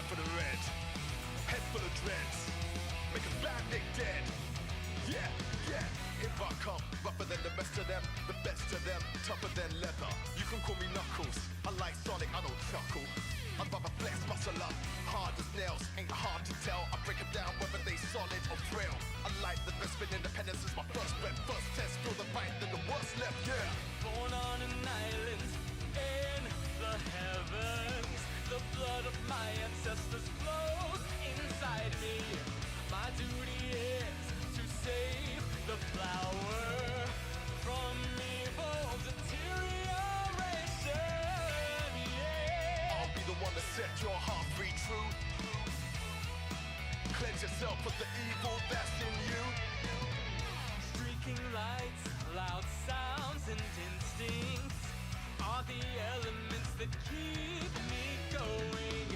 for the red. Head full of dreads. Make a bad dick dead. Yeah, yeah. If I come rougher than the best of them, the best of them, tougher than leather. You can call me Knuckles. I like Sonic, I don't chuckle. I'd rather flex muscle up, hard as nails, ain't hard to tell. I break them down whether they solid or frail. I like the best, but independence is my first breath. First test, feel the fight, then the worst left, yeah. Born on an island in the heavens, the blood of my ancestors flows inside me. My duty is to save the flower from evil deterioration, yeah. I'll be the one to set your heart free, true. Cleanse yourself of the evil that's in you. Streaking lights, loud sounds and instincts are the elements that keep me going.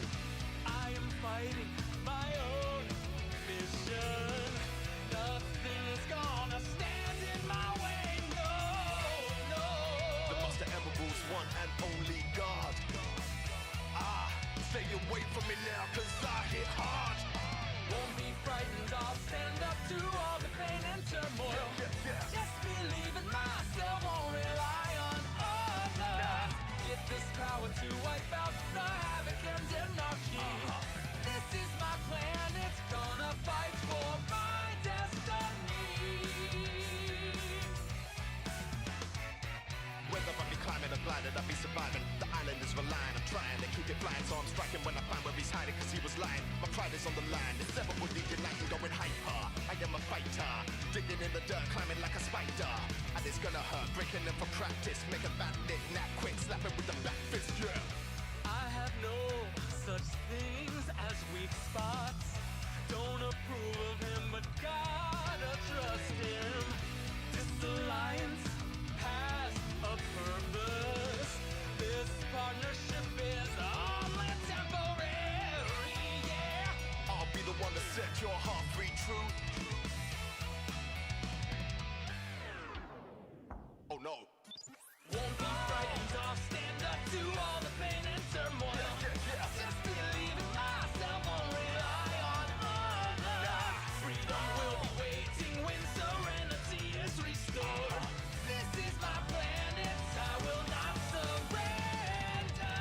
I am fighting my own vision. Nothing's gonna stand in my way, no, no. The Master Emerald's one and only God. Stay away from me now, cause I hit hard. Won't be frightened, I'll stand up to all the pain and turmoil. Just believe in myself, won't rely on others. Get this power to wipe out the havoc and anarchy. This is my plan, it's gonna fight for my destiny. Whether I be climbing or gliding, I be surviving. The island is relying, I'm trying to keep it flying. So I'm striking when I find where he's hiding, cause he was lying. My pride is on the line, it's never would be uniting, going hyper. I am a fighter, digging in the dirt, climbing like a spider. And it's gonna hurt, breaking them for practice. Make a bad nick, nap quick, slap it with the back fist, yeah. I have no such things as weak spots. Don't approve of him, but gotta trust him. This alliance has a purpose. This partnership is only temporary, yeah. I'll be the one to set your heart free, true. Oh no. Won't be frightened, I'll stand up to all the pain and turmoil. Just believe in myself, won't rely on others. Freedom will be waiting when serenity is restored. This is my planet, I will not surrender.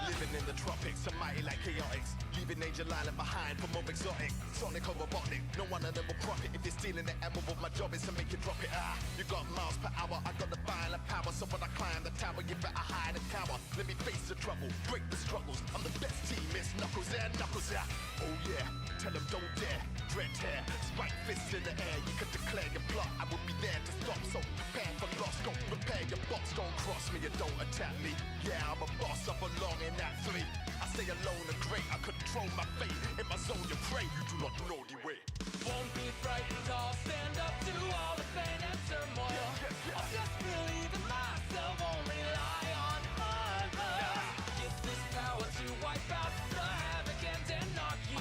Living in the tropics, I'm mighty like chaotix. Leaving Angel Island behind for more exotic. Sonic or robotic, no one of them will profit. If you're stealing the emerald, my job is to make you drop it. You got miles per hour, I got the violent power. So when I climb the tower, you better hide and cower. Let me face the trouble, break the struggles. I'm the best team, it's Knuckles and Knuckles, yeah. Oh yeah, tell them don't dare. Dread hair, spike fists in the air. You can declare your plot, I will be there to stop. So prepare for loss, don't prepare your box. Don't cross me, you don't attack me. Yeah, I'm a boss, I belong in that three. I stay alone and great, I control my fate. In my zone you pray, you do not know the way. Won't be frightened, I'll stand up to all the pain and turmoil. I'll just believe in myself, won't rely on others. Get this power to wipe out the havoc and anarchy.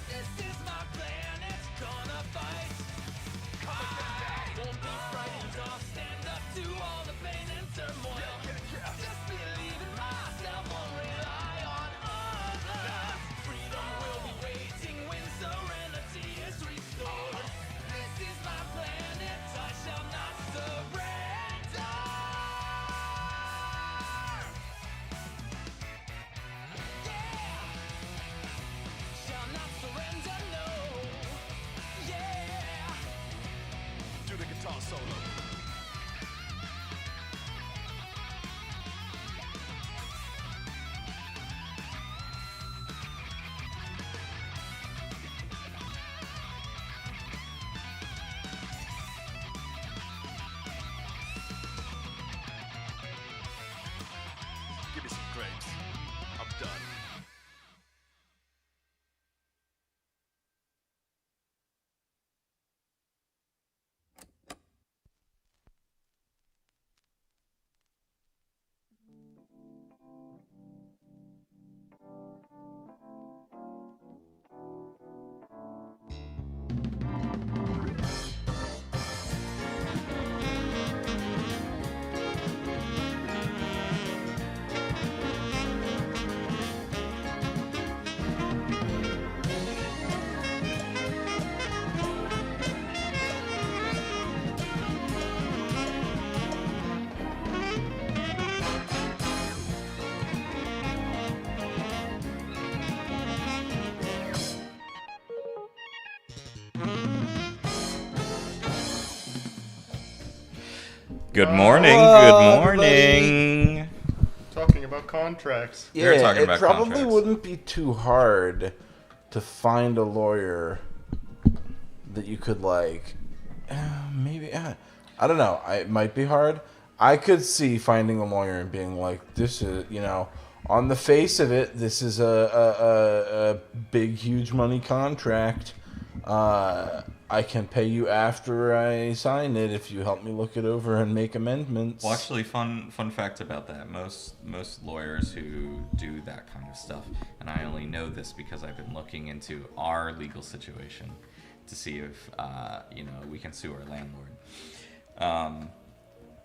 This is my plan, it's gonna fight. I won't be frightened, I'll stand up to all the pain and turmoil. Just believe in myself, won't rely on others. Freedom will be waiting when serenity is restored. This is my planet, I shall not surrender. Yeah, shall not surrender, no. Yeah. Do the guitar solo. Give me some grapes. I'm done. Good morning. Good morning. Talking about contracts. Yeah, talking it about probably contracts. wouldn't be too hard to find a lawyer that you could maybe. I don't know. It might be hard. I could see finding a lawyer and being like, "This is, on the face of it, this is a big, huge money contract. I can pay you after I sign it if you help me look it over and make amendments." Well, actually, fun fact about that. Most lawyers who do that kind of stuff, and I only know this because I've been looking into our legal situation to see if we can sue our landlord.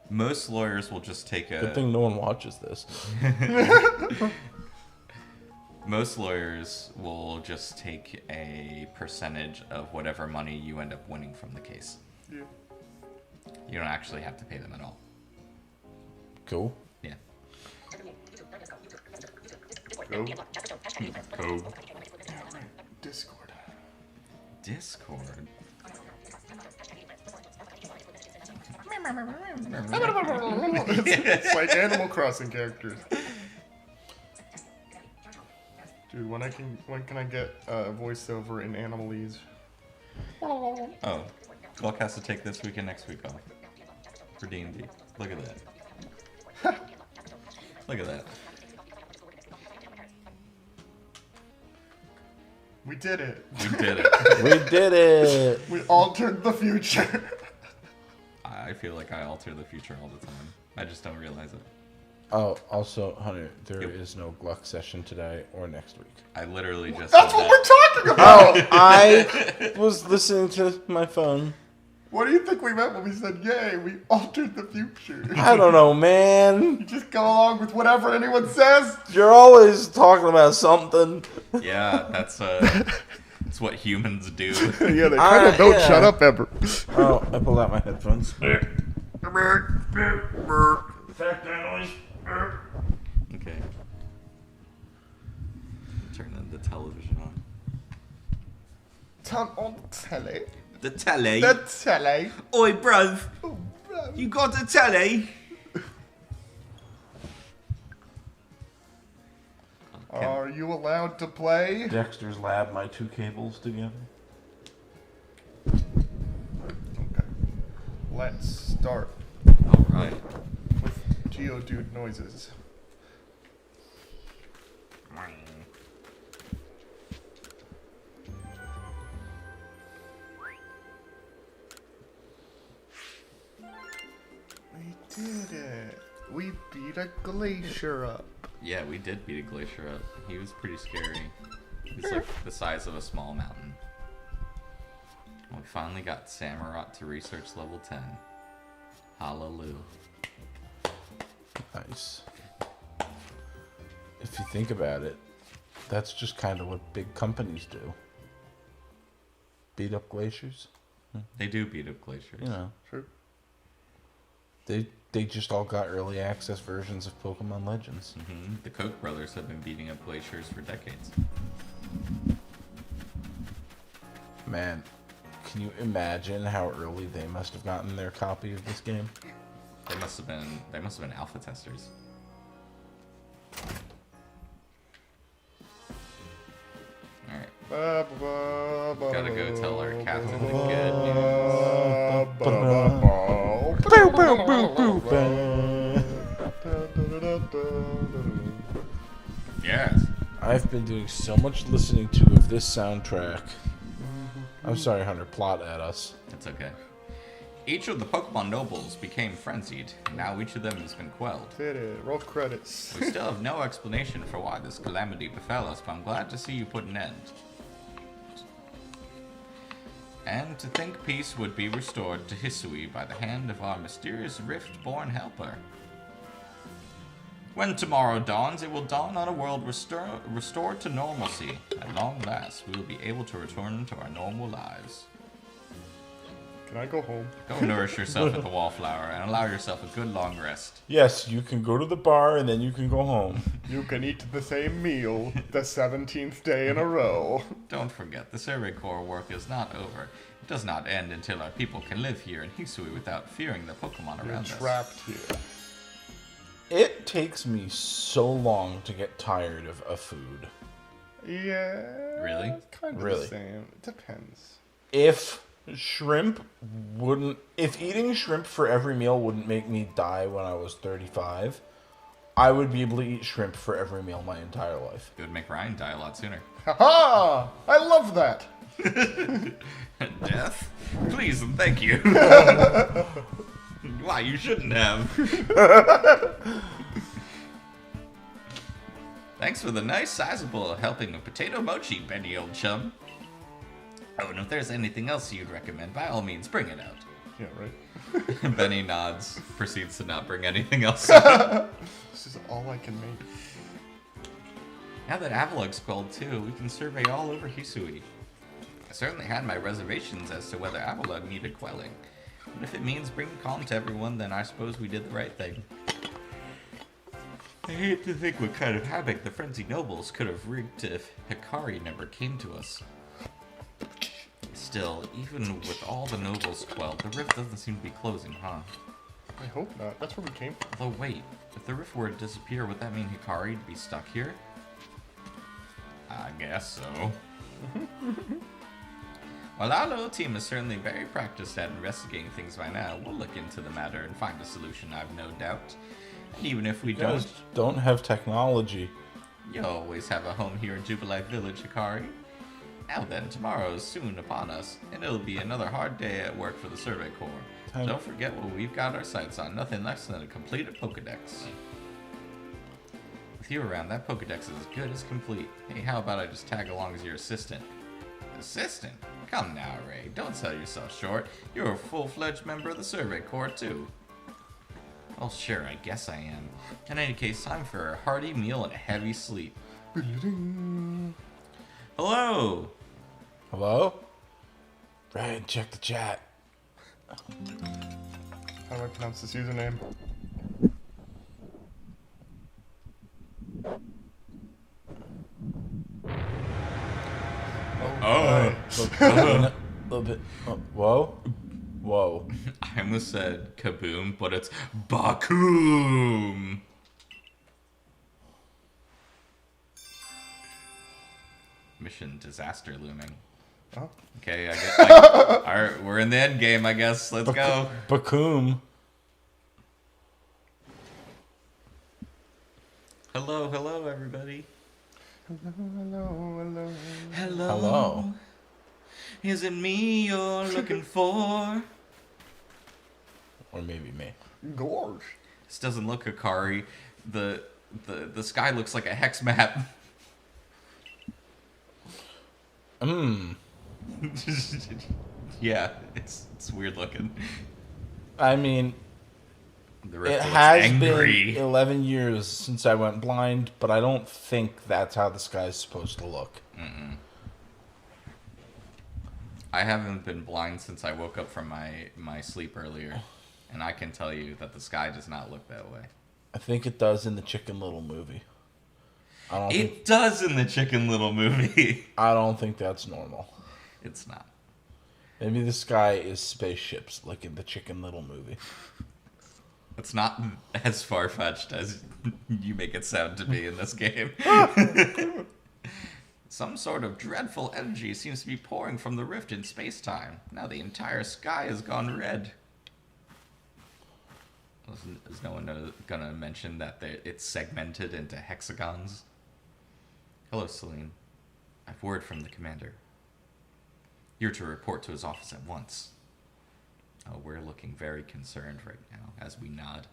Most lawyers will just take a. Good thing no one watches this. Most lawyers will just take a percentage of whatever money you end up winning from the case. Yeah. You don't actually have to pay them at all. Cool. Yeah. Go. Cool. Discord. Discord. It's like Animal Crossing characters. Dude, when can I get voiceover in Animalese? Oh, Gluck has to take this week and next week off for D&D. Look at that. Look at that. We did it. We did it. We did it. We altered the future. I feel like I alter the future all the time. I just don't realize it. Oh, also, Hunter, there is no Gluck session today or next week. I literally just That's said what that. we're talking about. Oh, I was listening to my phone. What do you think we meant when we said, "Yay, we altered the future"? I don't know, man. You just go along with whatever anyone says. You're always talking about something. Yeah, that's what humans do. Yeah, they kind of don't yeah. shut up ever. Oh, I pulled out my headphones. Okay. Turn the television on. Turn on the telly. The telly. The telly. Oi, bruv. Oh, bro. You got the telly? Are you allowed to play? Dexter's lab my two cables together. Okay. Let's start Alright. with Geodude noises. We did it. We beat a glacier up. Yeah, we did beat a glacier up. He was pretty scary. He's like the size of a small mountain. We finally got Samurott to research level 10. Hallelujah. Nice. If you think about it, that's just kind of what big companies do. Beat up glaciers. They do beat up glaciers. You know, True. they just all got early access versions of Pokemon Legends. The Koch brothers have been beating up glaciers for decades. Man, can you imagine how early they must have gotten their copy of this game? They must have been alpha testers. Alright. Gotta go tell our captain the good news. Yes. I've been doing so much listening to of this soundtrack. I'm sorry, Hunter, plot at us. It's okay. Each of the Pokemon nobles became frenzied, and now each of them has been quelled. Did it. Roll credits. We still have no explanation for why this calamity befell us, but I'm glad to see you put an end. And to think peace would be restored to Hisui by the hand of our mysterious Rift-born helper. When tomorrow dawns, it will dawn on a world restored to normalcy. At long last, we will be able to return to our normal lives. Can I go home? Go nourish yourself at the Wallflower and allow yourself a good long rest. Yes, you can go to the bar and then you can go home. You can eat the same meal the 17th day in a row. Don't forget, the Survey Corps work is not over. does not end until our people can live here in Hisui without fearing the Pokemon You're around us. trapped here. It takes me so long to get tired of food. Yeah. Really? Kind of Really? the same. It depends. If eating shrimp for every meal wouldn't make me die when I was 35, I would be able to eat shrimp for every meal my entire life. It would make Ryan die a lot sooner. Haha! I love that! Death? Please and thank you. Why, you shouldn't have. Thanks for the nice, sizable helping of potato mochi, Benny, old chum. Oh, and if there's anything else you'd recommend, by all means, bring it out. Yeah, right? Benny nods, proceeds to not bring anything else out. This is all I can make. Now that Avalug's quelled too, we can survey all over Hisui. I certainly had my reservations as to whether Avalug needed quelling. But if it means bringing calm to everyone, then I suppose we did the right thing. I hate to think what kind of havoc the frenzied nobles could have wreaked if Hikari never came to us. Still, even with all the nobles quelled, the rift doesn't seem to be closing, huh? I hope not. That's where we came from. Although wait, if the rift were to disappear, would that mean Hikari to be stuck here? I guess so. While our little team is certainly very practiced at investigating things by now, we'll look into the matter and find a solution, I've no doubt. And even if we You guys don't, don't have technology. you always have a home here in Jubilife Village, Hikari. Now then, tomorrow is soon upon us, and it'll be another hard day at work for the Survey Corps. Time- Don't forget what we've got our sights on, nothing less than a completed Pokedex. With you around, that Pokedex is as good as complete. Hey, how about I just tag along as your assistant? Assistant? Come now, Ray. Don't sell yourself short. You're a full-fledged member of the Survey Corps, too. Well, sure, I guess I am. In any case, time for a hearty meal and a heavy sleep. Hello! Hello? Ryan, check the chat. How do I pronounce this username? Oh! A little bit. Oh, whoa? Whoa. I almost said kaboom, but it's Bakoom! Mission disaster looming. Oh. Okay, I guess. Alright, we're in the end game, I guess. Let's go. Bakoom. Hello, hello, everybody. Hello. Hello. Hello. Is it me you're looking for? Or maybe me. Gosh. This doesn't look Hikari. The sky looks like a hex map. Yeah, it's weird looking. I mean, The rift it looks has angry. been 11 years since I went blind, but I don't think that's how the sky's supposed to look. I haven't been blind since I woke up from my sleep earlier, and I can tell you that the sky does not look that way. I think it does in the Chicken Little movie. It does in the Chicken Little movie. I don't think that's normal. It's not. Maybe the sky is spaceships, like in the Chicken Little movie. It's not as far-fetched as you make it sound to be in this game. Some sort of dreadful energy seems to be pouring from the rift in space-time. Now the entire sky has gone red. Is no one gonna mention that it's segmented into hexagons? Hello, Celine. I've word from the commander. You're to report to his office at once. Oh, we're looking very concerned right now as we nod.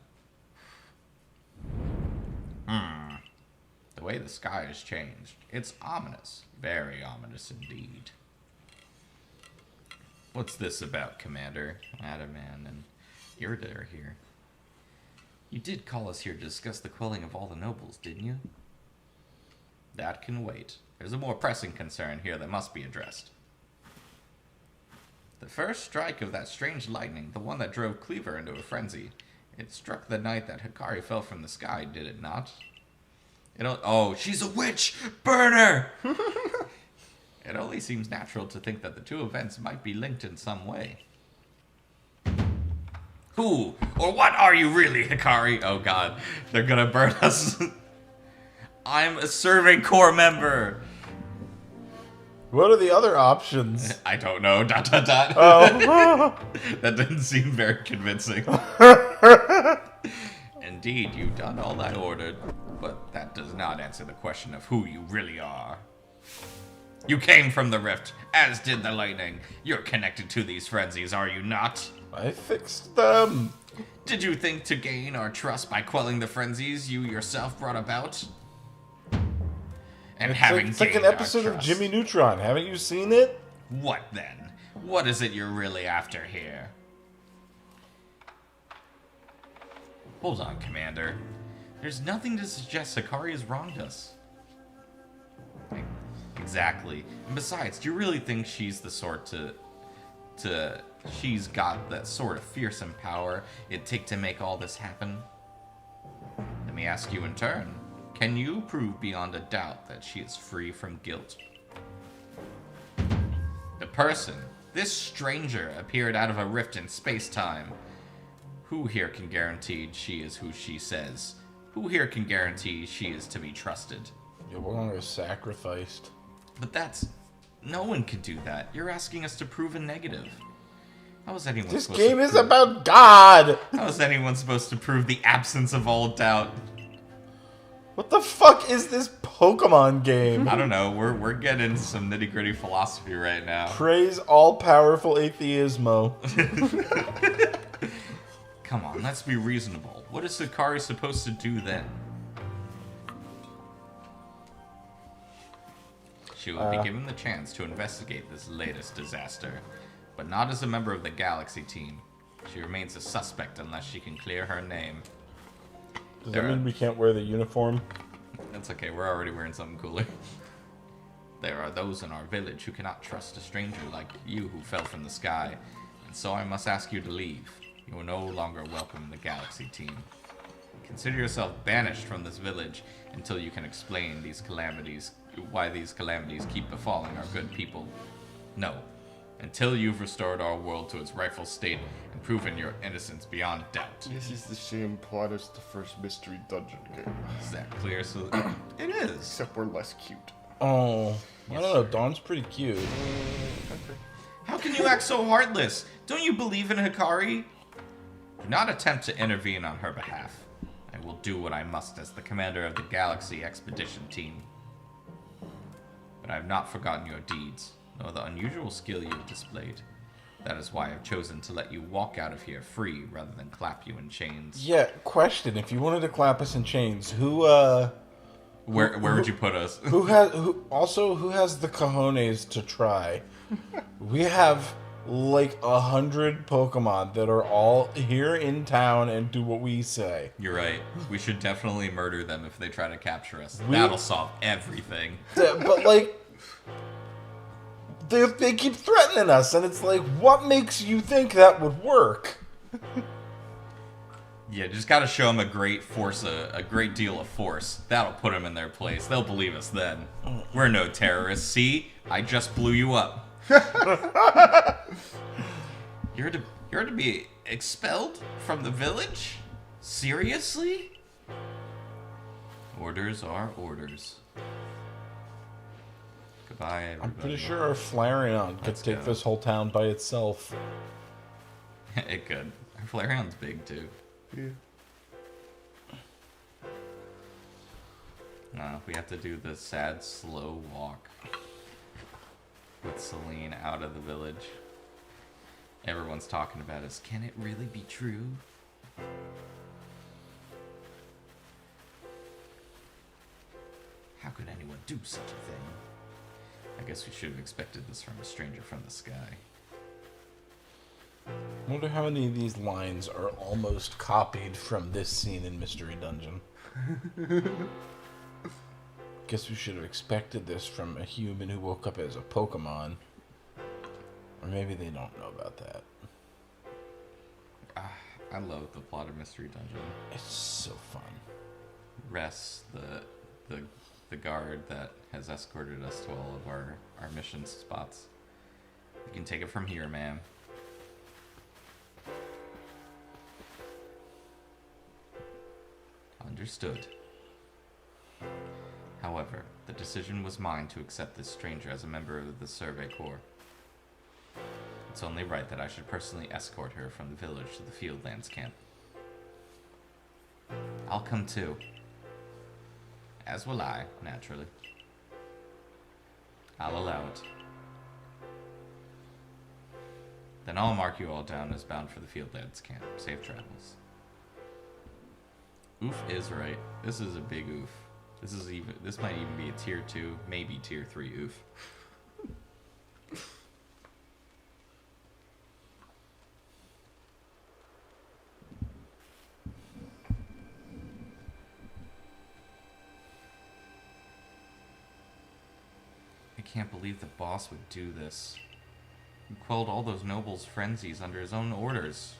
The way the sky has changed. It's ominous. Very ominous indeed. What's this about, Commander? Adaman and Irida are here. You did call us here to discuss the quelling of all the nobles, didn't you? That can wait. There's a more pressing concern here that must be addressed. The first strike of that strange lightning, the one that drove Cleaver into a frenzy, it struck the night that Hikari fell from the sky, did it not? Oh, she's a witch! Burn her! It only seems natural to think that the two events might be linked in some way. Who or what are you really, Hikari? Oh god, they're gonna burn us. I'm a Survey Corps member. What are the other options? I don't know. ... Oh. That didn't seem very convincing. Indeed, you've done all I ordered, but that does not answer the question of who you really are. You came from the rift, as did the lightning. You're connected to these frenzies, are you not? I fixed them. Did you think to gain our trust by quelling the frenzies you yourself brought about? And It's like an episode of Jimmy Neutron. Haven't you seen it? What then? What is it you're really after here? Hold on, Commander. There's nothing to suggest Hikari has wronged us. Exactly. And besides, do you really think she's the sort she's got that sort of fearsome power it'd take to make all this happen? Let me ask you in turn. Can you prove beyond a doubt that she is free from guilt? The person, this stranger, appeared out of a rift in space-time. Who here can guarantee she is who she says? Who here can guarantee she is to be trusted? Your one was sacrificed. But that's... No one can do that. You're asking us to prove a negative. How is anyone This supposed game to is prove... about God! How is anyone supposed to prove the absence of all doubt? What the fuck is this Pokemon game? I don't know. We're getting into some nitty-gritty philosophy right now. Praise all-powerful atheismo. Come on, let's be reasonable. What is Hikari supposed to do then? She will be given the chance to investigate this latest disaster, but not as a member of the Galaxy team. She remains a suspect unless she can clear her name. Does that mean we can't wear the uniform? That's okay, we're already wearing something cooler. There are those in our village who cannot trust a stranger like you who fell from the sky, and so I must ask you to leave. You are no longer welcome in the Galaxy team. Consider yourself banished from this village until you can explain these calamities, why these calamities keep befalling our good people. No, until you've restored our world to its rightful state and proven your innocence beyond doubt. This is the same plot as the first Mystery Dungeon game, Is that clear? So it is. except we're less cute. Oh, I don't know. Dawn's pretty cute. How can you act so heartless? Don't you believe in Hikari? Do not attempt to intervene on her behalf. I will do what I must as the commander of the Galaxy Expedition Team. But I have not forgotten your deeds, nor the unusual skill you have displayed. That is why I've chosen to let you walk out of here free rather than clap you in chains. Yeah, question. If you wanted to clap us in chains, who Where would you put us? who has the cojones to try? We have like 100 Pokemon that are all here in town and do what we say. You're right. We should definitely murder them if they try to capture us. That'll solve everything. But like, they keep threatening us, and it's like, what makes you think that would work? Yeah, just gotta show them a great force, a great deal of force. That'll put them in their place. They'll believe us then. We're no terrorists. See? I just blew you up. You're to be expelled from the village? Seriously? Orders are orders. Goodbye, everybody. I'm pretty sure our Flareon could take go. this whole town by itself. It could. Our Flareon's big, too. Yeah. We have to do the sad, slow walk with Celine out of the village. Everyone's talking about is, can it really be true? How could anyone do such a thing? I guess we should have expected this from a stranger from the sky. I wonder how many of these lines are almost copied from this scene in Mystery Dungeon. Guess we should have expected this from a human who woke up as a Pokemon. Or maybe they don't know about that. I love the plot of Mystery Dungeon. It's so fun. Rest, the the guard that has escorted us to all of our mission spots. You can take it from here, ma'am. Understood. However, the decision was mine to accept this stranger as a member of the Survey Corps. It's only right that I should personally escort her from the village to the Fieldlands camp. I'll come too. As will I, naturally. I'll allow it. Then I'll mark you all down as bound for the Fieldlands camp. Safe travels. Oof is right. This is a big oof. This might even be a tier 2, maybe tier 3 oof. I can't believe the boss would do this. He quelled all those nobles' frenzies under his own orders.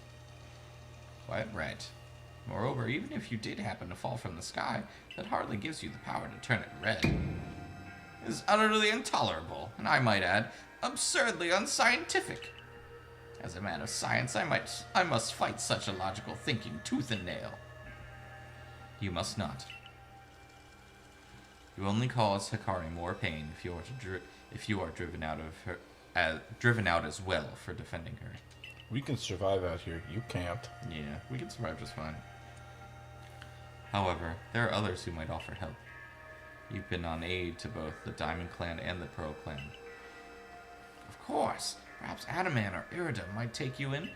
Quite right. Moreover, even if you did happen to fall from the sky, that hardly gives you the power to turn it red. It is utterly intolerable, and I might add, absurdly unscientific. As a man of science, I must fight such illogical thinking tooth and nail. You must not. You only cause Hikari more pain if you are driven out of her, driven out as well for defending her. We can survive out here. You can't. Yeah, we can survive just fine. However, there are others who might offer help. You've been on aid to both the Diamond Clan and the Pearl Clan. Of course, perhaps Adaman or Irida might take you in.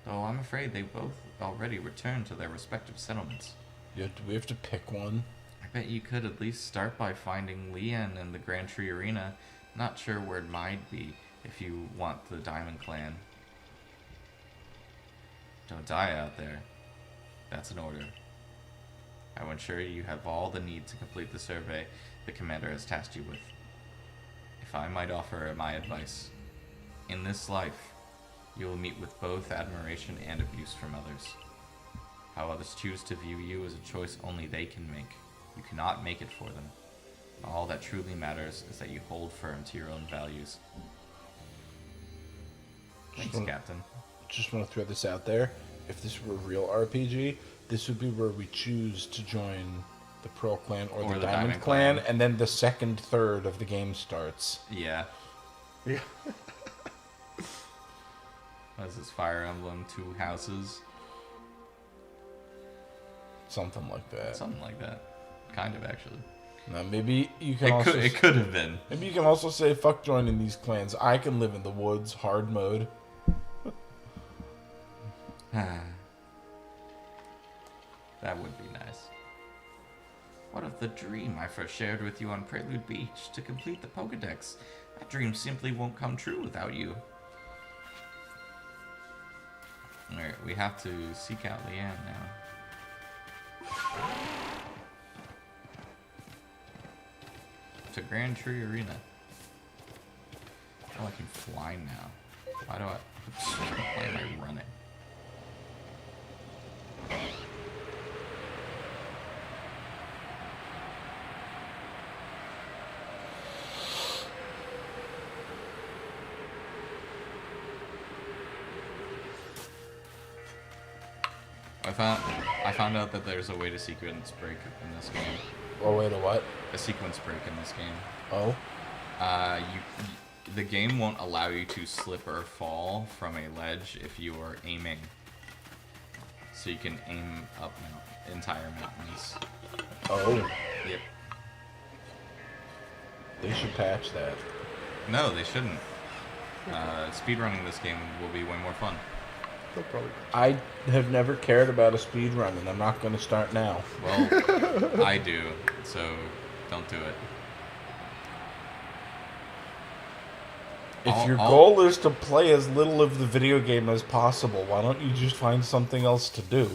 Though I'm afraid they both already returned to their respective settlements. Yeah, do we have to pick one? I bet you could at least start by finding Leanne in the Grand Tree Arena. Not sure where it might be if you want the Diamond Clan. Don't die out there. That's an order. I will ensure you have all the need to complete the survey the commander has tasked you with. If I might offer my advice, in this life, you will meet with both admiration and abuse from others. How others choose to view you is a choice only they can make. You cannot make it for them. All that truly matters is that you hold firm to your own values. Thanks, Captain. Just want to throw this out there. If this were a real RPG, this would be where we choose to join the Pearl Clan or the Diamond Clan, and then the second third of the game starts. Yeah. Yeah. What is this, Fire Emblem, 2 houses? Something like that. Something like that. Kind of, actually. Now, maybe you can also... It could have been. Maybe you can also say, fuck joining these clans. I can live in the woods, hard mode. That would be nice. What of the dream I first shared with you on Prelude Beach to complete the Pokedex? That dream simply won't come true without you. Alright, we have to seek out Leanne now. To Grand Tree Arena. Oh, I can fly now. Why am I running? I found out that there's a way to sequence break in this game. Oh, wait, a what? A sequence break in this game. Oh? The game won't allow you to slip or fall from a ledge if you are aiming. So you can aim up entire mountains. Oh. Yep. They should patch that. No, they shouldn't. Speedrunning this game will be way more fun. They'll probably. I have never cared about a speed run, and I'm not going to start now. Well, I do, so don't do it. If your goal is to play as little of the video game as possible, why don't you just find something else to do?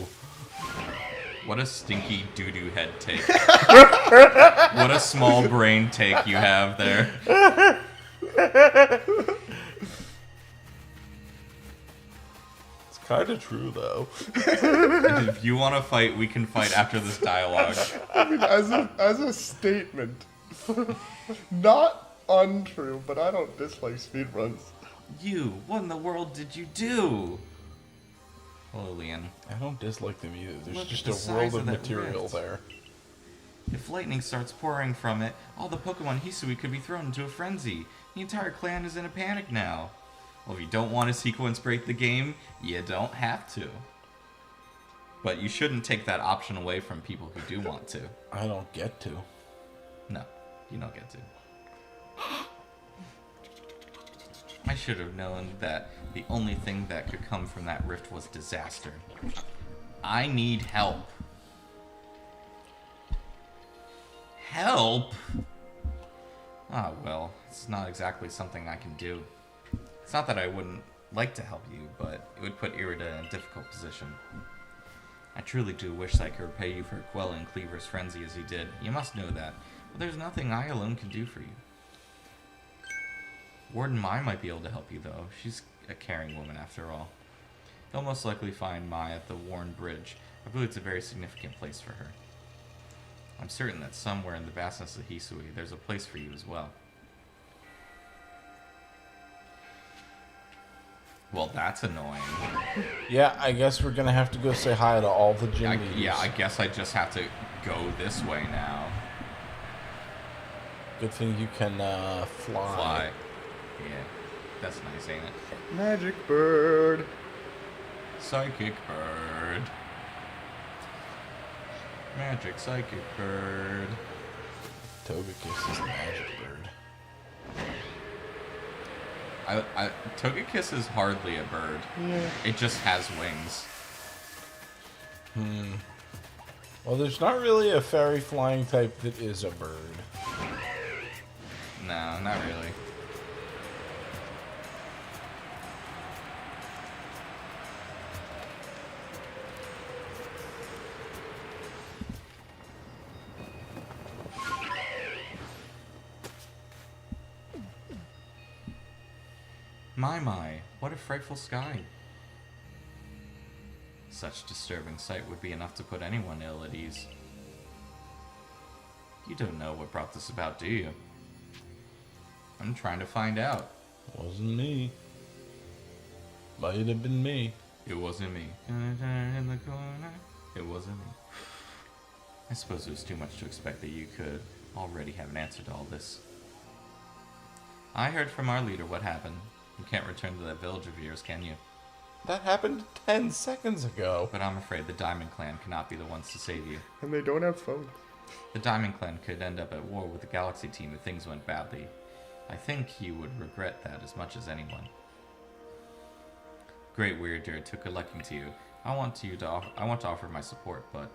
What a stinky doo-doo head take. What a small brain take you have there. It's Kind of true, though. If you want to fight, we can fight after this dialogue. I mean, as a statement, not untrue, but I don't dislike speedruns. You, what in the world did you do? Hello, Leon. I don't dislike them either. There's Look at just the a size world of of that material rift. there. If lightning starts pouring from it, all the Pokemon Hisui could be thrown into a frenzy. The entire clan is in a panic now. Well, if you don't want to sequence break the game, you don't have to. But you shouldn't take that option away from people who do want to. I don't get to. No, you don't get to. I should have known that the only thing that could come from that rift was disaster. I need help. Help? Ah, well, it's not exactly something I can do. It's not that I wouldn't like to help you, but it would put Irida in a difficult position. I truly do wish that I could repay you for quelling Cleaver's frenzy as he did. You must know that. But there's nothing I alone can do for you. Warden Mai might be able to help you, though. She's a caring woman, after all. They'll most likely find Mai at the Warren Bridge. I believe it's a very significant place for her. I'm certain that somewhere in the vastness of Hisui, there's a place for you as well. Well, that's annoying. Yeah, I guess we're gonna have to go say hi to all the gym leaders. Yeah, I guess I just have to go this way now. Good thing you can fly. Fly. Yeah, that's nice, ain't it? Magic bird. Psychic bird. Magic psychic bird. Togekiss is a magic bird. Togekiss is hardly a bird. Yeah. It just has wings. Well, there's not really a fairy flying type that is a bird. No, not really. My, what a frightful sky. Such disturbing sight would be enough to put anyone ill at ease. You don't know what brought this about, do you? I'm trying to find out. Wasn't me. Might have been me. It wasn't me. In the corner. It wasn't me. I suppose it was too much to expect that you could already have an answer to all this. I heard from our leader what happened. You can't return to that village of yours, can you? That happened 10 seconds ago. But I'm afraid the Diamond Clan cannot be the ones to save you. And they don't have phones. The Diamond Clan could end up at war with the Galaxy team if things went badly. I think you would regret that as much as anyone. Great Weirder took a liking to you. I want to offer my support, but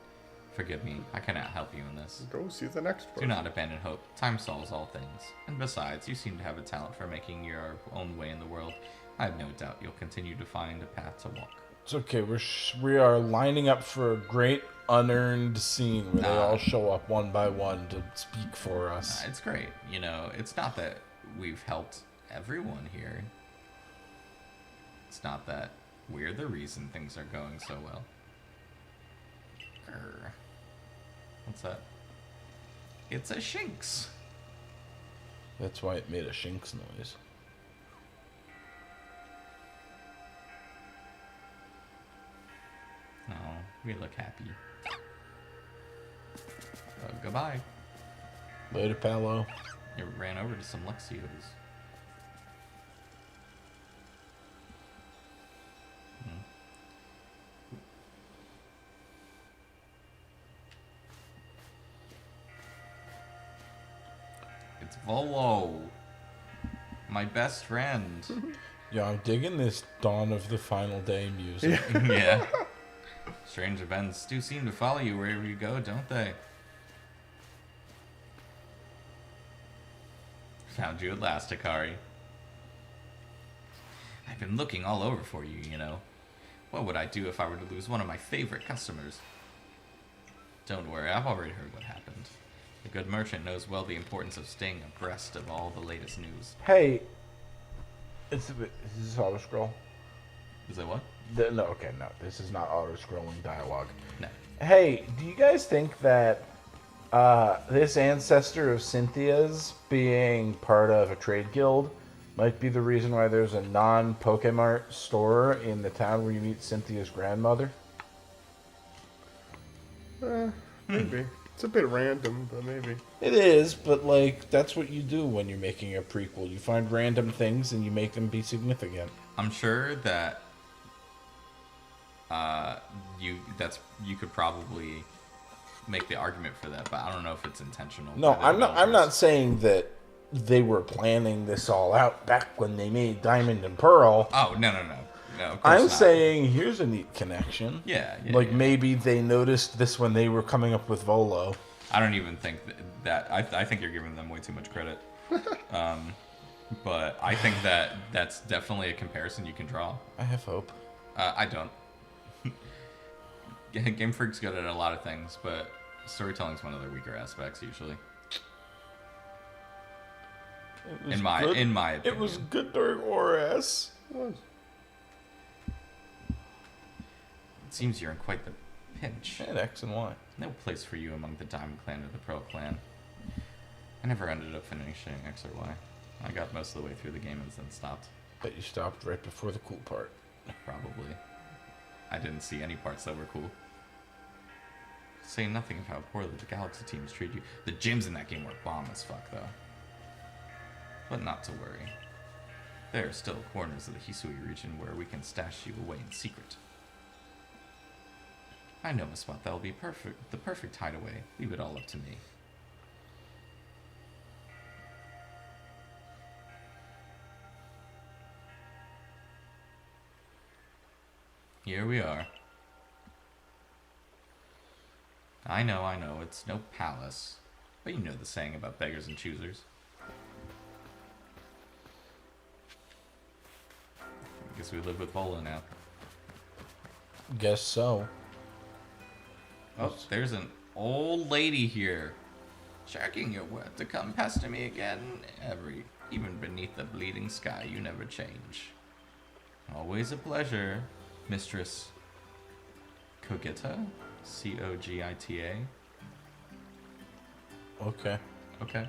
forgive me, I cannot help you in this. Go see the next Do person. not abandon hope. Time solves all things. And besides, you seem to have a talent for making your own way in the world. I have no doubt you'll continue to find a path to walk. It's okay. We are lining up for a great unearned scene where they all show up one by one to speak for us. It's great. You know, it's not that we've helped everyone here. It's not that we're the reason things are going so well. Grr. What's that? It's a Shinx. That's why it made a Shinx noise. Oh, we look happy. Oh, goodbye. Later, Palo. You ran over to some Lexios. It's Volo, my best friend. Yeah, I'm digging this Dawn of the Final Day music. Yeah. Strange events do seem to follow you wherever you go, don't they? Found you at last, Hikari. I've been looking all over for you, you know. What would I do if I were to lose one of my favorite customers? Don't worry, I've already heard what happened. The good merchant knows well the importance of staying abreast of all the latest news. Hey, is this auto scroll? Is that what? No, okay, no. This is not auto-scrolling dialogue. No. Hey, do you guys think that this ancestor of Cynthia's being part of a trade guild might be the reason why there's a non-Pokemart store in the town where you meet Cynthia's grandmother? Maybe. It's a bit random, but maybe. It is, but like that's what you do when you're making a prequel. You find random things and you make them be significant. I'm sure that you could probably make the argument for that, but I don't know if it's intentional. No, by the I'm not. I'm developers. not saying that they were planning this all out back when they made Diamond and Pearl. Oh no. Of course I'm not. saying here's a neat connection. Yeah. Like yeah. maybe they noticed this when they were coming up with Volo. I don't even think that I think you're giving them way too much credit. But I think that's definitely a comparison you can draw. I have hope. I don't. Game Freak's good at a lot of things, but storytelling's one of their weaker aspects usually. In my opinion. It was good during ORS. It seems you're in quite the pinch. And X and Y. No place for you among the Diamond Clan or the Pearl Clan. I never ended up finishing X or Y. I got most of the way through the game and then stopped. Bet you stopped right before the cool part. Probably. I didn't see any parts that were cool. Say nothing of how poorly the Galaxy teams treat you. The gyms in that game were bomb as fuck, though. But not to worry. There are still corners of the Hisui region where we can stash you away in secret. I know a spot that'll be perfect, the perfect hideaway. Leave it all up to me. Here we are. I know, it's no palace. But you know the saying about beggars and choosers. I guess we live with Vola now. Guess so. Oh, there's an old lady here. Sharking your word to come pester me again. Even beneath the bleeding sky, you never change. Always a pleasure, Mistress Cogita? Cogita? Okay. Okay.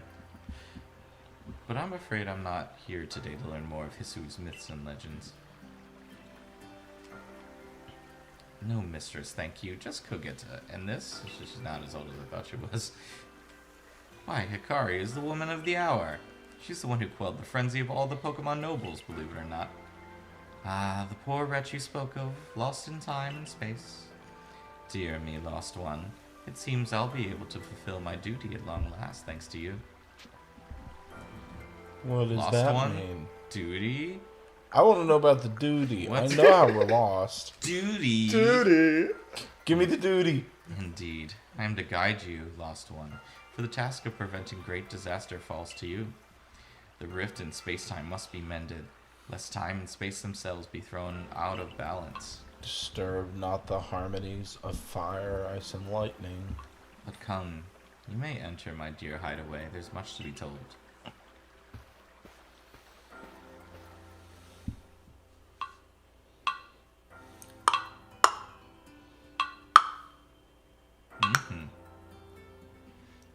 But I'm afraid I'm not here today to learn more of Hisui's myths and legends. No, mistress, thank you. Just Cogita. And this? She's not as old as I thought she was. Why, Hikari is the woman of the hour. She's the one who quelled the frenzy of all the Pokemon nobles, believe it or not. Ah, the poor wretch you spoke of, lost in time and space. Dear me, lost one. It seems I'll be able to fulfill my duty at long last, thanks to you. What does Lost that one? mean? Duty? I want to know about the duty. What? I know how we're lost. Duty? Duty. Give me the duty. Indeed. I am to guide you, lost one, for the task of preventing great disaster falls to you. The rift in space-time must be mended, lest time and space themselves be thrown out of balance. Disturb not the harmonies of fire, ice, and lightning. But come, you may enter my dear hideaway. There's much to be told.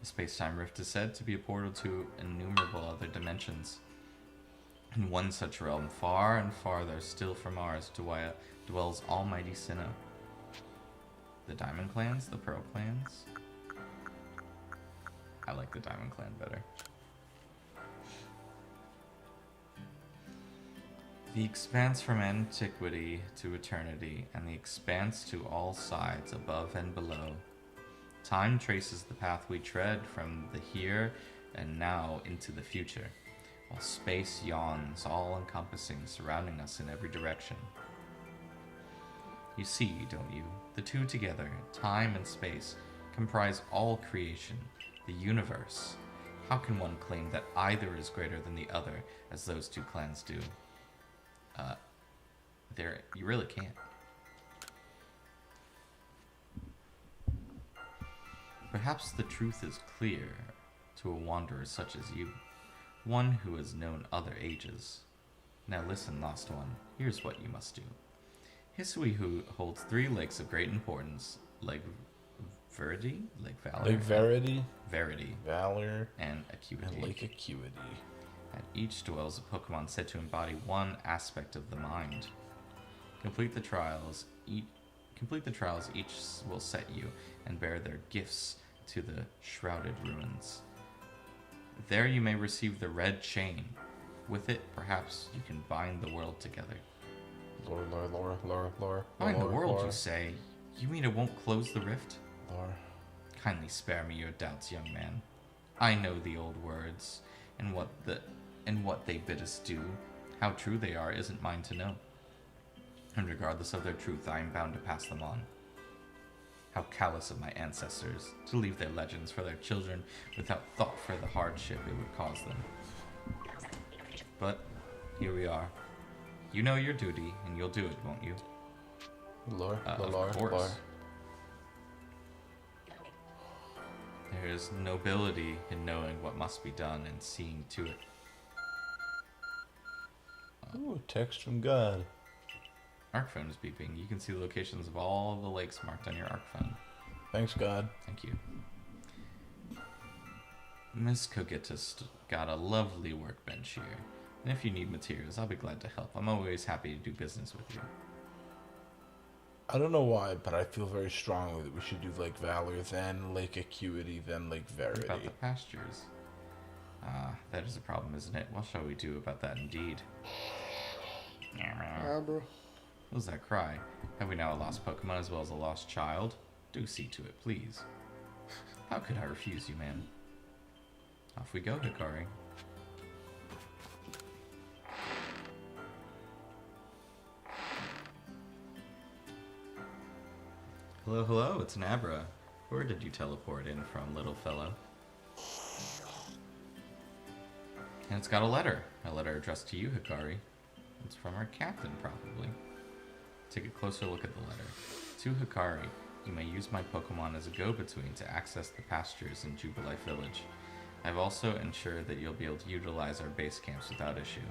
The space-time rift is said to be a portal to innumerable other dimensions. In one such realm, far and farther still from ours, dwells almighty Sinnoh. The Diamond Clans? The Pearl Clans? I like the Diamond Clan better. The expanse from antiquity to eternity, and the expanse to all sides, above and below. Time traces the path we tread from the here and now into the future, while space yawns, all-encompassing, surrounding us in every direction. You see, don't you? The two together, time and space, comprise all creation, the universe. How can one claim that either is greater than the other, as those two clans do? You really can't. Perhaps the truth is clear to a wanderer such as you, one who has known other ages. Now listen, lost one, here's what you must do. Hisui, who holds 3 lakes of great importance, Lake Verity, Lake Valor, Lake Verity, Verity, Valor, and Acuity. and Lake Acuity. At each dwells a Pokemon said to embody one aspect of the mind. Complete the trials. Each will set you and bear their gifts to the Shrouded Ruins. There you may receive the red chain. With it, perhaps you can bind the world together. Lore. Bind the world, you say? You mean it won't close the rift? Lore. Kindly spare me your doubts, young man. I know the old words, and what they bid us do. How true they are isn't mine to know. And regardless of their truth, I am bound to pass them on. How callous of my ancestors to leave their legends for their children without thought for the hardship it would cause them. But here we are. You know your duty, and you'll do it, won't you? Lore. Of course. There is nobility in knowing what must be done and seeing to it. Ooh, text from God. Arc phone is beeping. You can see the locations of all the lakes marked on your Arc phone. Thanks, God. Thank you. Miss Kogetist got a lovely workbench here. And if you need materials, I'll be glad to help. I'm always happy to do business with you. I don't know why, but I feel very strongly that we should do Lake Valor, then Lake Acuity, then Lake Verity. What about the pastures? That is a problem, isn't it? What shall we do about that indeed? Bro. What was that cry? Have we now a lost Pokemon as well as a lost child? Do see to it, please. How could I refuse you, man? Off we go, Hikari. Hello, hello, it's an Abra. Where did you teleport in from, little fellow? And it's got a letter addressed to you, Hikari. It's from our captain, probably. Take a closer look at the letter. To Hikari, you may use my Pokemon as a go-between to access the pastures in Jubilife Village. I've also ensured that you'll be able to utilize our base camps without issue.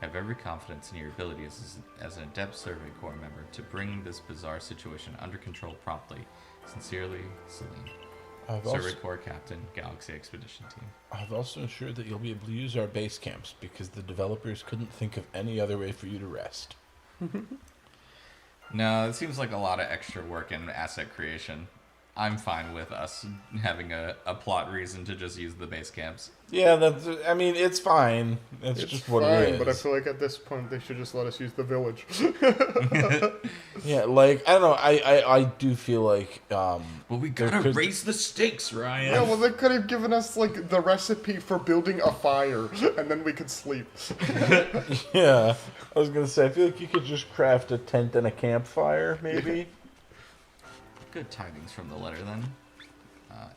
I have every confidence in your abilities as an adept Survey Corps member to bring this bizarre situation under control promptly. Sincerely, Celine. Survey Corps Captain, Galaxy Expedition Team. I've also ensured that you'll be able to use our base camps because the developers couldn't think of any other way for you to rest. No, it seems like a lot of extra work in asset creation. I'm fine with us having a plot reason to just use the base camps. Yeah, it's fine. It's just what it is. But I feel like at this point they should just let us use the village. Yeah, like, I don't know, I do feel like... Well, we gotta raise the stakes, Ryan. Yeah, well, they could have given us, like, the recipe for building a fire, and then we could sleep. Yeah, I was gonna say, I feel like you could just craft a tent and a campfire, maybe. Good tidings from the letter, then.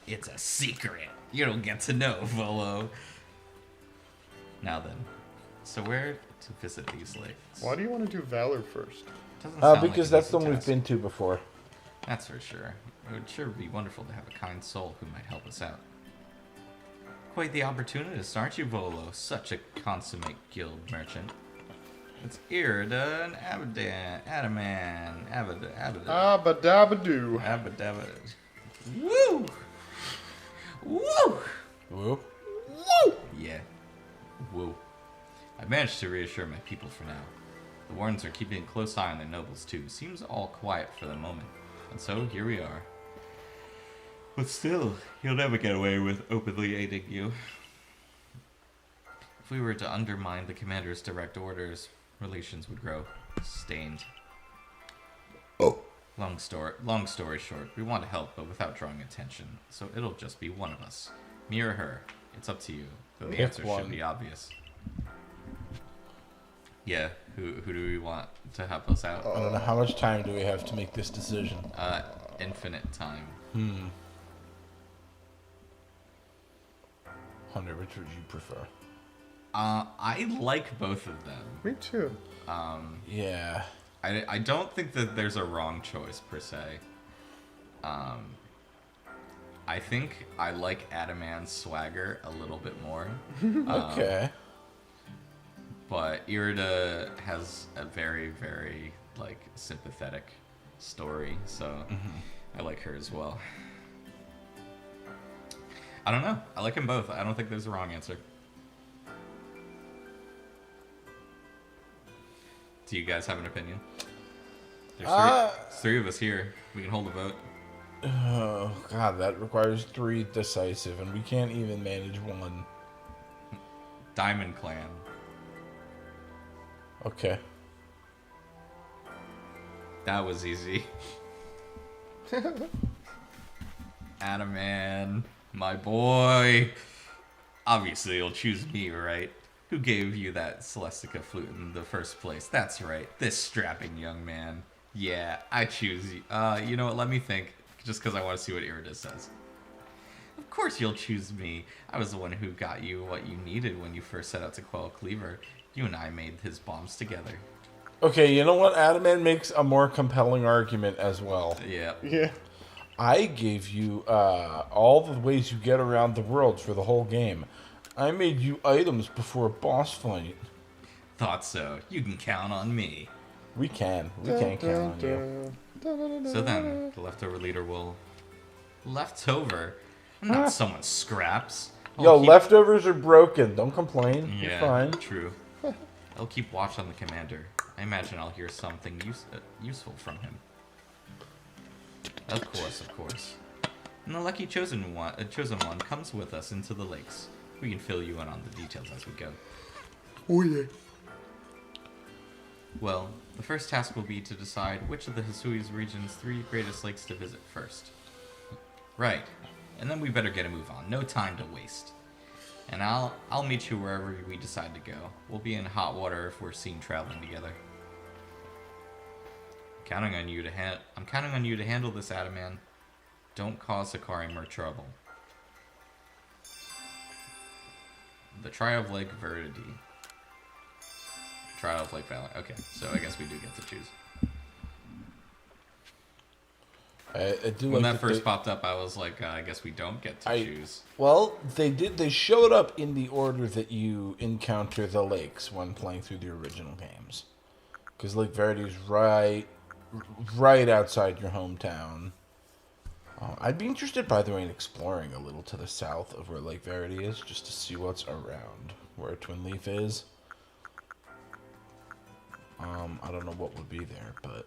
It's a secret. You don't get to know, Volo. Now then, so where to visit these lakes? Why do you want to do Valor first? Doesn't sound like Because an that's easy the one we've task. been to before. That's for sure. It would sure be wonderful to have a kind soul who might help us out. Quite the opportunist, aren't you, Volo? Such a consummate guild merchant. It's Irida and Adaman. Abadabadoo. Abadabba. Woo! Woo! Whoop. Woo! Yeah. Woo. I've managed to reassure my people for now. The Wardens are keeping a close eye on their nobles too. Seems all quiet for the moment. And so, here we are. But still, you'll never get away with openly aiding you. If we were to undermine the commander's direct orders, relations would grow stained. Oh. Long story short, we want to help, but without drawing attention. So it'll just be one of us. Me or her. It's up to you. Though the Pick answer one. should be obvious. Yeah, who do we want to help us out? I don't know, how much time do we have to make this decision? Infinite time. Hunter, which would you prefer? I like both of them. Me too. Yeah. I don't think that there's a wrong choice, per se. I think I like Adaman's swagger a little bit more. Okay. But Irida has a very, very like sympathetic story, so I like her as well. I don't know. I like them both. I don't think there's a wrong answer. Do you guys have an opinion? There's three of us here. We can hold a vote. Oh, God, that requires 3 decisive, and we can't even manage 1. Diamond Clan. Okay. That was easy. Adaman, my boy. Obviously, you'll choose me, right? Who gave you that Celestica flute in the first place? That's right, this strapping young man. Yeah, I choose you. You know what, let me think. Just because I want to see what Iridus says. Of course you'll choose me. I was the one who got you what you needed when you first set out to quell Cleaver. You and I made his bombs together. Okay, you know what? Adaman makes a more compelling argument as well. Yeah. Yeah. I gave you all the ways you get around the world for the whole game. I made you items before a boss fight. Thought so. You can count on me. We can. We can count on you. So then, the leftover leader will... Leftover? I'm not someone's scraps. Yo, leftovers are broken. Don't complain. Yeah, You're fine. True. I'll keep watch on the commander. I imagine I'll hear something useful from him. Of course. And the lucky chosen one comes with us into the lakes. We can fill you in on the details as we go. Oh yeah. Well, the first task will be to decide which of the Hisui's region's 3 greatest lakes to visit first. Right. And then we better get a move on. No time to waste. And I'll meet you wherever we decide to go. We'll be in hot water if we're seen traveling together. I'm counting on you to handle this, Adaman. Don't cause Sakari more trouble. The Trial of Lake Verdity. Trial of Lake Valor. Okay, so I guess we do get to choose. I do When like that first popped up, I was like, I guess we don't get to choose. Well, they did. They showed up in the order that you encounter the lakes when playing through the original games. Because Lake Verity is right outside your hometown. I'd be interested, by the way, in exploring a little to the south of where Lake Verity is, just to see what's around where Twin Leaf is. I don't know what would be there, but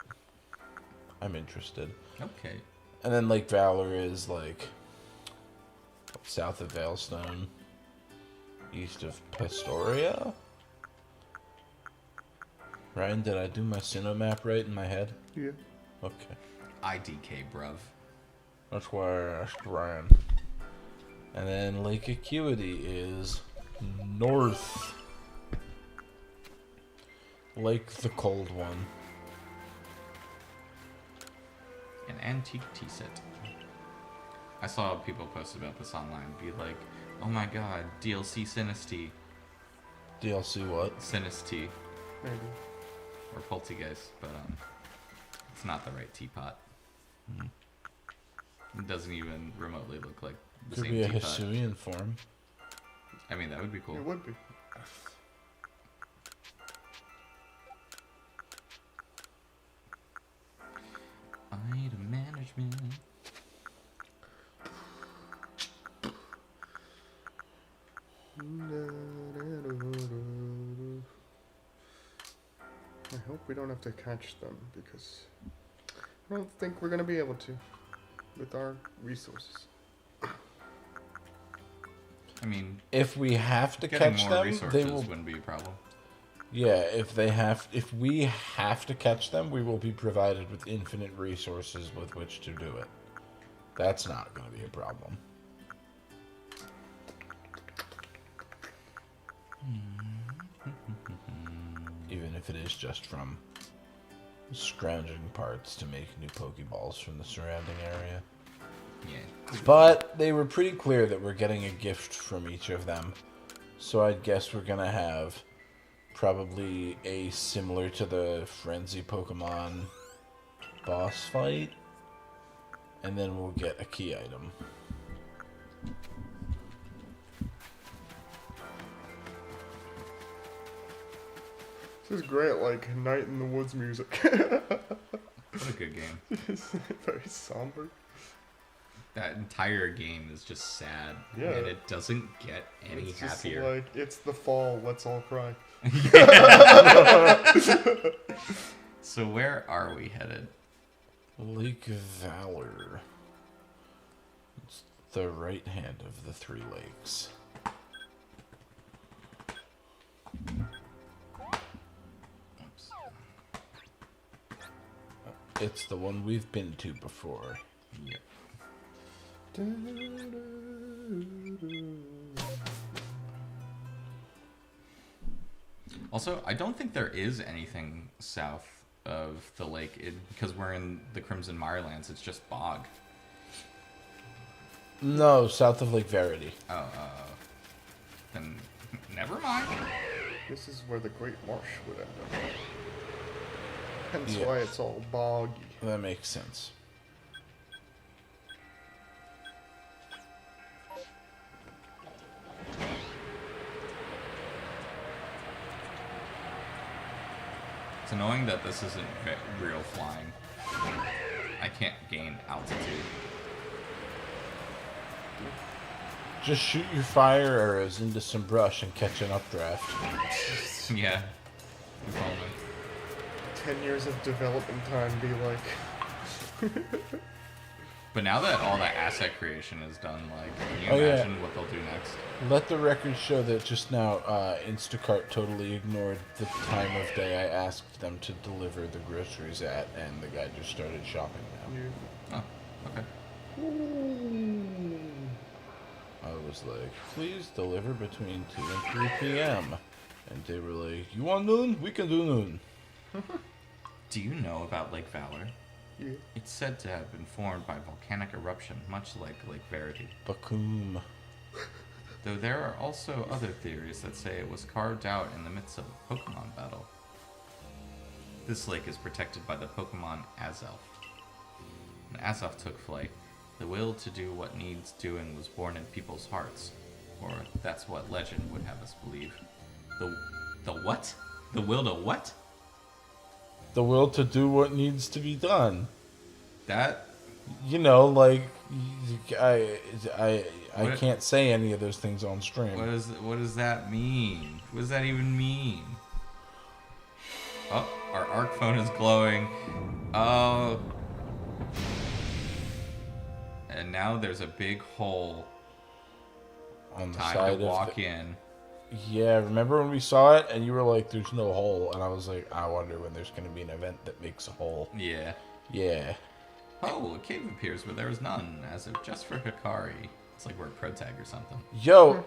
I'm interested. Okay. And then Lake Valor is like south of Veilstone, east of Pastoria. Ryan, did I do my Sinnoh map right in my head? Yeah. Okay. IDK, bruv. That's why I asked Ryan. And then Lake Acuity is north. Lake the Cold One. An antique tea set. I saw people post about this online. Be like, oh my god, DLC Sinistea. DLC what? Sinistea. Maybe. Or Poltergeist, but it's not the right teapot. It doesn't even remotely look like the Could same be a teapot. Hisuian form. I mean, that would be cool. It would be. Item management. I hope we don't have to catch them because I don't think we're gonna be able to with our resources. I mean, If we have to getting catch more them, resources they will. wouldn't be a problem. Yeah, if we have to catch them, we will be provided with infinite resources with which to do it. That's not going to be a problem. Even if it is just from scrounging parts to make new Pokeballs from the surrounding area. Yeah. But they were pretty clear that we're getting a gift from each of them. So I guess we're going to have probably a similar to the Frenzy Pokemon boss fight. And then we'll get a key item. This is great, like Night in the Woods music. What a good game. Very somber. That entire game is just sad. Yeah. And it doesn't get any It's just happier. like, it's the fall, let's all cry. So where are we headed? Lake Valor. It's the right hand of the three lakes. Oops. It's the one we've been to before. Yep. Also, I don't think there is anything south of the lake because we're in the Crimson Mirelands. It's just bog. No, south of Lake Verity. Oh, then never mind. This is where the Great Marsh would end up. Hence Yeah. why it's all boggy. That makes sense. It's annoying that this isn't real flying. I can't gain altitude. Just shoot your fire arrows into some brush and catch an updraft. Yeah. You follow me. 10 years of development time be like... But now that all that asset creation is done, like, can you Oh, yeah. imagine what they'll do next? Let the record show that just now Instacart totally ignored the time of day I asked them to deliver the groceries at, and the guy just started shopping now. Oh, okay. I was like, please deliver between 2 and 3 p.m. And they were like, you want noon? We can do noon. Do you know about Lake Valor? Yeah. It's said to have been formed by volcanic eruption, much like Lake Verity. Bakum. Though there are also other theories that say it was carved out in the midst of a Pokémon battle. This lake is protected by the Pokémon Azelf. When Azelf took flight, the will to do what needs doing was born in people's hearts. Or that's what legend would have us believe. The what? The will to what? The will to do what needs to be done. That? You know, like, I What- can't say any of those things on stream. What does that mean? What does that even mean? Oh, our arc phone is glowing. Oh. And now there's a big hole. On the Time side to of walk the, in. Yeah, remember when we saw it and you were like, there's no hole? And I was like, I wonder when there's going to be an event that makes a hole. Yeah. Yeah. Oh, a cave appears where there is none, as if just for Hikari. It's like we're a pro tag or something. Yo,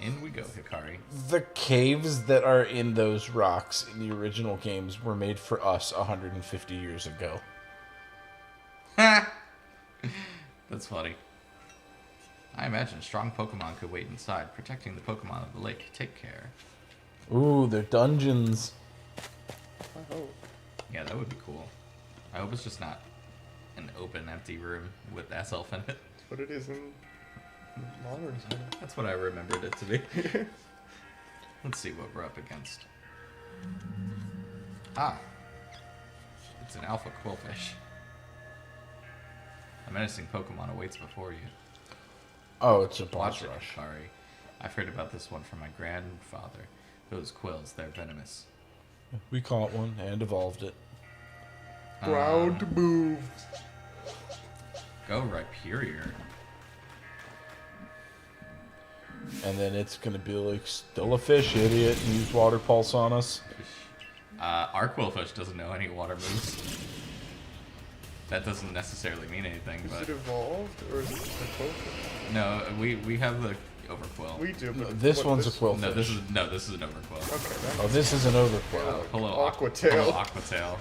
In we go, Hikari. the caves that are in those rocks in the original games were made for us 150 years ago. That's funny. I imagine strong Pokemon could wait inside, protecting the Pokemon of the lake. Take care. Ooh, they're dungeons. I hope. Yeah, that would be cool. I hope it's just not an open, empty room with Azelf in it. That's what it is in modern time. That's what I remembered it to be. Let's see what we're up against. Ah. It's an alpha quillfish. A menacing Pokemon awaits before you. Oh, it's a boss Watch it, rush. Hikari. I've heard about this one from my grandfather. Those quills, they're venomous. We caught one and evolved it. Ground move. Go Rhyperior. And then it's going to be like, still a fish, idiot, and use water pulse on us. Our quillfish doesn't know any water moves. That doesn't necessarily mean anything, Is it but evolved or is it a Pokémon? no, we have the overquill. We do, but This what one's a this- quillfish. No, this is an overquill. Okay, Oh, this is an overquill. Hello, Aquatail. Hello, Aquatail.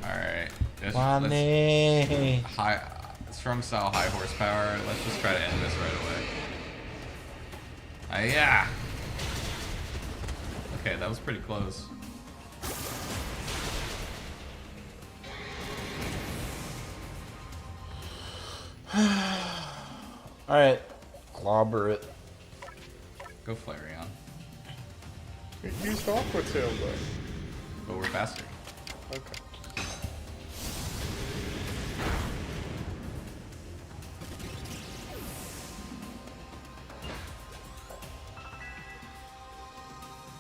All right. Let's Wani. high, strong style, high horsepower. Let's just try to end this right away. Yeah. Okay, that was pretty close. Alright, clobber it. Go Flareon. It used Aqua Tail though. But we're faster. Okay.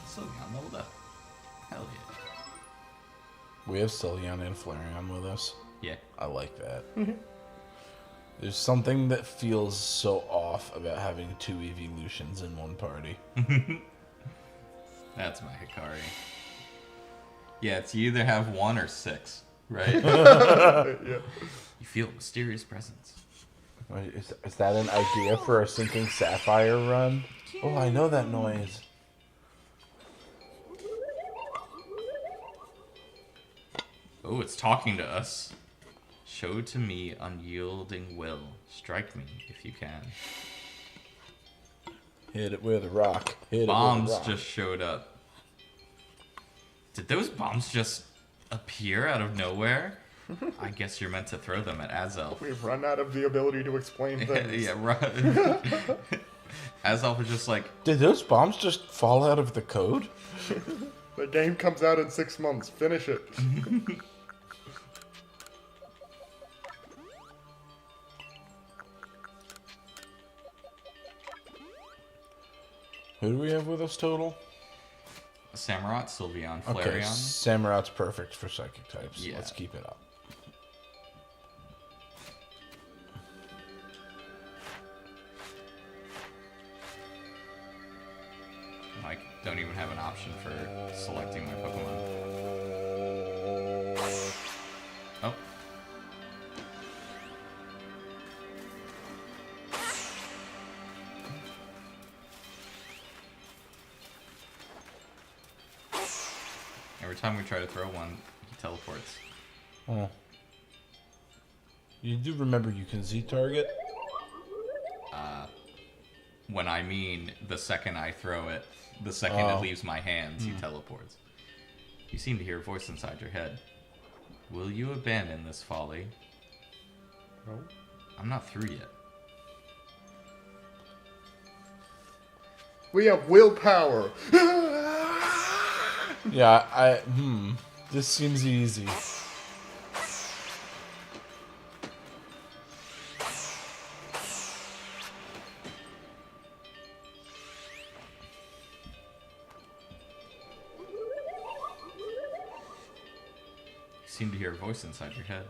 Sylveon leveled up. Hell yeah. We have Sylveon and Flareon with us. Yeah. I like that. There's something that feels so off about having 2 evolutions in one party. That's my Hikari. Yeah, it's you either have 1 or 6, right? Yeah. You feel a mysterious presence. Wait, is that an idea for a Sinking Sapphire run? Oh, I know that noise. Oh, it's talking to us. Show to me unyielding will. Strike me if you can. Hit it with a rock. Hit it Bombs with a rock. just showed up. Did those bombs just appear out of nowhere? I guess you're meant to throw them at Azelf. We've run out of the ability to explain things. Yeah, right. Azelf is just like, Did those bombs just fall out of the code? The game comes out in 6 months. Finish it. Who do we have with us total? Samurott, Sylveon, Flareon. Okay, Samurott's perfect for psychic types. Yeah. Let's keep it up. I don't even have an option for selecting my Pokemon. Oh. Every time we try to throw one, he teleports. Oh. You do remember you can Z-target? When I mean the second I throw it, the second it leaves my hands, he teleports. You seem to hear a voice inside your head. Will you abandon this folly? No. I'm not through yet. We have willpower. Yeah, this seems easy. You seem to hear a voice inside your head.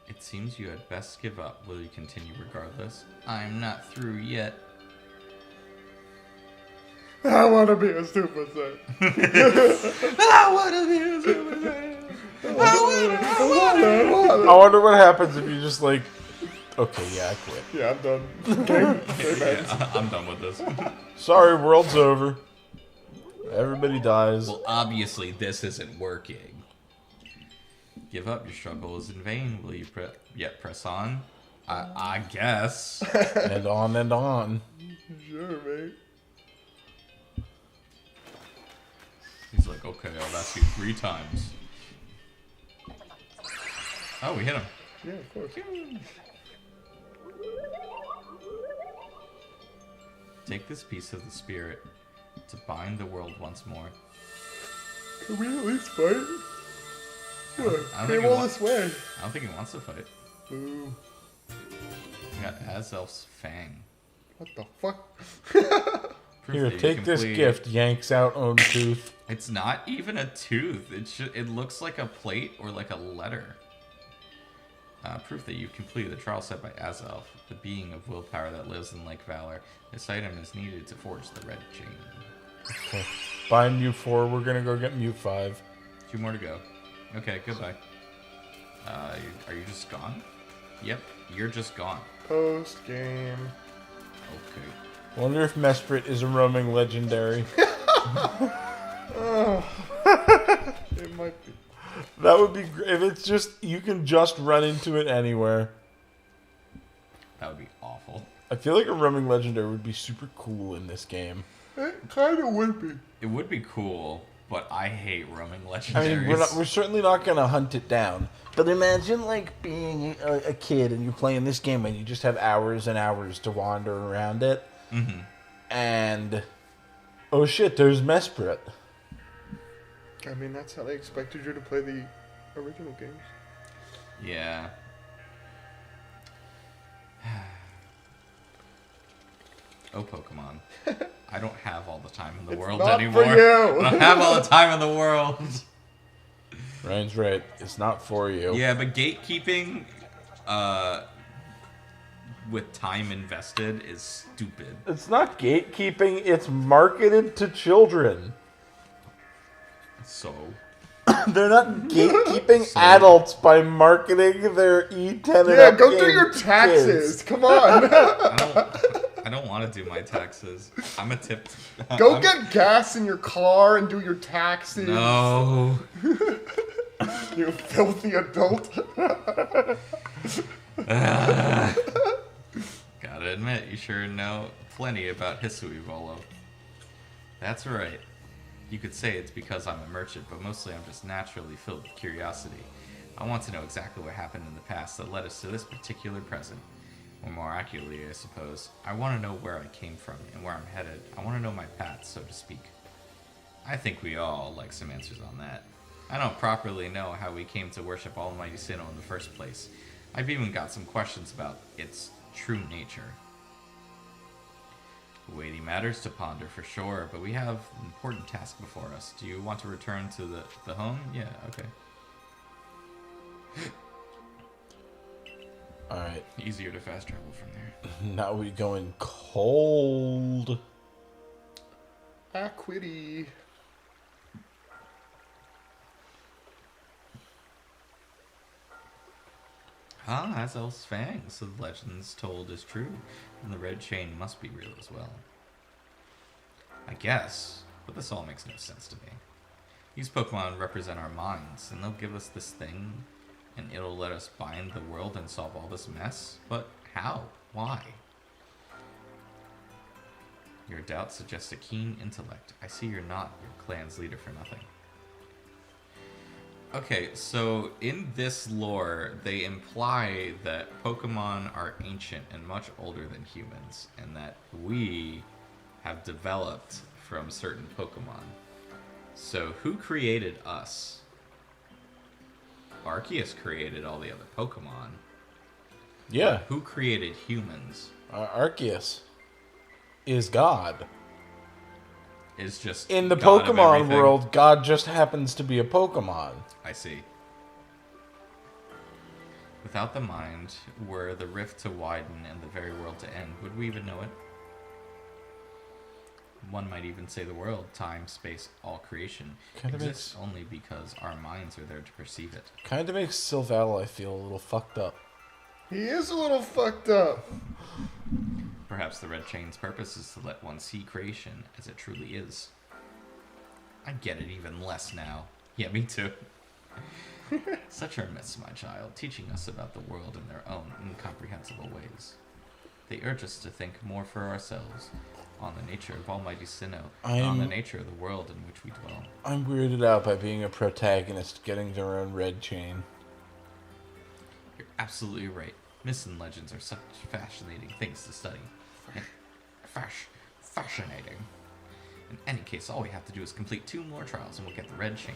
It seems you had best give up. Will you continue regardless? I'm not through yet. I want to be a Super Saiyan. I want to be a Super Saiyan. I wonder what happens if you just like, okay, yeah, I quit. Yeah, I'm done. Game ends. Yeah, I'm done with this. Sorry, world's over. Everybody dies. Well, obviously this isn't working. Give up. Your struggle is in vain. Will you press on? I guess. And on and on. Sure, mate. He's like, okay, I'll ask you 3 times. Oh, we hit him. Yeah, of course. Take this piece of the spirit to bind the world once more. Can we at least fight? What? I don't Came think all he this way. I don't think he wants to fight. Boo. We got Azelf's Fang. What the fuck? Proof Here, that you take this complete- gift. Yanks out own tooth. It's not even a tooth. It looks like a plate or like a letter. Proof that you've completed the trial set by Azelf, the being of willpower that lives in Lake Valor. This item is needed to forge the red chain. Okay. Buy Mute 4. We're gonna go get Mute 5. 2 more to go. Okay, goodbye. Are you just gone? Yep, you're just gone. Post game. Okay. Wonder if Mesprit is a roaming legendary. It might be. That would be great. If it's just, you can just run into it anywhere. That would be awful. I feel like a roaming legendary would be super cool in this game. It kind of would be. It would be cool, but I hate roaming I legendaries. mean, we're certainly not going to hunt it down. But imagine, like, being a kid and you're playing this game and you just have hours and hours to wander around it. Mm-hmm. And, oh shit, there's Mesprit. I mean, that's how they expected you to play the original games. Yeah. Oh, Pokemon. I don't have all the time in the world not anymore. for you. I don't have all the time in the world. Ryan's right. It's not for you. Yeah, but gatekeeping with time invested is stupid. It's not gatekeeping. It's marketed to children. So... They're not gatekeeping adults by marketing their E10 Yeah, go do your taxes. Come on. I don't want to do my taxes. I'm a tipped. Go get gas in your car and do your taxes. No. You filthy adult. Gotta admit, you sure know plenty about Hisui Volo. That's right. You could say it's because I'm a merchant, but mostly I'm just naturally filled with curiosity. I want to know exactly what happened in the past that led us to this particular present. Or more accurately, I suppose, I want to know where I came from and where I'm headed. I want to know my path, so to speak. I think we all like some answers on that. I don't properly know how we came to worship Almighty Sinnoh in the first place. I've even got some questions about its true nature. Weighty matters to ponder for sure, but we have an important task before us. Do you want to return to the home? Yeah, okay. Alright. Easier to fast travel from there. Now we going cold. Acuity. Ah, Azel's fangs, so the legends told is true, and the red chain must be real as well. I guess, but this all makes no sense to me. These Pokemon represent our minds, and they'll give us this thing, and it'll let us bind the world and solve all this mess? But how? Why? Your doubt suggests a keen intellect. I see you're not your clan's leader for nothing. Okay, so in this lore, they imply that Pokemon are ancient and much older than humans, and that we have developed from certain Pokemon. So who created us? Arceus created all the other Pokemon. Yeah. But who created humans? Arceus is God. Is just In the God of Pokemon everything. world, God just happens to be a Pokemon. I see. Without the mind, were the rift to widen and the very world to end, would we even know it? One might even say the world, time, space, all creation, Kinda exists only because our minds are there to perceive it. Kind of makes Sylveon, I feel, a little fucked up. He is a little fucked up. Perhaps the red chain's purpose is to let one see creation as it truly is. I get it even less now. Yeah, me too. Such are myths, my child, teaching us about the world in their own incomprehensible ways. They urge us to think more for ourselves, on the nature of Almighty Sinnoh, and on the nature of the world in which we dwell. I'm weirded out by being a protagonist getting their own red chain. You're absolutely right. Myths and legends are such fascinating things to study. Fascinating. In any case, all we have to do is complete 2 more trials and we'll get the red chain.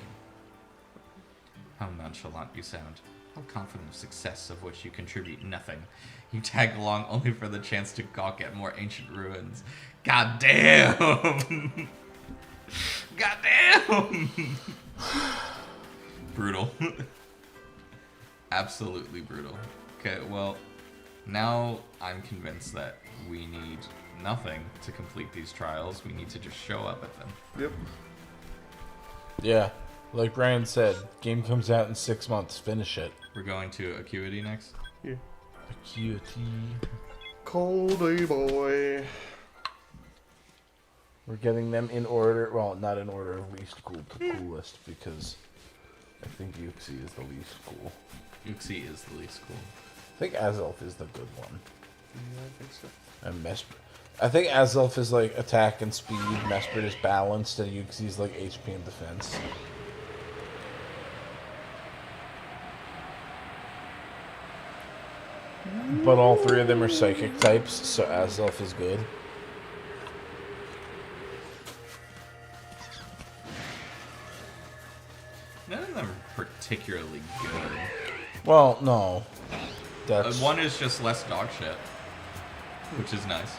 How nonchalant you sound. How confident of success of which you contribute nothing. You tag along only for the chance to gawk at more ancient ruins. God damn! God damn! Brutal. Absolutely brutal. Okay, well, now I'm convinced that we need nothing to complete these trials. We need to just show up at them. Yep. Yeah, like Brian said, game comes out in 6 months. Finish it. We're going to Acuity next. Yeah. Acuity. Coldy boy. We're getting them in order. Well, not in order of least cool to coolest, because I think Uxie is the least cool. Uxie is the least cool. I think Azelf is the good one. Yeah, I think so. And I think Azelf is like attack and speed, Mesprit is balanced, and Uxie is like HP and defense. But all 3 of them are psychic types, so Azelf is good. particularly good. Well, no. That's One is just less dog shit, which is nice.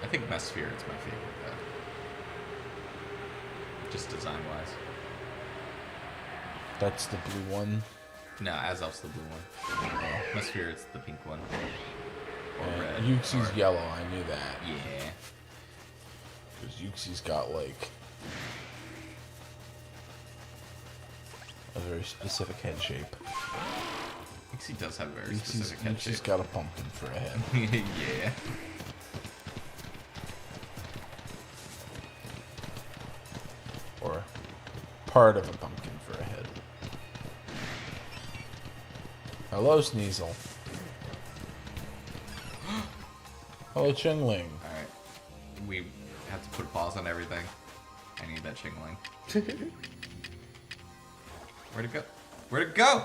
I think Mesphirit's my favorite, though. Just design-wise. that's the blue one. No, Azelf's the blue one. Mesphirit's the pink one. Or red. Uxi's or- yellow, I knew that. Yeah. Because Uxi's got, like, a very specific head shape. Uxie does have a very specific head Uxi's shape. got a pumpkin for a head. Yeah. Or part of a pumpkin for a head. Hello, Sneasel. Hello, Chingling. Alright. We have to put a pause on everything. I need that Chingling. Where'd it go? Where'd it go?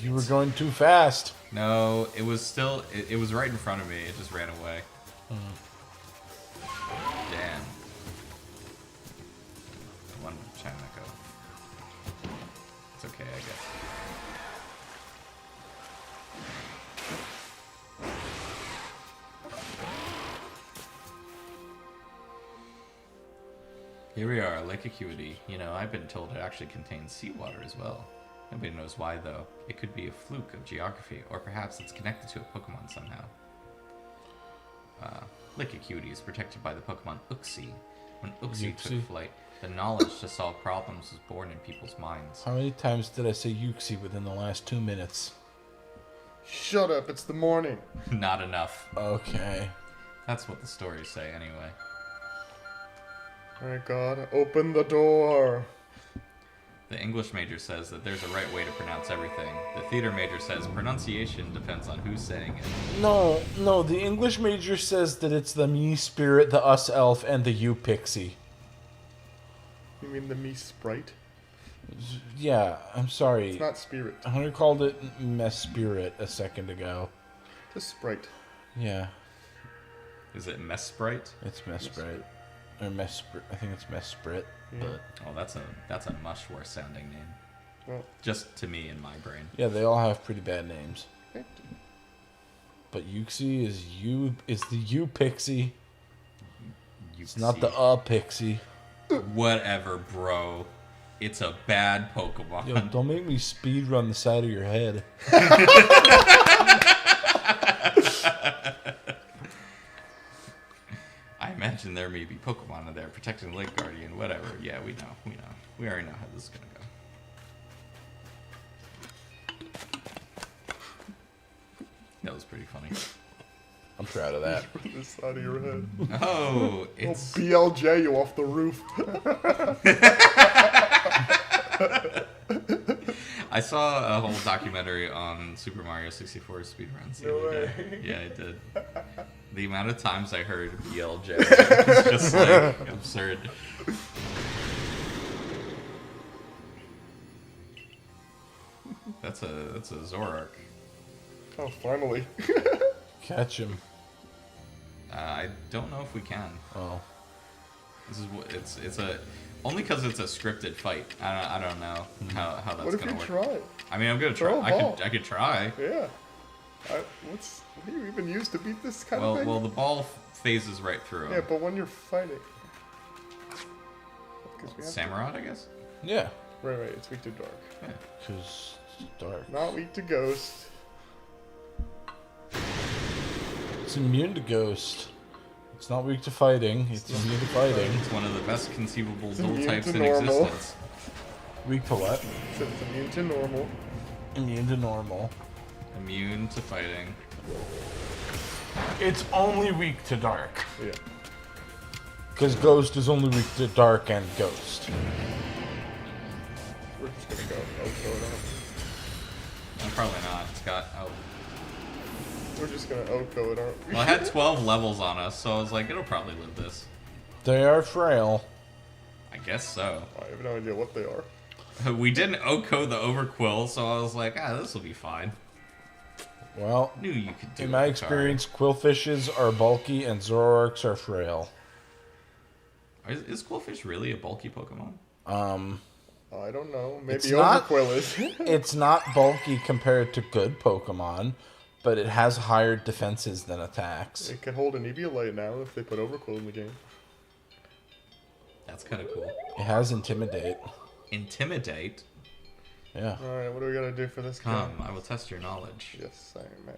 You were going too fast. No, it was still... It was right in front of me. It just ran away. Damn. One China go. It's okay, I guess. Here we are, Lake Acuity. You know, I've been told it actually contains seawater as well. Nobody knows why, though. It could be a fluke of geography, or perhaps it's connected to a Pokemon somehow. Lake Acuity is protected by the Pokemon Uxie. When Uxie Uxie. took flight, the knowledge to solve problems was born in people's minds. How many times did I say Uxie within the last 2 minutes? Shut up, it's the morning. Not enough. Okay. That's what the stories say, anyway. Alright, God, open the door. The English major says that there's a right way to pronounce everything. The theater major says pronunciation depends on who's saying it. No, the English major says that it's the me spirit, the us elf, and the you pixie. You mean the me sprite? Yeah, I'm sorry. It's not spirit. Hunter called it mess spirit a second ago. It's sprite. Yeah, Is it Mesprit? it's mess sprite. Or mess sprit. I think it's mess sprit. But Oh, that's a much worse sounding name. Well, Just to me in my brain. yeah, they all have pretty bad names. thank you. But Uxie is the you pixie. It's not the Uxie. pixie. Whatever, bro. It's a bad Pokemon. Yo, don't make me speed run the side of your head. I imagine there may be Pokemon in there protecting the Lake Guardian, whatever. Yeah, we know. We already know how this is gonna go. That was pretty funny. I'm proud of that. The side of your head. Oh, I'll it's... BLJ you off the roof. I saw a whole documentary on Super Mario 64 speedruns the No other day. way. Yeah, I did. The amount of times I heard BLJ is just like absurd. That's a Zoroark. Oh, finally. Catch him. I don't know if we can. Oh. This is what it's a only because it's a scripted fight. I don't know how that's What if gonna you work. try? I mean, I'm gonna Throw try. a ball. I could try. Yeah. What do you even use to beat this kind of thing? Well, the ball phases right through Yeah, him. but when you're fighting. 'Cause we have to- Samurott, I guess. Yeah. Right, it's weak to dark. Yeah. Because it's dark. Not weak to ghost. It's immune to ghost. It's not weak to fighting. It's immune to fighting. It's one of the best conceivable dual immune types to in normal. existence. Weak to what? So it's immune to normal. Immune to normal. Immune to fighting. It's only weak to dark. Yeah. Because ghost is only weak to dark and ghost. We're just gonna go. Oh, throw it out. Probably not. It's got. Oh. We're just gonna Oko it, aren't we? Well, it had 12 levels on us, so I was like, it'll probably live this. They are frail. I guess so. I have no idea what they are. We didn't Oko the Overquill, so I was like, this will be fine. Well, Knew you could do it. in my experience, quillfishes are bulky and Zoroarks are frail. Is Quillfish really a bulky Pokemon? I don't know. Maybe It's not- Overquill is. It's not bulky compared to good Pokemon, but it has higher defenses than attacks. It can hold an Eviolite now if they put Overquill in the game. That's kind of cool. It has Intimidate. Intimidate? Yeah. Alright, what do we gotta do for this Come, guy? I will test your knowledge. Yes, I am.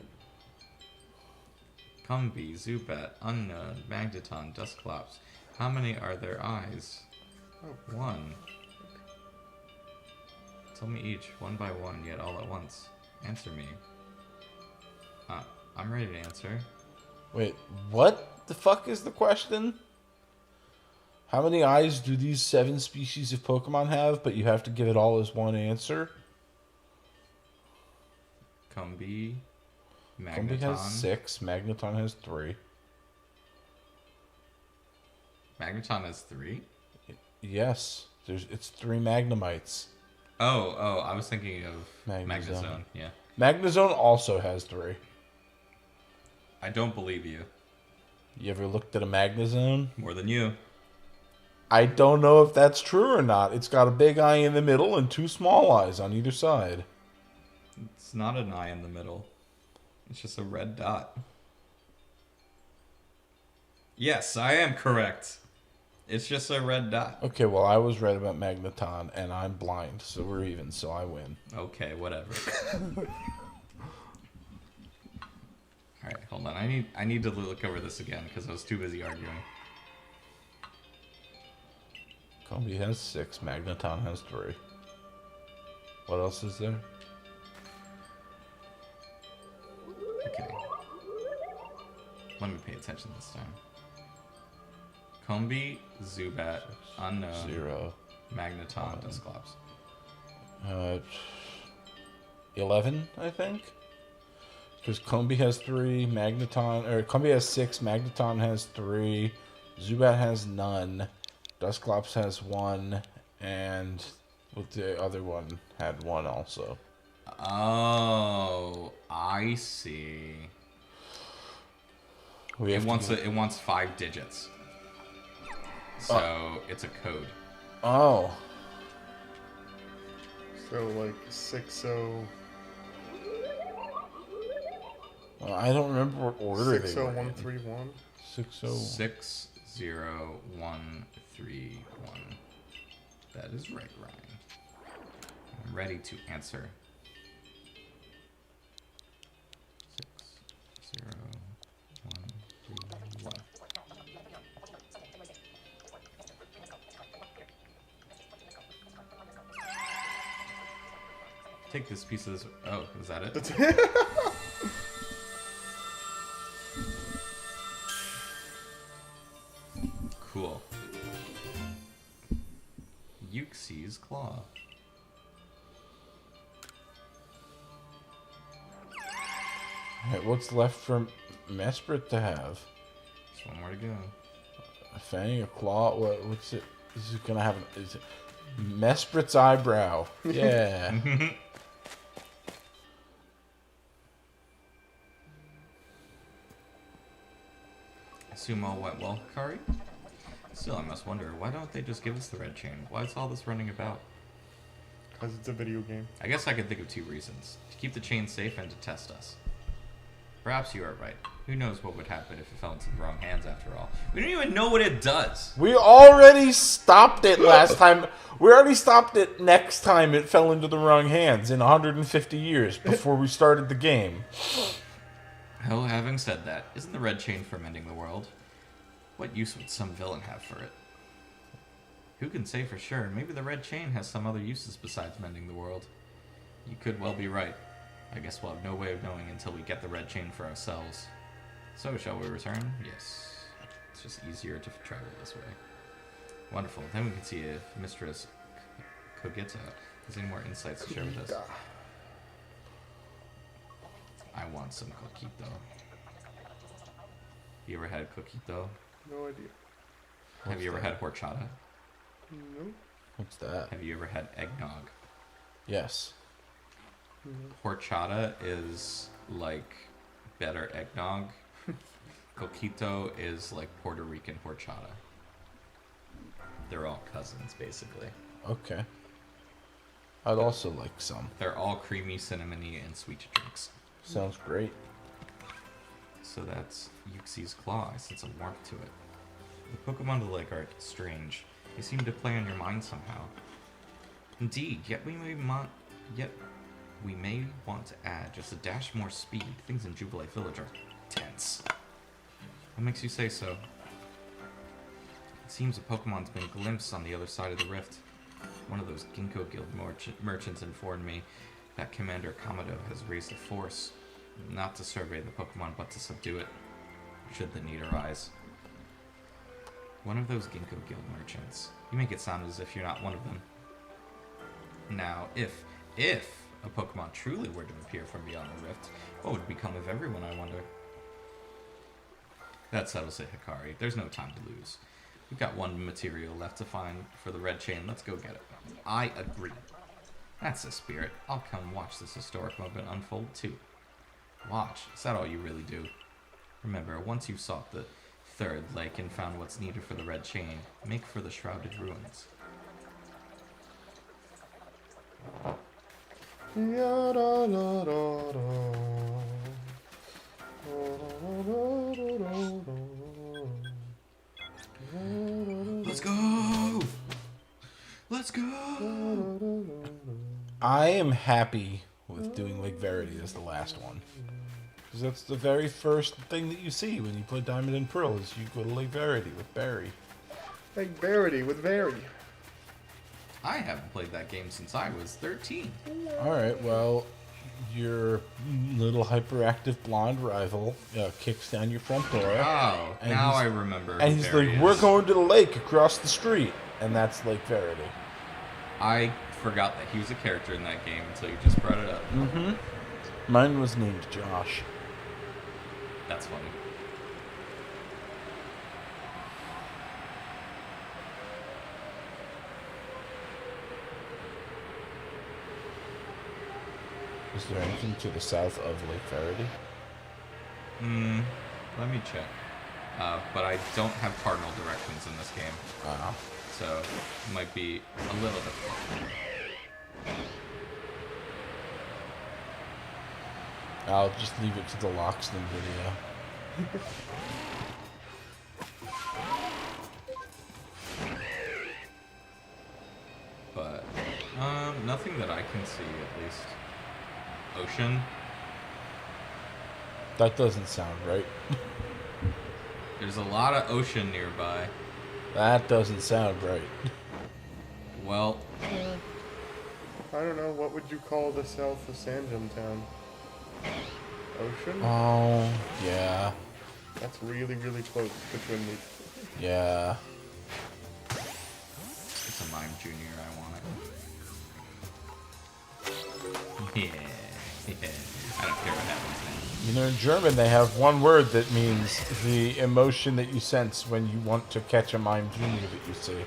Cumby, Zubat, Unknown, Magneton, Dusclops. How many are their eyes? Oh. 1. Tell me each, one by one, yet all at once. Answer me. I'm ready to answer. Wait, what the fuck is the question? How many eyes do these 7 species of Pokemon have, but you have to give it all as one answer? Cumby, Magneton. Combi has 6, Magneton has 3. Magneton has 3? Yes, it's 3 Magnemites. Oh, I was thinking of Magnezone. Magnezone. Yeah. Magnezone also has 3. I don't believe you. You ever looked at a Magnezone? More than you. I don't know if that's true or not. It's got a big eye in the middle and 2 small eyes on either side. It's not an eye in the middle. It's just a red dot. Yes, I am correct. It's just a red dot. Okay, well, I was right about Magneton, and I'm blind, so we're even, so I win. Okay, whatever. Alright, hold on. I need to look over this again because I was too busy arguing. Combi has 6, Magneton has 3. What else is there? Okay. Let me pay attention this time. Combi, Zubat, Unknown, 0. Magneton, Dusclops. 11, I think? Because Combi has 3, Combi has 6, Magneton has 3, Zubat has none, Dusclops has 1, and with the other one had 1 also. Oh, I see. It wants 5 digits. So it's a code. Oh. So, like, 6-0... Well, I don't remember what order they were in. 60131. 60. 60131. That is right, Ryan. I'm ready to answer. 60131. Take this piece of this. Oh, is that it? Cool. Uxie's Claw. Alright, what's left for Mesprit to have? Just one more to go. A fang, a claw, what's it? Is it gonna have is it Mesprit's eyebrow? Yeah. Assume all went well, Kari? Still, I must wonder, why don't they just give us the red chain? Why is all this running about? Because it's a video game. I guess I could think of 2 reasons. To keep the chain safe and to test us. Perhaps you are right. Who knows what would happen if it fell into the wrong hands after all. We don't even know what it does. We already stopped it last time. We already stopped it next time it fell into the wrong hands in 150 years before we started the game. Well, having said that, isn't the red chain for mending the world? What use would some villain have for it? Who can say for sure? Maybe the red chain has some other uses besides mending the world. You could well be right. I guess we'll have no way of knowing until we get the red chain for ourselves. So, shall we return? Yes. It's just easier to travel this way. Wonderful. Then we can see if Mistress Kogita has any more insights to share with us. I want some coquito. You ever had coquito? No idea. Have you ever had horchata? No. What's that? Have you ever had eggnog? Yes. Horchata is like better eggnog. Coquito is like Puerto Rican horchata. They're all cousins, basically. Okay. I'd also like some. They're all creamy, cinnamony, and sweet drinks. Sounds great. So that's Uxi's claw. I sense a warmth to it. The Pokemon to like are strange. They seem to play on your mind somehow. Indeed, yet we may want to add just a dash more speed. Things in Jubilee Village are tense. What makes you say so? It seems a Pokemon's been glimpsed on the other side of the rift. One of those Ginkgo Guild merchants informed me that Commander Kamado has raised a force, not to survey the Pokemon, but to subdue it, should the need arise. One of those Ginkgo Guild merchants. You make it sound as if you're not one of them. Now, if a Pokemon truly were to appear from beyond the rift, what would become of everyone, I wonder? That settles it, Hikari. There's no time to lose. We've got one material left to find for the red chain. Let's go get it. I agree. That's the spirit. I'll come watch this historic moment unfold too. Watch. Is that all you really do? Remember, once you've sought the third lake and found what's needed for the red chain, make for the Shrouded Ruins. Let's go! Let's go! I am happy with doing Lake Verity as the last one. Because that's the very first thing that you see when you play Diamond and Pearl is you go to Lake Verity with Barry. Like Verity with Verity. I haven't played that game since I was 13. Alright, well, your little hyperactive blonde rival kicks down your front door. Oh, and now I remember. And he's like, we're going to the lake across the street. And that's Lake Verity. I forgot that he was a character in that game until you just brought it up. Mm-hmm. Mine was named Josh. That's funny. Is there anything to the south of Lake Verity? Let me check. But I don't have cardinal directions in this game. So it might be a little difficult. I'll just leave it to the Lockston video. But nothing that I can see, at least. Ocean. That doesn't sound right. There's a lot of ocean nearby. That doesn't sound right. Well, I don't know, what would you call the south of Sanjum Town? Ocean? Oh, yeah. That's really, really close between me. Yeah. it's a Mime Junior, I want it. Yeah. I don't care what happens now. You know, in German, they have one word that means the emotion that you sense when you want to catch a Mime Junior that you see.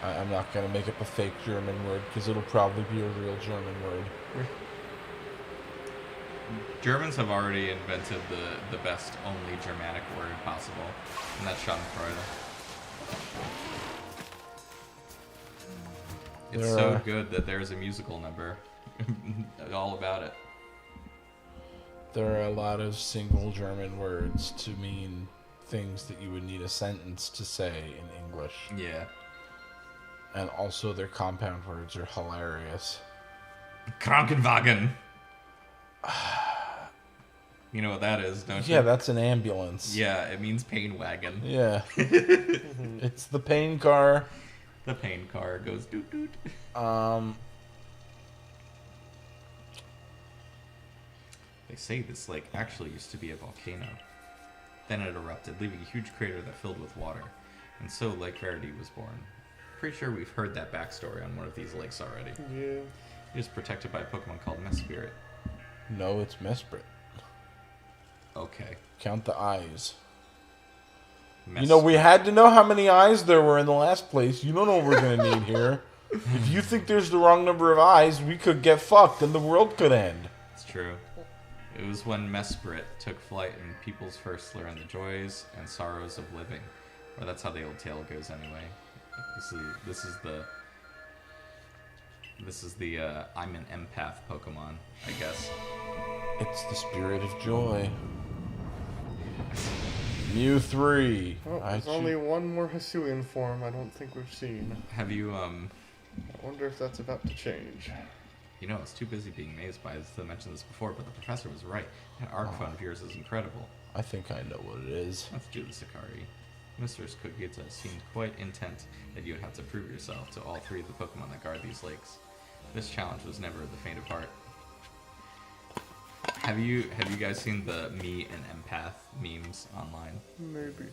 I'm not going to make up a fake German word because it'll probably be a real German word. Germans have already invented the best only Germanic word possible, and that's Schadenfreude. It's so good that there's a musical number all about it. There are a lot of single German words to mean things that you would need a sentence to say in English. Yeah. And also their compound words are hilarious. Krankenwagen. You know what that is, don't you? Yeah, that's an ambulance. Yeah, it means pain wagon. Yeah. It's the pain car. The pain car goes doot doot. They say this lake actually used to be a volcano. Then it erupted, leaving a huge crater that filled with water. And so Lake Verity was born. Pretty sure we've heard that backstory on one of these lakes already. Yeah. It is protected by a Pokemon called Mesprit. No, it's Mesprit. Okay. Count the eyes. You know, we had to know how many eyes there were in the last place. You don't know what we're going to need here. If you think there's the wrong number of eyes, we could get fucked and the world could end. It's true. It was when Mesprit took flight and peoples first learned the joys and sorrows of living. Or that's how the old tale goes anyway. This is the I'm an empath Pokemon, I guess. It's the spirit of joy. Mew 3. Oh, there's only one more Hisuian form I don't think we've seen. Have you I wonder if that's about to change. You know, I was too busy being amazed by this to mention this before, but the professor was right. That arc phone of yours is incredible. I think I know what it is. Let's do this, Akari. Mistress Kogita seemed quite intent that you would have to prove yourself to all three of the Pokemon that guard these lakes. This challenge was never the faint of heart. Have you guys seen the me and empath memes online? Maybe.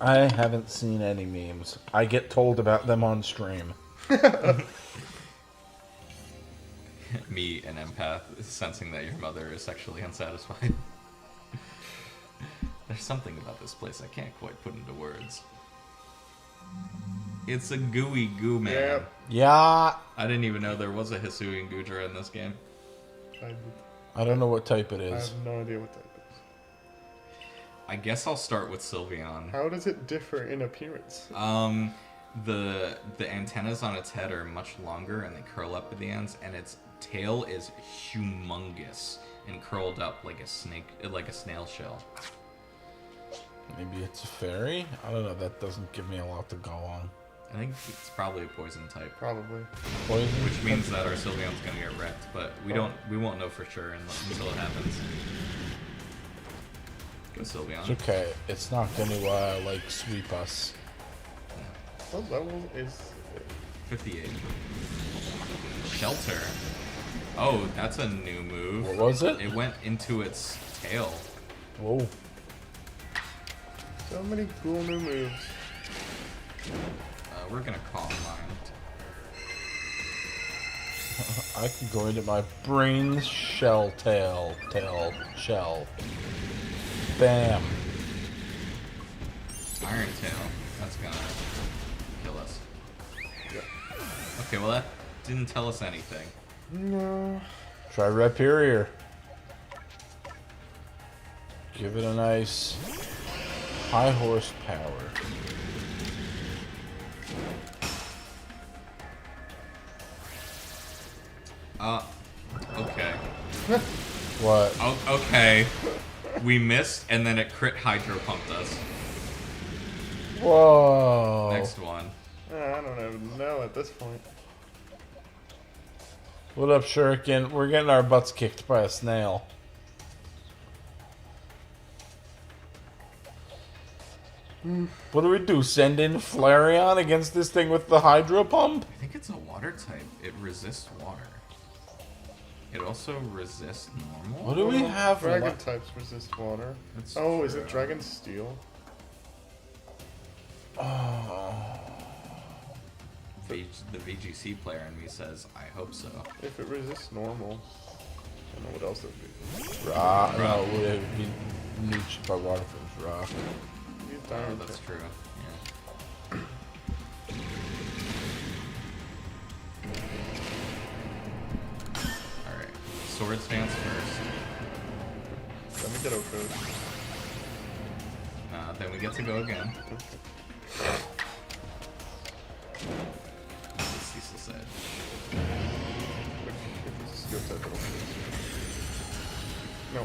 I haven't seen any memes. I get told about them on stream. Me and empath sensing that your mother is sexually unsatisfied. There's something about this place I can't quite put into words. It's a gooey goo man. Yep. Yeah. I didn't even know there was a Hisuian Goodra in this game. I don't know what type it I is. have no idea what that is. I guess I'll start with Sylveon. How does it differ in appearance? The antennas on its head are much longer and they curl up at the ends, and its tail is humongous and curled up like a snail shell. Maybe it's a fairy? I don't know. That doesn't give me a lot to go on. I think it's probably a poison type, Probably. Poison? which means that our Sylveon's gonna get wrecked, but we won't know for sure until it happens. Go Sylveon. It's okay. It's not going to, like, sweep us. What level is 58. Shelter. Oh, that's a new move. What was it? It went into its tail. Whoa. so many cool new moves? We're gonna Calm Mind. I can go into my brain's shell. Bam. Iron Tail. That's gonna kill us. Yep. Okay, well that didn't tell us anything. No. Try Rhyperior. Give it a nice high horsepower. Okay. What? Oh, okay. We missed, and then it crit Hydro Pumped us. Whoa. Next one. I don't even know at this point. What up, Shuriken? We're getting our butts kicked by a snail. What do we do? Send in Flareon against this thing with the Hydro Pump? I think it's a water type. It resists water. It also resists normal. What do we have? Dragon types resist water. That's Oh, is true. it Dragon Steel? The VGC player in me says, I hope so. If it resists normal. I don't know what else it would be. Rock. No, it would be niched by water from rock. Use Oh, Diamond that's Tip. true. Yeah. Alright. Swords Dance first. Let me get Oko. Then we get to go again. Ceaseless Edge. If it's a steel type, it'll No.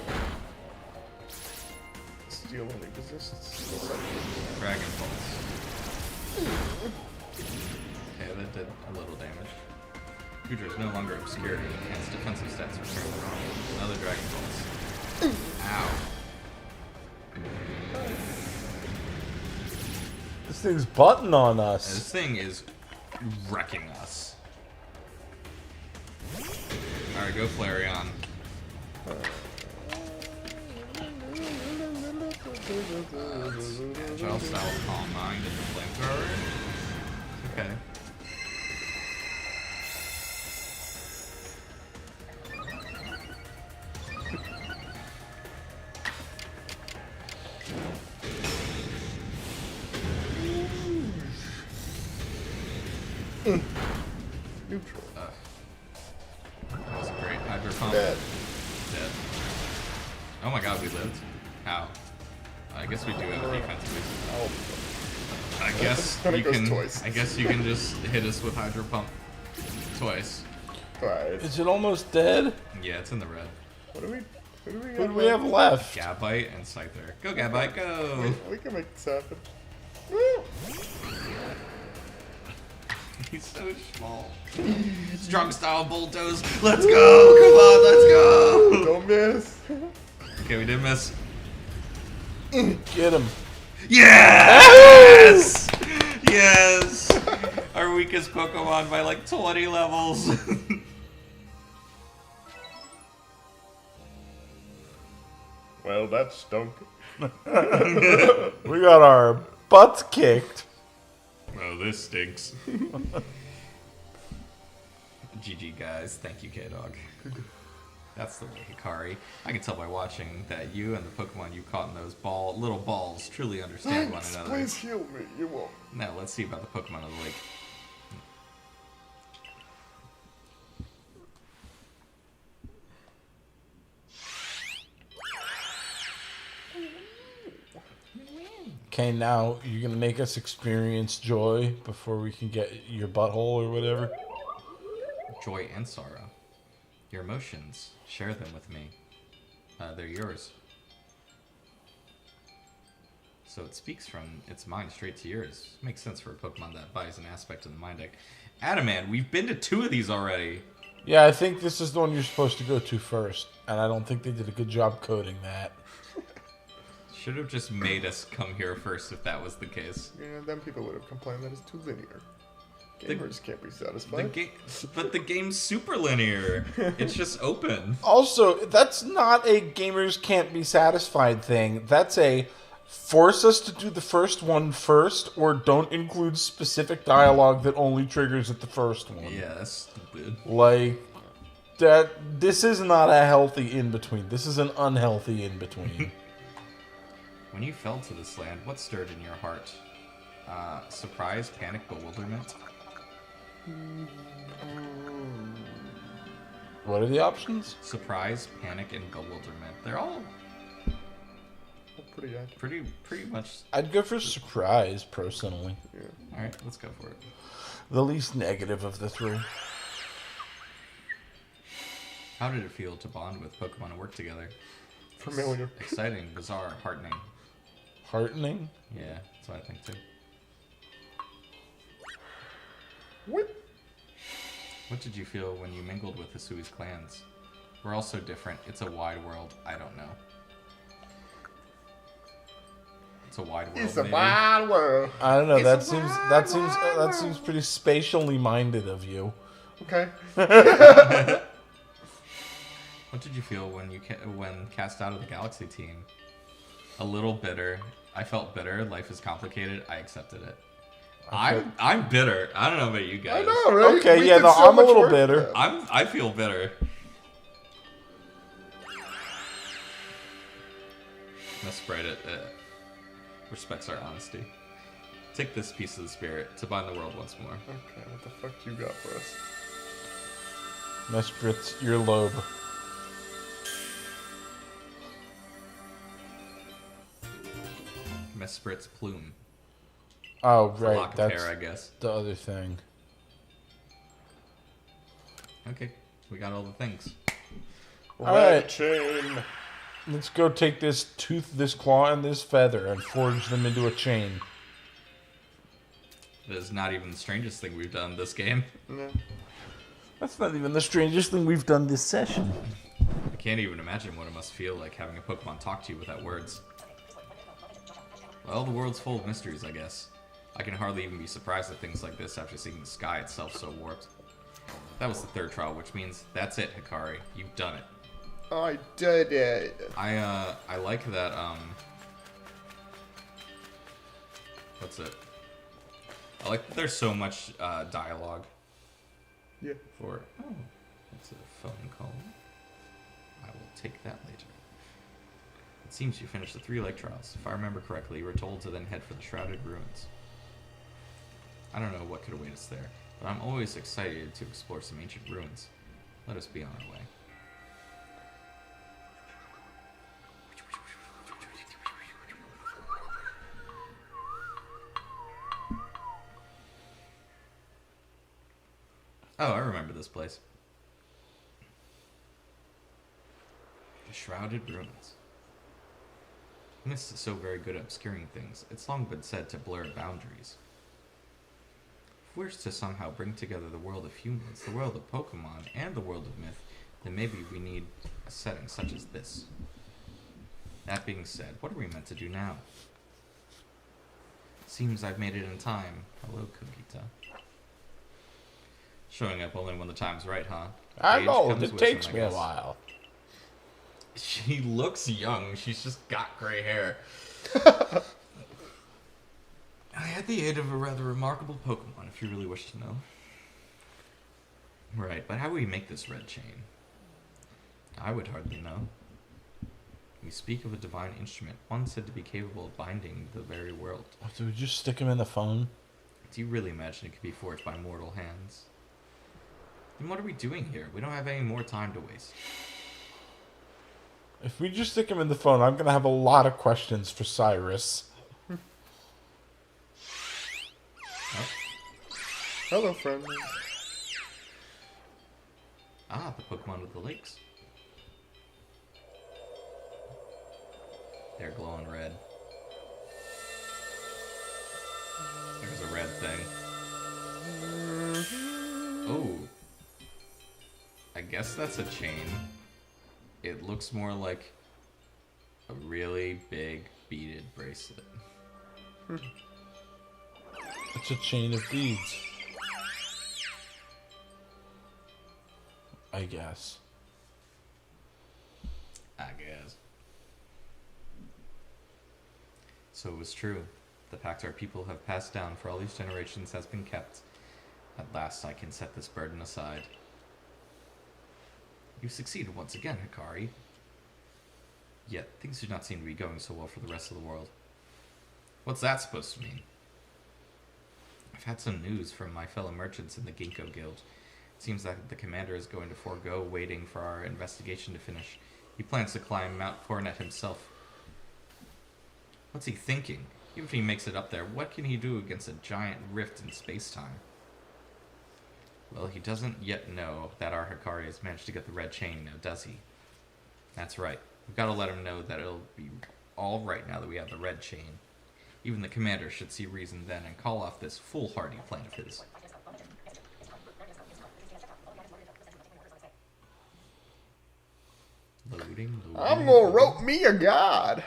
Steel only resists steel type. Dragon Pulse. Okay, that did a little damage. Goodra is no longer obscured, and its defensive stats return to normal. Another Dragon Pulse. Ow. This thing's butting on us. This thing is wrecking us. Alright, go Flareon. Agile Style Calm Mind and the Flamethrower. Okay. Neutral. That was a great Hydro Pump. Dead. Dead. Oh my god, we lived. How? I guess we do have a defense boost. I guess Then it you goes can. twice. I guess you can just hit us with Hydro Pump twice. Right. Is it almost dead? Yeah, it's in the red. What do we? What do we have left? Gabite and Scyther. Go Gabite, go! We can make this happen. He's so small. Strong style bulldoze. Let's go! Come on, let's go! Don't miss. Okay, we did miss. Get him. Yes! Yes! Our weakest Pokemon by like 20 levels. Well, that stunk. We got our butts kicked. Oh, this stinks. GG, guys. Thank you, K-Dog. That's the way, Hikari. I can tell by watching that you and the Pokemon you caught in those little balls truly understand one another. Please heal me. You won't. Now, let's see about the Pokemon of the lake. Okay, now you're gonna make us experience joy before we can get your butthole or whatever. Joy and sorrow. Your emotions. Share them with me. They're yours. So it speaks from its mind straight to yours. Makes sense for a Pokemon that buys an aspect of the mind deck. Adamant, we've been to 2 of these already. Yeah, I think this is the one you're supposed to go to first, and I don't think they did a good job coding that. Should have just made us come here first if that was the case. Yeah, then people would have complained that it's too linear. Gamers can't be satisfied. But the game's super linear. It's just open. Also, that's not a gamers can't be satisfied thing. That's a force us to do the first one first, or don't include specific dialogue that only triggers at the first one. Yeah, that's stupid. Like, that. This is not a healthy in-between. This is an unhealthy in-between. When you fell to this land, what stirred in your heart? Surprise, panic, bewilderment? What are the options? Surprise, panic, and bewilderment. They're all Pretty accurate. pretty much. I'd go for surprise, personally. All right, let's go for it. The least negative of the 3. How did it feel to bond with Pokemon and work together? Familiar. Exciting, bizarre, heartening. Heartening? Yeah, that's what I think too. What? What did you feel when you mingled with Hisui's clans? We're all so different. It's a wide world. I don't know. It's a wide world. It's a maybe? wide world. I don't know. That seems pretty spatially minded of you. Okay. What did you feel when when cast out of the Galaxy team? A little bitter. I felt bitter. Life is complicated. I accepted it. I'm bitter. I don't know about you guys. I know, right? Okay, We yeah, did no, so I'm a much little work bitter. for that. I feel bitter. Let's spread it. Respects our honesty. Take this piece of the spirit to bind the world once more. Okay, what the fuck you got for us? Mesprit's earlobe. Mesprit's plume. Oh, For right. lock of That's hair, I guess. the other thing. Okay, we got all the things. Alright. Chain. Let's go take this tooth, this claw, and this feather and forge them into a chain. That is not even the strangest thing we've done this game. Yeah. That's not even the strangest thing we've done this session. I can't even imagine what it must feel like having a Pokemon talk to you without words. Well, the world's full of mysteries, I guess. I can hardly even be surprised at things like this after seeing the sky itself so warped. That was the 3rd trial, which means that's it, Hikari. You've done it. I did it. I like that, what's it? I like that there's so much, dialogue. Yeah. For, oh, that's a phone call. I will take that later. It seems you finished the 3 lake trials. If I remember correctly, you were told to then head for the Shrouded Ruins. I don't know what could await us there, but I'm always excited to explore some ancient ruins. Let us be on our way. Oh, I remember this place. The Shrouded Ruins. Mist is so very good at obscuring things. It's long been said to blur boundaries. If we're to somehow bring together the world of humans, the world of Pokémon, and the world of myth, then maybe we need a setting such as this. That being said, what are we meant to do now? Seems I've made it in time. Hello, Kogita. Showing up only when the time's right, huh? I Age know, comes it with takes him, I me a guess. while. She looks young. She's just got gray hair. I had the aid of a rather remarkable Pokemon, if you really wish to know. Right, but how do we make this red chain? I would hardly know. We speak of a divine instrument, one said to be capable of binding the very world. Do we just stick him in the phone? Do you really imagine it could be forged by mortal hands? Then what are we doing here? We don't have any more time to waste. If we just stick him in the phone, I'm going to have a lot of questions for Cyrus. Hello, friend. Ah, the Pokemon of the lakes. They're glowing red. There's a red thing. Oh. I guess that's a chain. It looks more like a really big beaded bracelet. It's a chain of beads. I guess. I guess. So it was true. The pact our people have passed down for all these generations has been kept. At last I can set this burden aside. You succeeded once again, Hikari. Yet, things do not seem to be going so well for the rest of the world. What's that supposed to mean? I've had some news from my fellow merchants in the Ginkgo Guild. It seems that the commander is going to forego waiting for our investigation to finish. He plans to climb Mount Coronet himself. What's he thinking? Even if he makes it up there, what can he do against a giant rift in space-time? Well, he doesn't yet know that our Hikari has managed to get the red chain, now does he? That's right. We've got to let him know that it'll be all right now that we have the red chain. Even the commander should see reason then and call off this foolhardy plan of his. Loading. I'm gonna rope me a god.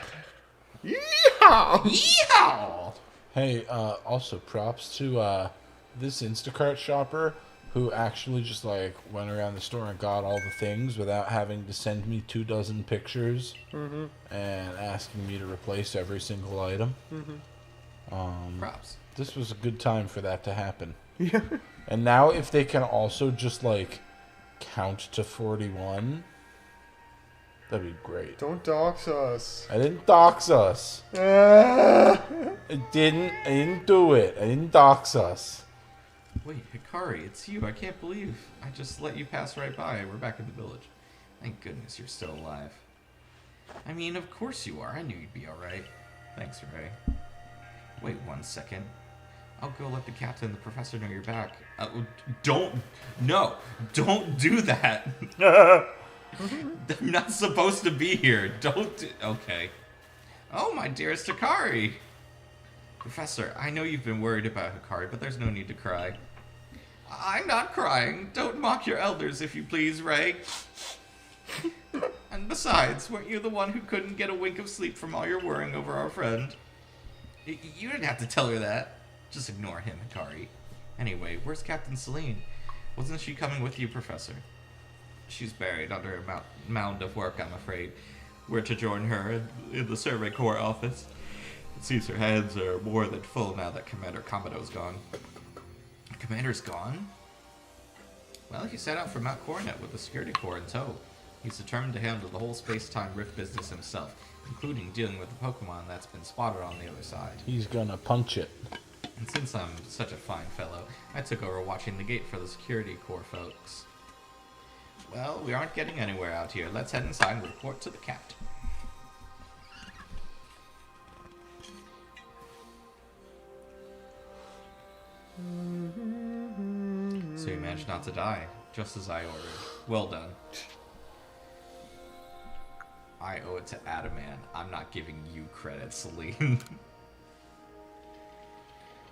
Yeehaw! Yeehaw! Hey, also props to this Instacart shopper who actually just like went around the store and got all the things without having to send me 24 pictures and asking me to replace every single item. Props. This was a good time for that to happen. Yeah. And now if they can also just like count to 41, that'd be great. Don't dox us. I didn't dox us. Ah. I didn't do it. I didn't dox us. Wait, Hikari, it's you. I can't believe I just let you pass right by. We're back in the village. Thank goodness you're still alive. I mean, of course you are. I knew you'd be alright. Thanks, Ray. Wait 1 second. I'll go let the captain and the professor know you're back. Don't do that. I'm not supposed to be here. Okay. Oh, my dearest Hikari. Professor, I know you've been worried about Hikari, but there's no need to cry. I'm not crying. Don't mock your elders, if you please, Ray. And besides, weren't you the one who couldn't get a wink of sleep from all your worrying over our friend? You didn't have to tell her that. Just ignore him, Hikari. Anyway, where's Captain Celine? Wasn't she coming with you, Professor? She's buried under a mound of work, I'm afraid. We're to join her in the Survey Corps office. It seems her hands are more than full now that Commander Kamado's gone. Commander's gone? Well, he set out for Mount Coronet with the security corps in tow. He's determined to handle the whole space-time rift business himself, including dealing with the Pokemon that's been spotted on the other side. He's gonna punch it. And since I'm such a fine fellow, I took over watching the gate for the security corps folks. Well, we aren't getting anywhere out here. Let's head inside and report to the captain. So you managed not to die, just as I ordered. Well done. I owe it to Adaman. I'm not giving you credit, Celine.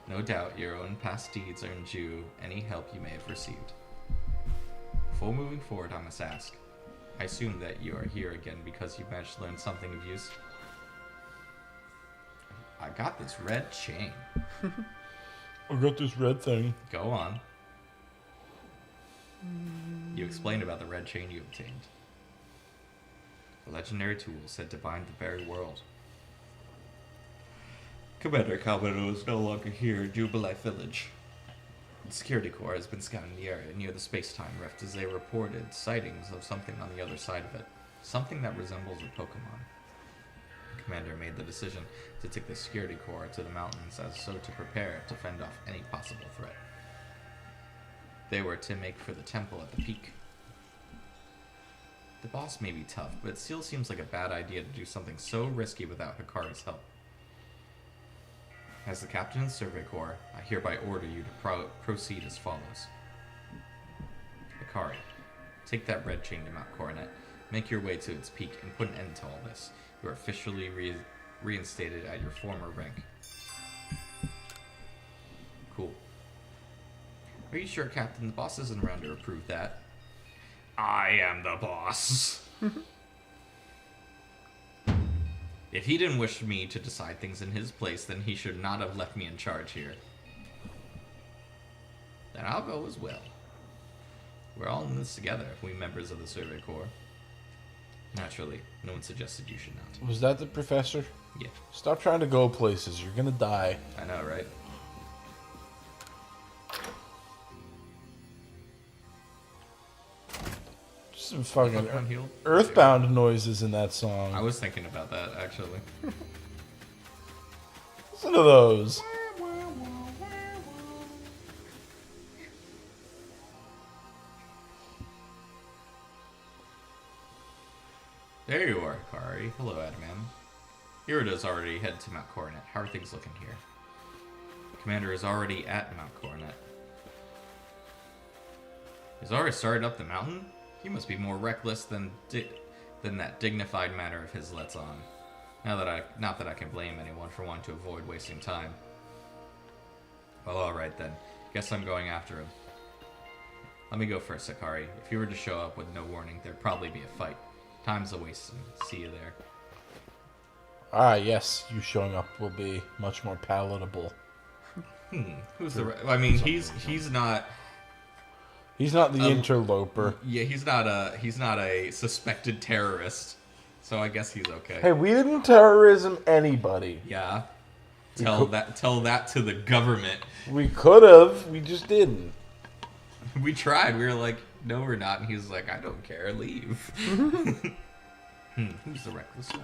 No doubt your own past deeds earned you any help you may have received. Before moving forward, I must ask. I assume that you are here again because you managed to learn something of use. I got this red chain. I got this red thing. Go on. You explained about the red chain you obtained. A legendary tool said to bind the very world. Commander Calvino is no longer here in Jubilee Village. The security corps has been scouting the area near the space-time rift as they reported sightings of something on the other side of it. Something that resembles a Pokémon. The commander made the decision to take the security corps to the mountains as so to prepare to fend off any possible threat. They were to make for the temple at the peak. The boss may be tough, but it still seems like a bad idea to do something so risky without Hikari's help. As the captain of the Survey Corps, I hereby order you to proceed as follows. Hikari, take that red chain to Mount Coronet, make your way to its peak, and put an end to all this. You are officially reinstated at your former rank. Cool. Are you sure, Captain? The boss isn't around to approve that. I am the boss. If he didn't wish me to decide things in his place, then he should not have left me in charge here. Then I'll go as well. We're all in this together, we members of the Survey Corps. Naturally, no one suggested you should not. Was that the professor? Yeah, Stop trying to go places. You're gonna die. I know, right? Some fucking Pokemon healed? earthbound noises in that song. I was thinking about that, actually. Listen to those. There you are, Hikari. Hello, Adman. Here it is already headed to Mount Coronet. How are things looking here? The commander is already at Mount Coronet. He's already started up the mountain? He must be more reckless than that dignified manner of his lets on. Not that I can blame anyone for wanting to avoid wasting time. Well, alright then. Guess I'm going after him. Let me go first, Hikari. If you were to show up with no warning, there'd probably be a fight. Time's a waste. See you there. Ah, yes. You showing up will be much more palatable. Who's the? I mean, he's not. He's not the interloper. Yeah, he's not a suspected terrorist. So I guess he's okay. Hey, we didn't terrorism anybody. Yeah. Tell that to the government. We could have. We just didn't. We tried. We were like, no, we're not. And he was like, I don't care. Leave. Who's the reckless one?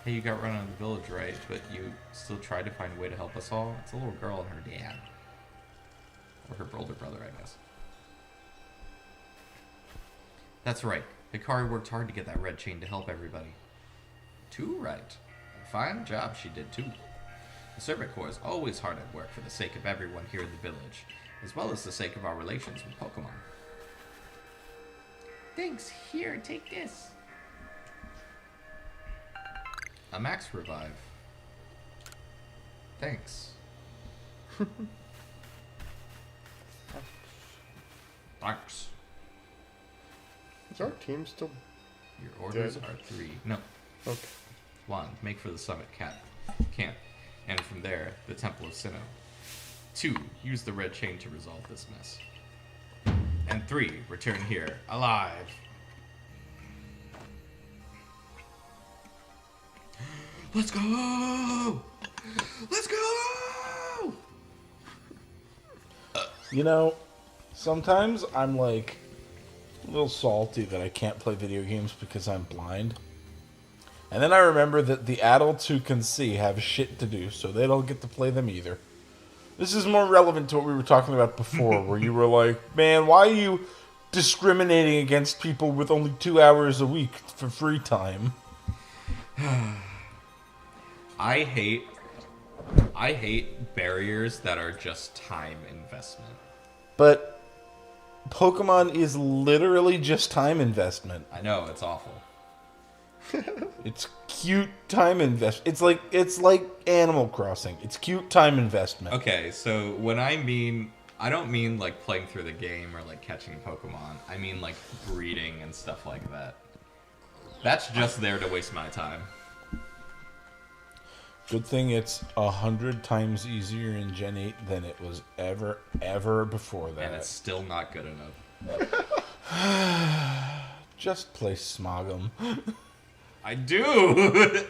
Hey, you got run out of the village, right? But you still tried to find a way to help us all? It's a little girl and her dad. Or her older brother, I guess. That's right. Hikari worked hard to get that red chain to help everybody. Too right. Fine job she did, too. The Survey Corps is always hard at work for the sake of everyone here in the village, as well as the sake of our relations with Pokemon. Thanks. Here, take this. A max revive. Thanks. Thanks. Is our team still Your orders dead? are 3. No. Okay. 1. Make for the summit camp. And from there, the Temple of Sinnoh. 2. Use the red chain to resolve this mess. And 3. Return here, alive. Let's go! Let's go! You know, sometimes I'm like a little salty that I can't play video games because I'm blind. And then I remember that the adults who can see have shit to do, so they don't get to play them either. This is more relevant to what we were talking about before, where you were like, man, why are you discriminating against people with only 2 hours a week for free time? I I hate barriers that are just time investment. But Pokemon is literally just time investment. I know, it's awful. It's cute time investment. It's like Animal Crossing. It's cute time investment. Okay, so when I don't mean like playing through the game or like catching Pokemon. I mean like breeding and stuff like that. That's just there to waste my time. Good thing it's 100 times easier in Gen 8 than it was ever before that. And it's still not good enough. Just play Smog'em. I do!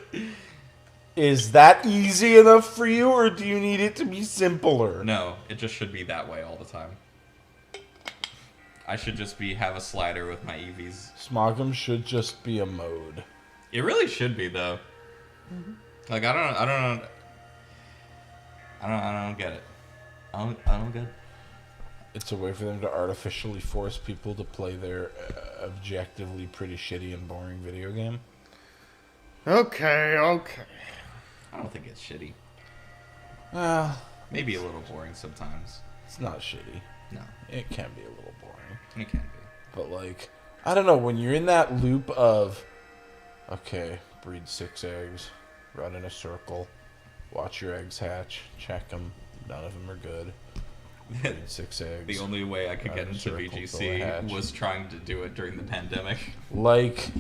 Is that easy enough for you, or do you need it to be simpler? No, it just should be that way all the time. I should just have a slider with my EVs. Smog'em should just be a mode. It really should be though. Like I don't get it. I don't get it. It's a way for them to artificially force people to play their objectively pretty shitty and boring video game. Okay. I don't think it's shitty. Well, Maybe a little boring sometimes. it's not shitty. No, It can be a little boring. it can be. But, like, I don't know, when you're in that loop of, okay, breed 6 eggs, run in a circle, watch your eggs hatch, check them, none of them are good. Breed 6 eggs. The only way I could Run get in a into circle, fill a VGC hatch. was trying to do it during the pandemic. Like,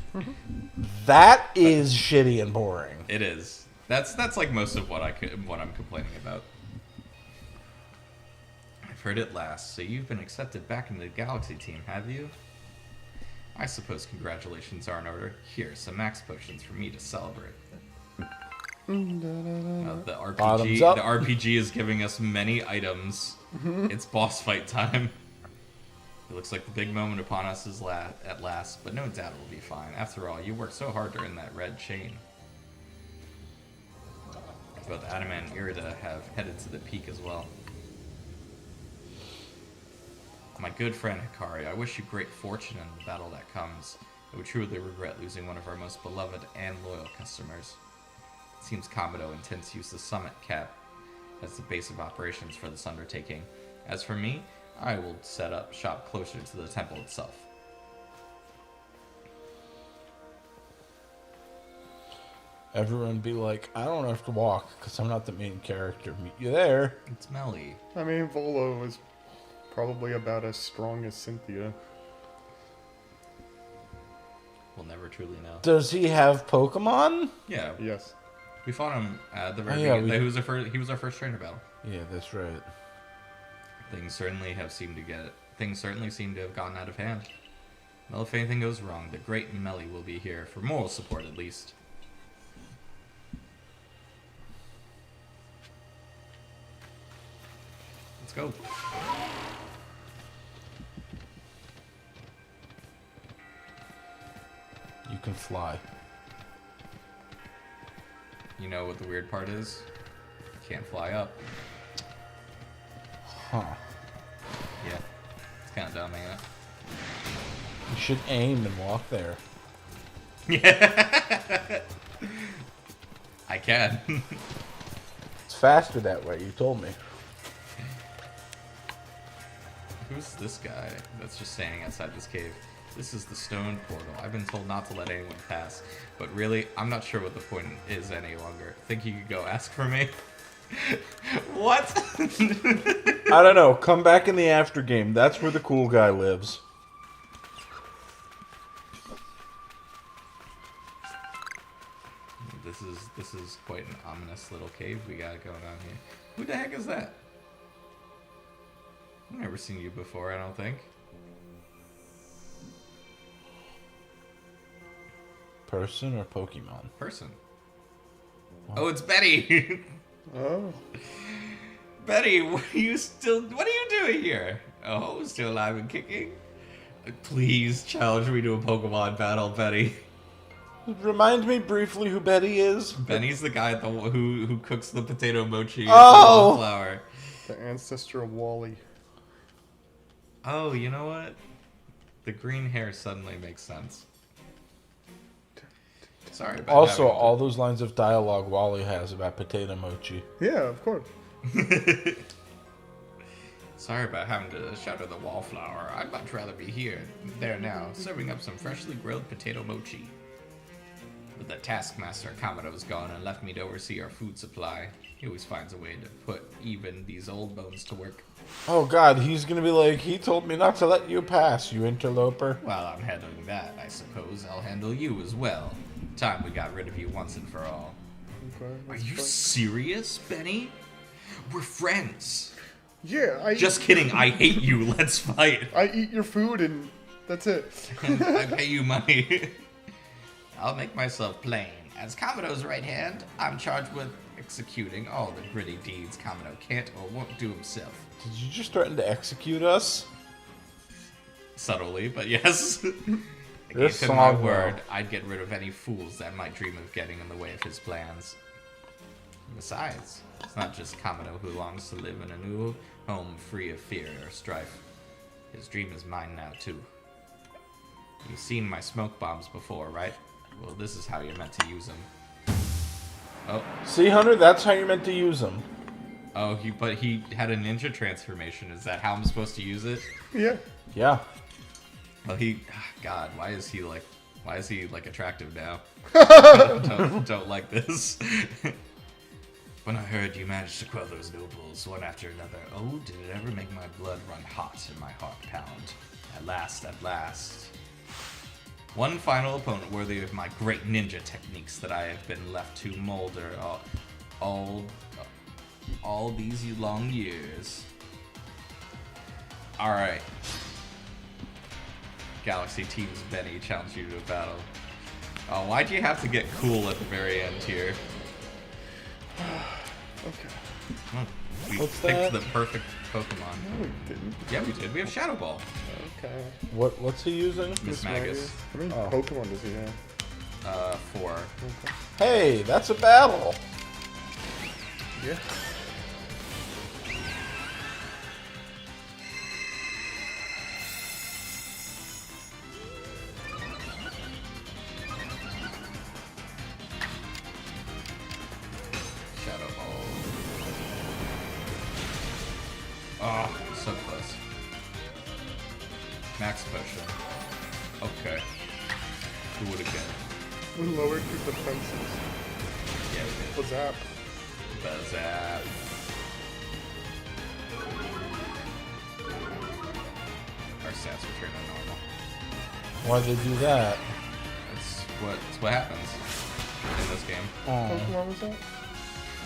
that is shitty and boring. It is. That's like most of what I'm complaining about. I've heard it last. So you've been accepted back into the Galaxy team, have you? I suppose congratulations are in order. Here's some max potions for me to celebrate. The Bottoms up. RPG is giving us many items. It's boss fight time. It looks like the big moment upon us is at last, but no doubt it will be fine. After all, you worked so hard to earn that red chain. Both Adamant and Irida have headed to the peak as well. My good friend Hikari, I wish you great fortune in the battle that comes. I would truly regret losing one of our most beloved and loyal customers. It seems Kamado intends to use the summit cap as the base of operations for this undertaking. As for me, I will set up shop closer to the temple itself. Everyone be like, I don't have to walk because I'm not the main character. Meet you there. It's Melly. I mean, Volo is probably about as strong as Cynthia. We'll never truly know. Does he have Pokemon? Yeah, Yes. we fought him at the very yeah, beginning. He was our first trainer battle. Yeah, that's right. Things certainly seem to have gotten out of hand. Well, if anything goes wrong, the great Melly will be here for moral support at least. Let's go. You can fly. You know what the weird part is? You can't fly up. Huh. Yeah. It's kind of dumb, ain't it? You should aim and walk there. Yeah. I can. It's faster that way, you told me. Who's this guy that's just standing outside this cave? This is the stone portal. I've been told not to let anyone pass, but really, I'm not sure what the point is any longer. Think you could go ask for me? What? I don't know. Come back in the after game. That's where the cool guy lives. This is quite an ominous little cave we got going on here. Who the heck is that? I've never seen you before, I don't think. Person or Pokemon? Person. Oh, it's Betty! Oh. Betty, what are you doing here? Oh, still alive and kicking? Please challenge me to a Pokemon battle, Betty. Remind me briefly who Betty is. Benny's the guy who cooks the potato mochi Oh! with the flour. The ancestor of Wally. Oh, you know what? The green hair suddenly makes sense. Sorry about Also, having to- all those lines of dialogue Wally has about potato mochi. Yeah, of course. Sorry about having to shatter the wallflower. I'd much rather be here, there now, serving up some freshly grilled potato mochi. But the taskmaster Kamado's gone and left me to oversee our food supply. He always finds a way to put even these old bones to work. Oh god, he's gonna be like, he told me not to let you pass, you interloper. While I'm handling that, I suppose I'll handle you as well. Time we got rid of you once and for all. Okay, Are that's you fine. serious, Benny? We're friends. Yeah, Just kidding, I hate you, let's fight. I eat your food and that's it. I pay you money. I'll make myself plain. As Kamado's right hand, I'm charged with executing all the gritty deeds Kamado can't or won't do himself. Did you just threaten to execute us? Subtly, but yes. I This gave him my song, word though. I'd get rid of any fools that might dream of getting in the way of his plans. Besides, it's not just Kamado who longs to live in a new home free of fear or strife. His dream is mine now, too. You've seen my smoke bombs before, right? Well, this is how you're meant to use them. Oh, See, Hunter, that's how you're meant to use them. but he had a ninja transformation. Is that how I'm supposed to use it? Yeah. Yeah. Well, God, why is he like attractive now? don't like this. When I heard you managed to quell those nobles one after another, oh, did it ever make my blood run hot and my heart pound? At last. One final opponent worthy of my great ninja techniques that I have been left to molder all these long years. Alright. Galaxy Team's Benny challenge you to a battle. Oh, why'd you have to get cool at the very end here? Okay. We What's picked that? the perfect Pokemon. No, we didn't. Yeah, we did. We have Shadow Ball. Okay. What's he using? Miss Magus. How many Oh. Pokemon does he have? 4. Okay. Hey, that's a battle. Yeah. Shadow Ball. Oh, so close. Max Potion. Okay. Who would have guessed? We lowered your defenses. Yeah, we did. What's that? Bazap. Our stats return to normal. Why'd they do that? That's what happens in this game. Oh. Pokemon was that?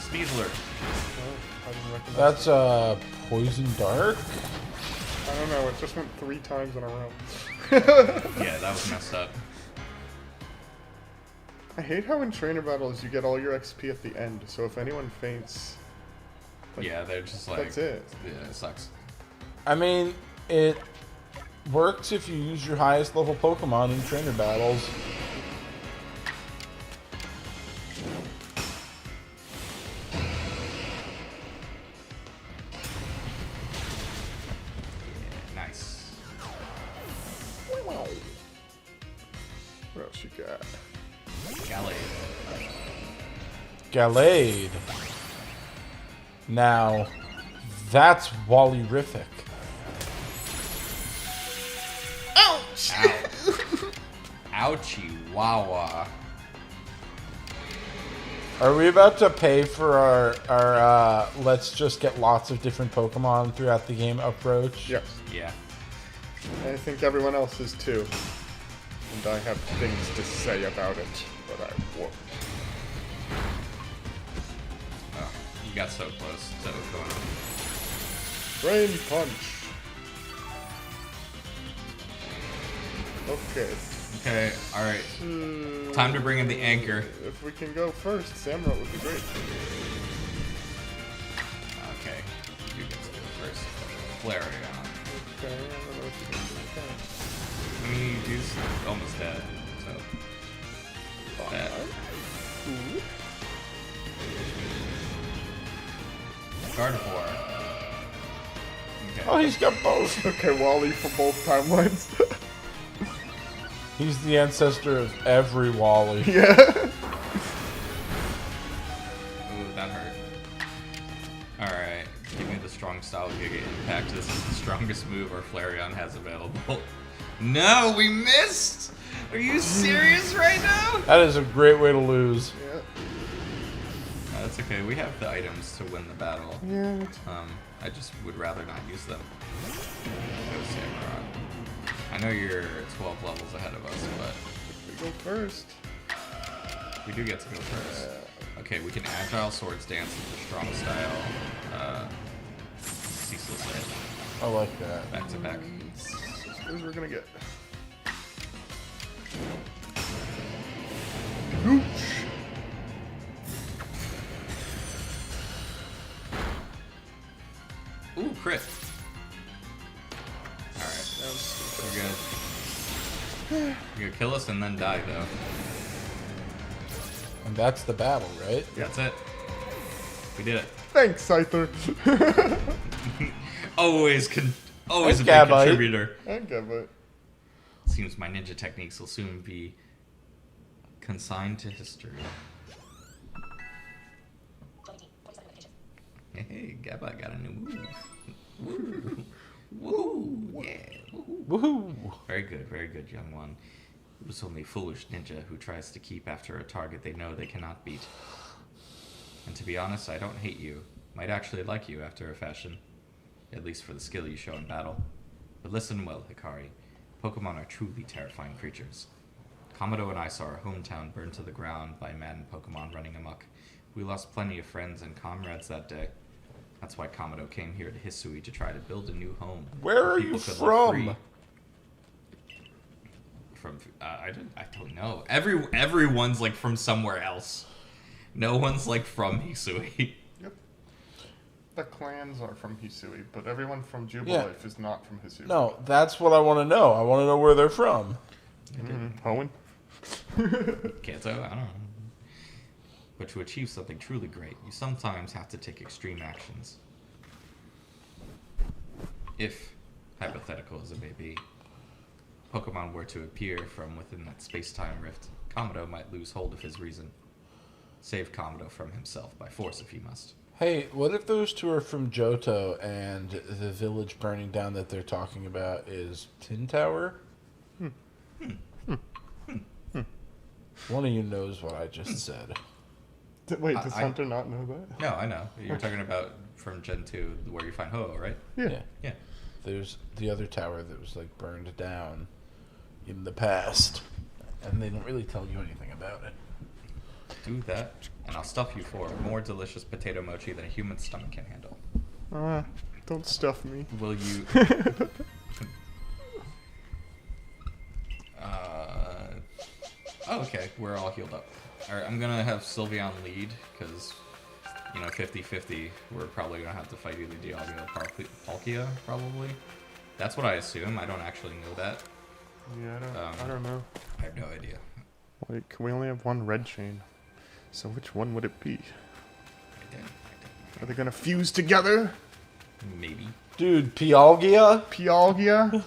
Sneasler. Oh, I didn't recognize That's Poison Dark? I don't know, it just went 3 times in a row. Yeah, that was messed up. I hate how in trainer battles you get all your XP at the end, so if anyone faints, like, Yeah, they're just like... that's it. Yeah, it sucks. I mean, it works if you use your highest level Pokemon in trainer battles. Yeah, nice. What else you got? Gallade. Gallade. Now, that's Wally-rific. Ow. Ouchie wawa. Are we about to pay for our let's just get lots of different Pokemon throughout the game approach? Yes. Yeah. I think everyone else is too. And I have things to say about it, but I won't. Oh, you got so close to going on. Rain Punch! Okay. Okay, alright. Time to bring in the anchor. If we can go first, Samurott would be great. Okay, you get to go first. Flareon. Okay, I don't know what you can do. I mean, he's almost dead, so. That. Ooh. Gardevoir. Okay. Oh, he's got both. Okay, Wally for both timelines. He's the ancestor of every Wally. Yeah. strong style Giga Impact. This is the strongest move our Flareon has available. No, we missed! Are you serious right now? That is a great way to lose. Yeah. That's okay. We have the items to win the battle. Yeah. I just would rather not use them. Go Samurai. I know you're 12 levels ahead of us, but We go first. we do get to go first. Okay, we can Agile Swords Dance with the strong style. Ceaseless Edge. I like that. Back to back. Where's we're gonna get? Nooch. Ooh, crit. Alright, we're good. You're gonna kill us and then die, though. And that's the battle, right? That's it. We did it. Thanks, Scyther. Always a Thanks, big Gabite. contributor. Okay, but Seems my ninja techniques will soon be consigned to history. Hey, Gabba got a new move. Woo! Woo! Yeah! Woo! Woohoo! Very good, young one. It was only a foolish ninja who tries to keep after a target they know they cannot beat. And to be honest, I don't hate you. Might actually like you after a fashion. At least for the skill you show in battle. But listen well, Hikari. Pokemon are truly terrifying creatures. Kamado and I saw our hometown burned to the ground by maddened Pokemon running amok. We lost plenty of friends and comrades that day. That's why Kamado came here to Hisui to try to build a new home. Where are People you could live free. from? From I don't know. Everyone's like from somewhere else. No one's like from Hisui. yep. The clans are from Hisui, but everyone from Jubilife Yeah. is not from Hisui. No, that's what I want to know. I want to know where they're from. Hoenn? Kanto? I don't know. But to achieve something truly great, you sometimes have to take extreme actions. If, hypothetical as it may be, Pokemon were to appear from within that space-time rift, Kamado might lose hold of his reason. Save Kamado from himself by force if he must. Hey, what if those two are from Johto and the village burning down that they're talking about is Tin Tower? One of you knows what I just said. Wait, does Hunter not know that? No, I know. You're talking about from Gen 2, where you find Ho-Oh, right? Yeah. Yeah. There's the other tower that was like burned down in the past, and they don't really tell you anything about it. Do that, and I'll stuff you for more delicious potato mochi than a human stomach can handle. Don't stuff me. Will you... Oh, okay. We're all healed up. Alright, I'm gonna have Sylveon lead, because, 50-50, we're probably gonna have to fight either Dialga or Palkia, probably. That's what I assume. I don't actually know that. Yeah, I don't know. I have no idea. Like, we only have one red chain. So which one would it be? I don't Are they gonna fuse together? Maybe. Dude, Pialgia? Pialgia?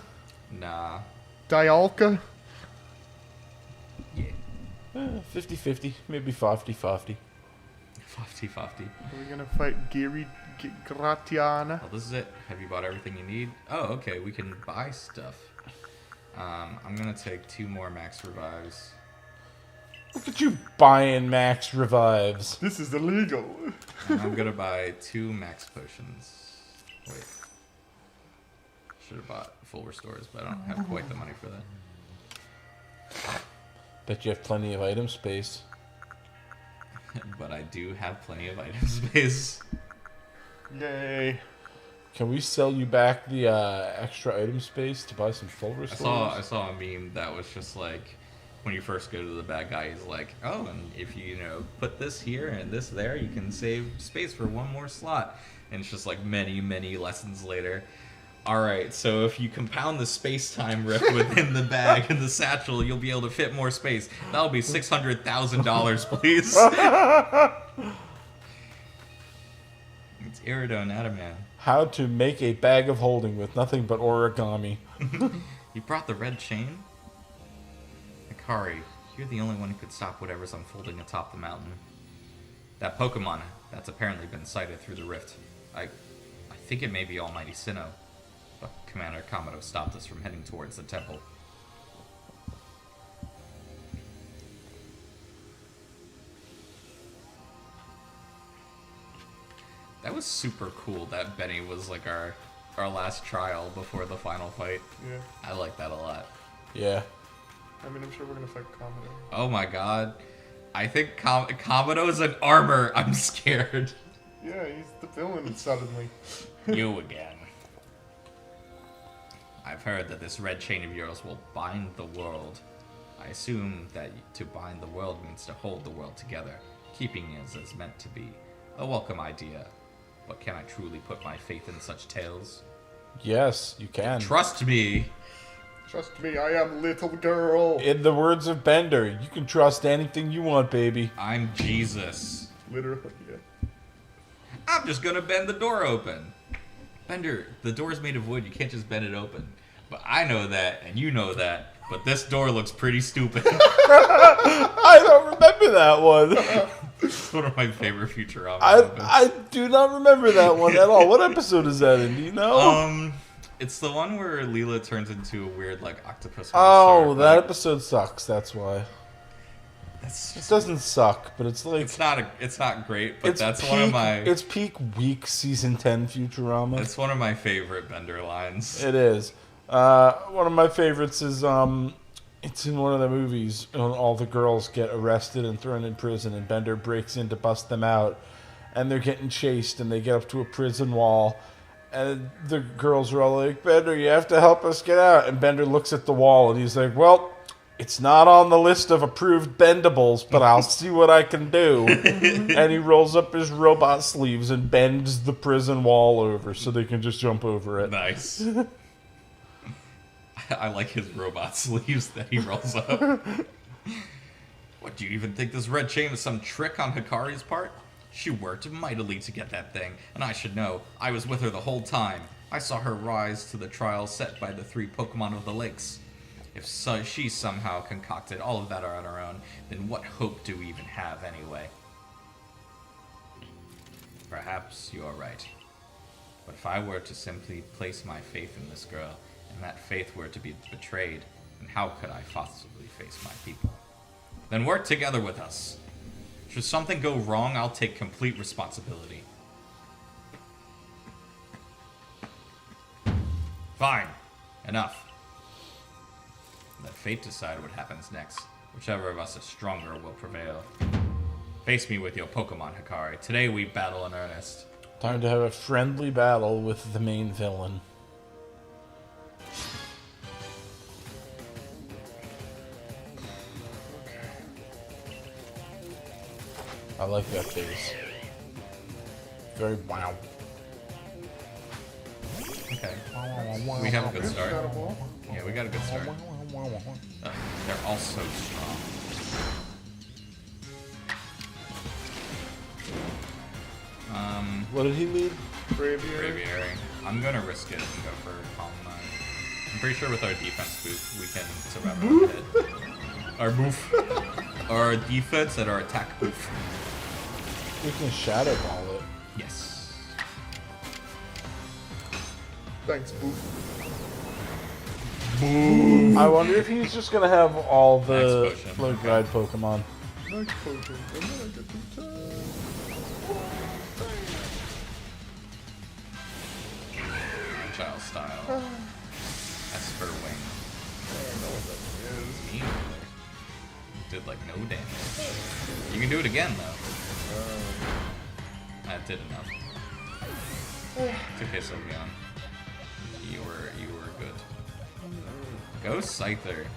Nah. Dialga? Yeah. 50-50, maybe 50-50. 50-50. Are we gonna fight Gratiana? Well, this is it. Have you bought everything you need? Oh, okay. We can buy stuff. I'm gonna take 2 more max revives. Look at you buying max revives. This is illegal. And I'm gonna buy 2 max potions. Wait. Should have bought full restores, but I don't have quite the money for that. Bet you have plenty of item space. But I do have plenty of item space. Yay. Can we sell you back the extra item space to buy some full restores? I saw a meme that was just like, when you first go to the bad guy, he's like, oh, and if you, put this here and this there, you can save space for 1 more slot. And it's just like many, many lessons later. Alright, so if you compound the space-time rift within the bag and the satchel, you'll be able to fit more space. That'll be $600,000, please. It's Irido, not a man. How to make a bag of holding with nothing but origami. You brought the red chain? Hikari, you're the only one who could stop whatever's unfolding atop the mountain. That Pokemon that's apparently been sighted through the rift. I think it may be Almighty Sinnoh, but Commander Kamado stopped us from heading towards the temple. That was super cool that Benny was like our last trial before the final fight. Yeah. I like that a lot. Yeah. I mean, I'm sure we're gonna fight Kamado. Oh my god. I think Kamado's an armor. I'm scared. Yeah, he's the villain suddenly. You again. I've heard that this red chain of yours will bind the world. I assume that to bind the world means to hold the world together, keeping it as meant to be. A welcome idea. But can I truly put my faith in such tales? Yes, you can. Trust me. Trust me, I am little girl. In the words of Bender, you can trust anything you want, baby. I'm Jesus. Literally, yeah. I'm just gonna bend the door open. Bender, the door's made of wood. You can't just bend it open. But I know that, and you know that. But this door looks pretty stupid. I don't remember that one. It's one of my favorite Futurama I do not remember that one at all. What episode is that in? Do you know? It's the one where Leela turns into a weird, like, octopus Oh, monster. that Like, episode sucks. That's why. That's It just, doesn't suck, but it's like it's not great, but it's that's peak, one of my It's peak weak season 10 Futurama. it's one of my favorite Bender lines. It is. One of my favorites is it's in one of the movies when all the girls get arrested and thrown in prison, and Bender breaks in to bust them out, and they're getting chased, and they get up to a prison wall, and the girls are all like, "Bender, you have to help us get out." And Bender looks at the wall, and he's like, "Well, it's not on the list of approved bendables, but I'll see what I can do." And he rolls up his robot sleeves and bends the prison wall over so they can just jump over it. Nice. I like his robot sleeves that he rolls up. What, do you even think this red chain was some trick on Hikari's part? She worked mightily to get that thing, and I should know. I was with her the whole time. I saw her rise to the trial set by the 3 Pokemon of the Lakes. If she somehow concocted all of that on her own, then what hope do we even have anyway? Perhaps you are right. But if I were to simply place my faith in this girl, and that faith were to be betrayed, then how could I possibly face my people? Then work together with us. Should something go wrong, I'll take complete responsibility. Fine. Enough. Let fate decide what happens next. Whichever of us is stronger will prevail. Face me with your Pokemon, Hikari. Today we battle in earnest. Time to have a friendly battle with the main villain. I like that face. Very wow. Okay. We have a good start. Yeah, we got a good start. They're all so strong. What did he lead? Braviary. Braviary. I'm gonna risk it and go for Calm Mind. I'm pretty sure with our defense boost, we can survive our hit. Our boof. Our defense and our attack boof. We can shadow ball it. Yes. Thanks, Boo. I wonder if he's just gonna have all the Max potion. float guide Pokemon. Nice potion. And then I get to turn. Child style. Esper Wing. Mean. Did like no damage. You can do it again though. That did enough. It's okay, Sylveon. You were good. Go Scyther.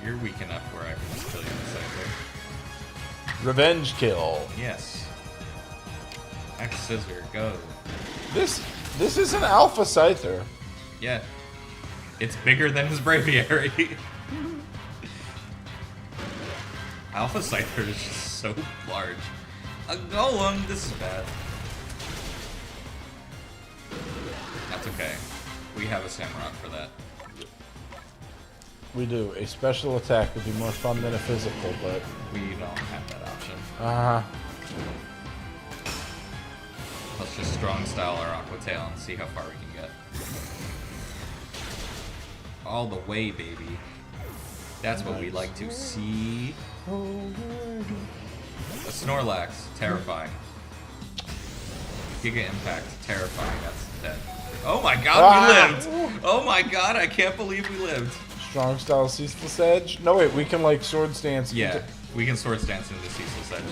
You're weak enough where I can just kill you with Scyther. Revenge kill. Yes. X Scissor, go. This is an Alpha Scyther. Yeah. It's bigger than his Braviary. Alpha Scyther is just so large. A Golem, this is bad. That's okay. We have a Samurott for that. We do. A special attack would be more fun than a physical, but We don't have that option. uh Plus let's just strong style our Aqua Tail and see how far we can get. All the way, baby. That's what we like to see. A Snorlax, terrifying. Giga Impact, terrifying. That's dead. Oh my god, we lived! Oh my god, I can't believe we lived. Strong style Ceaseless Edge. No wait, we can like Sword Stance. Yeah, we can Sword Stance into Ceaseless Edge.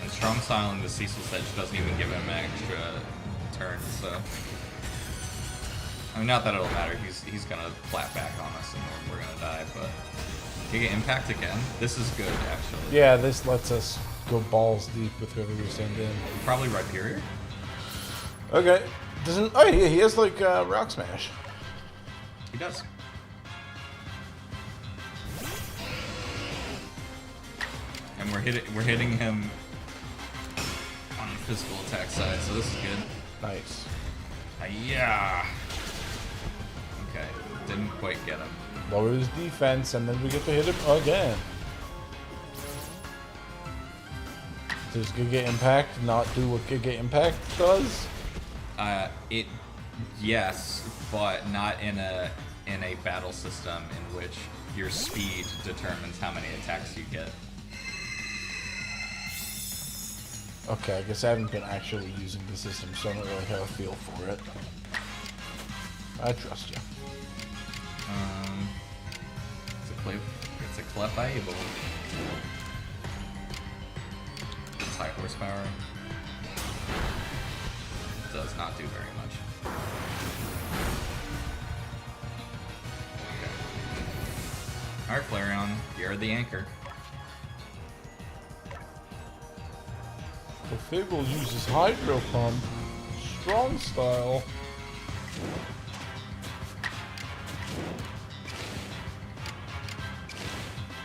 And strong styling the Ceaseless Edge doesn't even give him an extra turn, so. I mean, not that it'll matter. He's gonna flat back on us and we're gonna die, but Giga Impact again. This is good, actually. Yeah, this lets us go balls deep with whoever we send in. Probably Rhyperior. Okay. Doesn't? Oh yeah, he has like Rock Smash. He does. And we're hitting him on the physical attack side, so this is good. Nice. Yeah. Okay, didn't quite get him. Lower his defense, and then we get to hit him again. Does Giga Impact not do what Giga Impact does? Yes, but not in a battle system in which your speed determines how many attacks you get. Okay, I guess I haven't been actually using the system, so I don't really have a feel for it. I trust you. It's a Clefable. It's high horsepower. Does not do very much. Okay. Alright, Flareon, you're the anchor. Clefable uses Hydro Pump, Strong Style.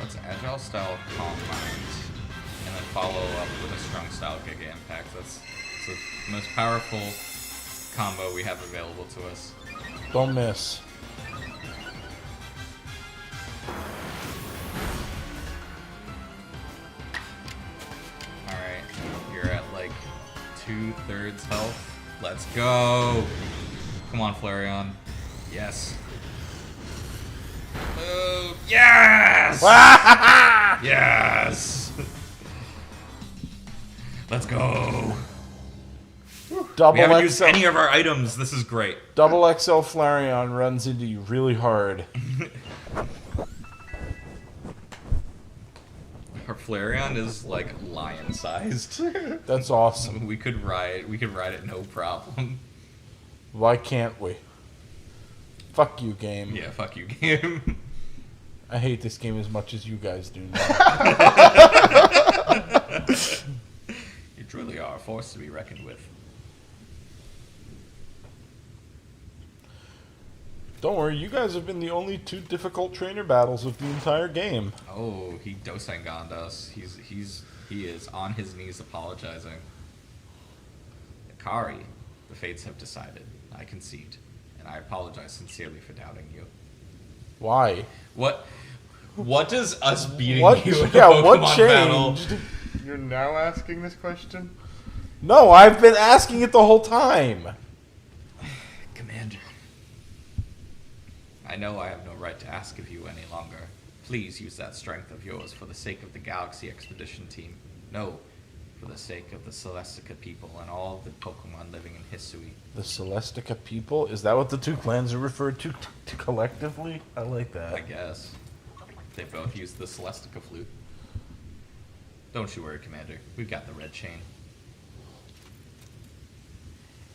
Let's Agile Style Calm Mind, and then follow up with a Strong Style Giga Impact. That's the most powerful combo we have available to us. Don't miss. Alright, you're at like 2/3 health. Let's go! Come on, Flareon. Yes. Oh, yes! Yes! Let's go! Double We haven't XL, used any of our items. This is great. Double XL Flareon runs into you really hard. Our Flareon is like lion-sized. That's awesome. We could ride it no problem. Why can't we? Fuck you, game. Yeah, fuck you, game. I hate this game as much as you guys do now. You truly are a force to be reckoned with. Don't worry, you guys have been the only two difficult trainer battles of the entire game. Oh, he Dosengonned us. He is on his knees apologizing. Akari, the fates have decided. I concede, and I apologize sincerely for doubting you. Why? What does us beating What? you in a Yeah, Pokemon what battle? changed? You're now asking this question? No, I've been asking it the whole time. Commander, I know I have no right to ask of you any longer. Please use that strength of yours for the sake of the Galaxy Expedition team. No, for the sake of the Celestica people and all the Pokemon living in Hisui. The Celestica people? Is that what the two clans are referred to collectively? I like that. I guess. They both use the Celestica flute. Don't you worry, Commander. We've got the red chain.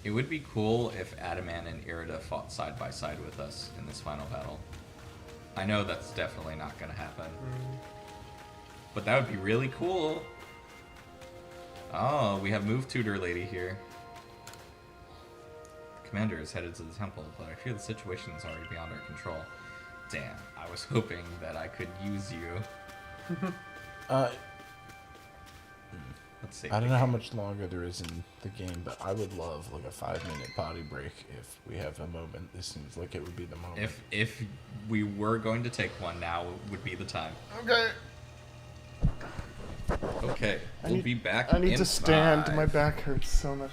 It would be cool if Adamant and Irida fought side by side with us in this final battle. I know that's definitely not going to happen. But that would be really cool. Oh, we have Move Tutor Lady here. The Commander is headed to the temple, but I fear the situation is already beyond our control. Damn, I was hoping that I could use you. Let's see. I don't know how much longer there is in the game, but I would love like a 5-minute potty break if we have a moment. This seems like it would be the moment. If we were going to take one, now would be the time. Okay. Okay, we'll be back. I need in to stand. 5. My back hurts so much.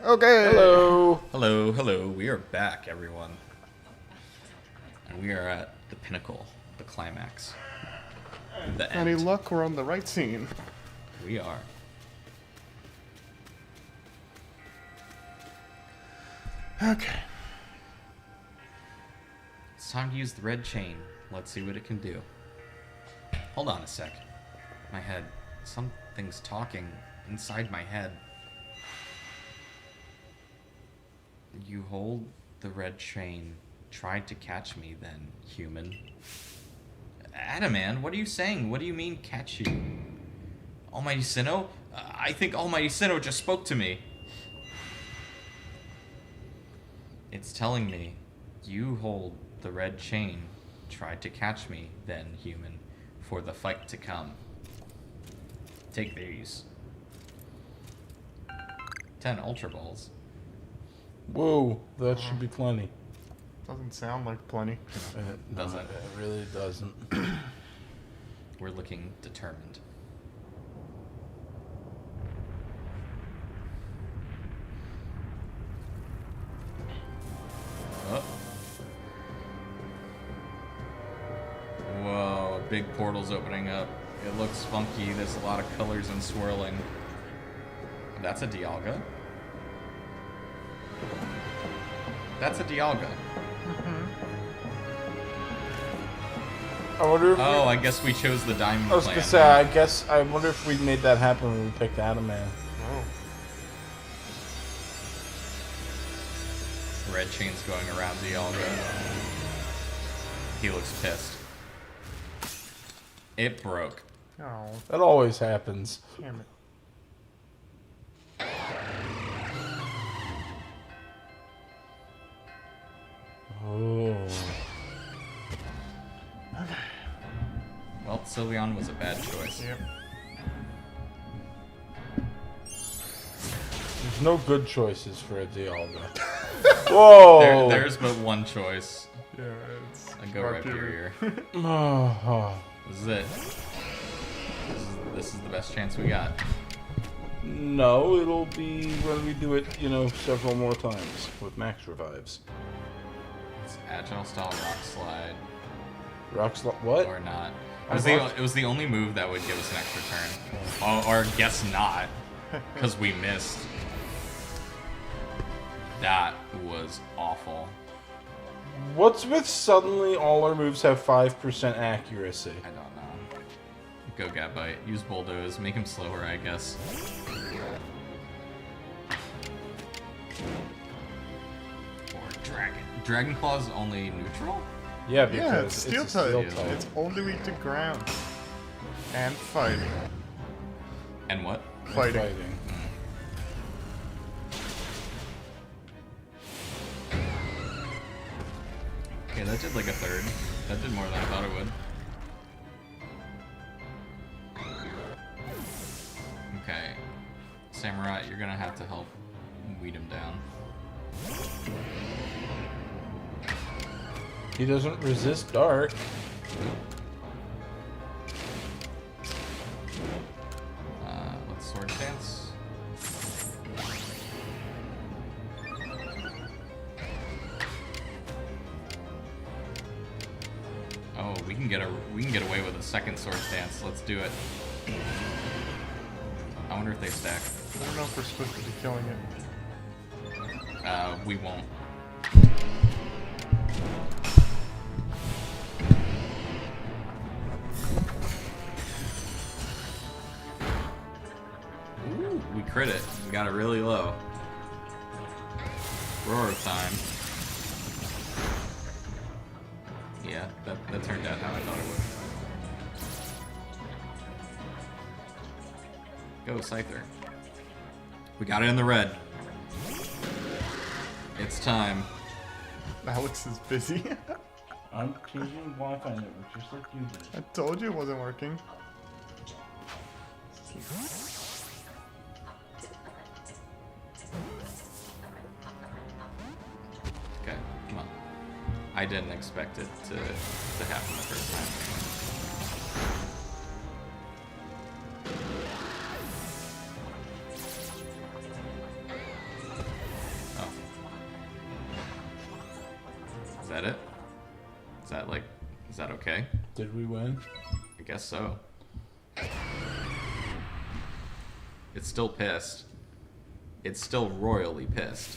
Okay. Hello. Hello, hello. We are back, everyone. And we are at the pinnacle, the climax, the end. Any luck, we're on the right scene. We are. Okay. It's time to use the red chain. Let's see what it can do. Hold on a sec. My head. Something's talking inside my head. You hold the red chain. Tried to catch me then, human. Adaman, what are you saying? What do you mean, catch you? Almighty Sinnoh? I think Almighty Sinnoh just spoke to me. It's telling me, you hold the red chain. Tried to catch me then, human, for the fight to come. Take these. 10 Ultra Balls. Whoa, that should be plenty. Doesn't sound like plenty. It Doesn't. It really doesn't. We're looking determined. Oh. Whoa, a big portal's opening up. It looks funky. There's a lot of colors and swirling. That's a Dialga. That's a Dialga. I wonder if Oh, I guess we chose the diamond I was plan. gonna say, I wonder if we made that happen when we picked Adaman. Oh. Red chain's going around Dialga. He looks pissed. It broke. Oh, That always happens. damn it. Oh. Well, Sylveon was a bad choice. Yep. There's no good choices for a Dialga. Whoa! There's but one choice. Yeah, it's I go Rhyperior. Oh. This is it. This is the best chance we got. No, it'll be when we do it, several more times with max revives. It's Agile Style Rock Slide. What? Or not. It was the only move that would give us an extra turn. Or guess not. Because we missed. That was awful. What's with suddenly all our moves have 5% accuracy? I don't know. Go Gabite. Use Bulldoze. Make him slower, I guess. Or Dragon. Dragon Claw is only neutral? Yeah, Yeah, because it's steel a steel type. type. It's only weak to ground. And fighting. And what? Fighting. Okay, that did like a third. That did more than I thought it would. Okay. Samurai, you're gonna have to help weed him down. He doesn't resist dark. Let's Sword Dance. Oh, we can get away with a second Sword Dance. Let's do it. I wonder if they stack. I don't know if we're supposed to be killing it. We won't. Ooh, we crit it. We got it really low. Roar time. Yeah, that turned out how I thought it would. Go, Scyther. We got it in the red. It's time. Alex is busy. I'm changing Wi-Fi network just like you did. I told you it wasn't working. Okay, come on. I didn't expect it to happen the first time. Okay. Did we win? I guess so. It's still pissed. It's still royally pissed.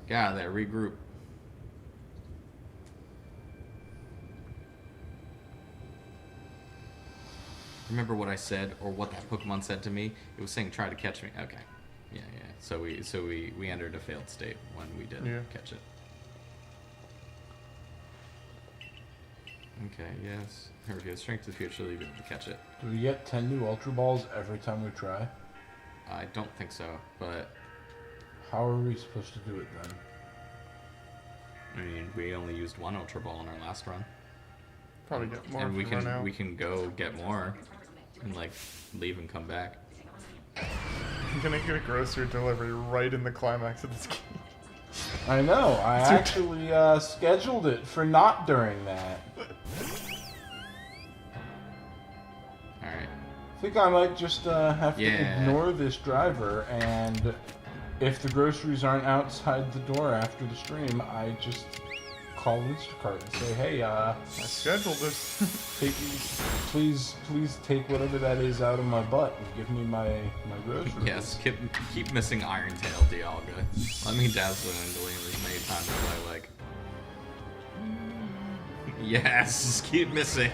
Get out of there, regroup. Remember what I said, or what that Pokemon said to me? It was saying try to catch me. Okay. Yeah. So we entered a failed state when we did catch it. Okay, yes. Here we go. Strength to future, leave it to catch it. Do we get 10 new Ultra Balls every time we try? I don't think so, but How are we supposed to do it then? I mean, we only used one Ultra Ball in our last run. Probably get more. And if we run out. we can go get more and like leave and come back. I'm gonna get a grocery delivery right in the climax of this game. I know. I actually scheduled it for not during that. Alright. I think I might just have to ignore this driver, and if the groceries aren't outside the door after the stream, I just call Instacart and say, hey, I scheduled this. please take whatever that is out of my butt and give me my groceries. Yes, keep missing Iron Tail, Dialga. Let me dazzle and delete as many times as I like. Yes, keep missing.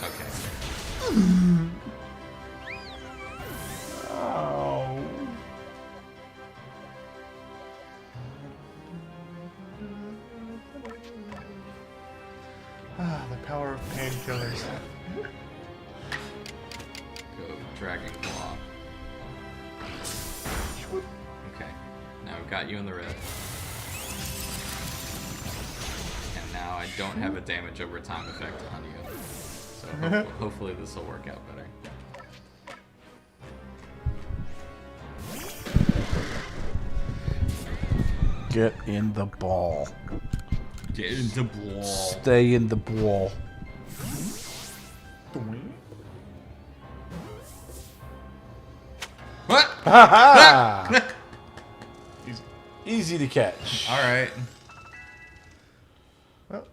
Okay. Oh. The power of painkillers. Go Dragon Claw. Okay. Now we've got you in the red. And now I don't have a damage over time effect on you. So hopefully this will work out better. Get in the ball. Get in the ball. Stay in the ball. What? Ha Easy to catch. Alright. Well,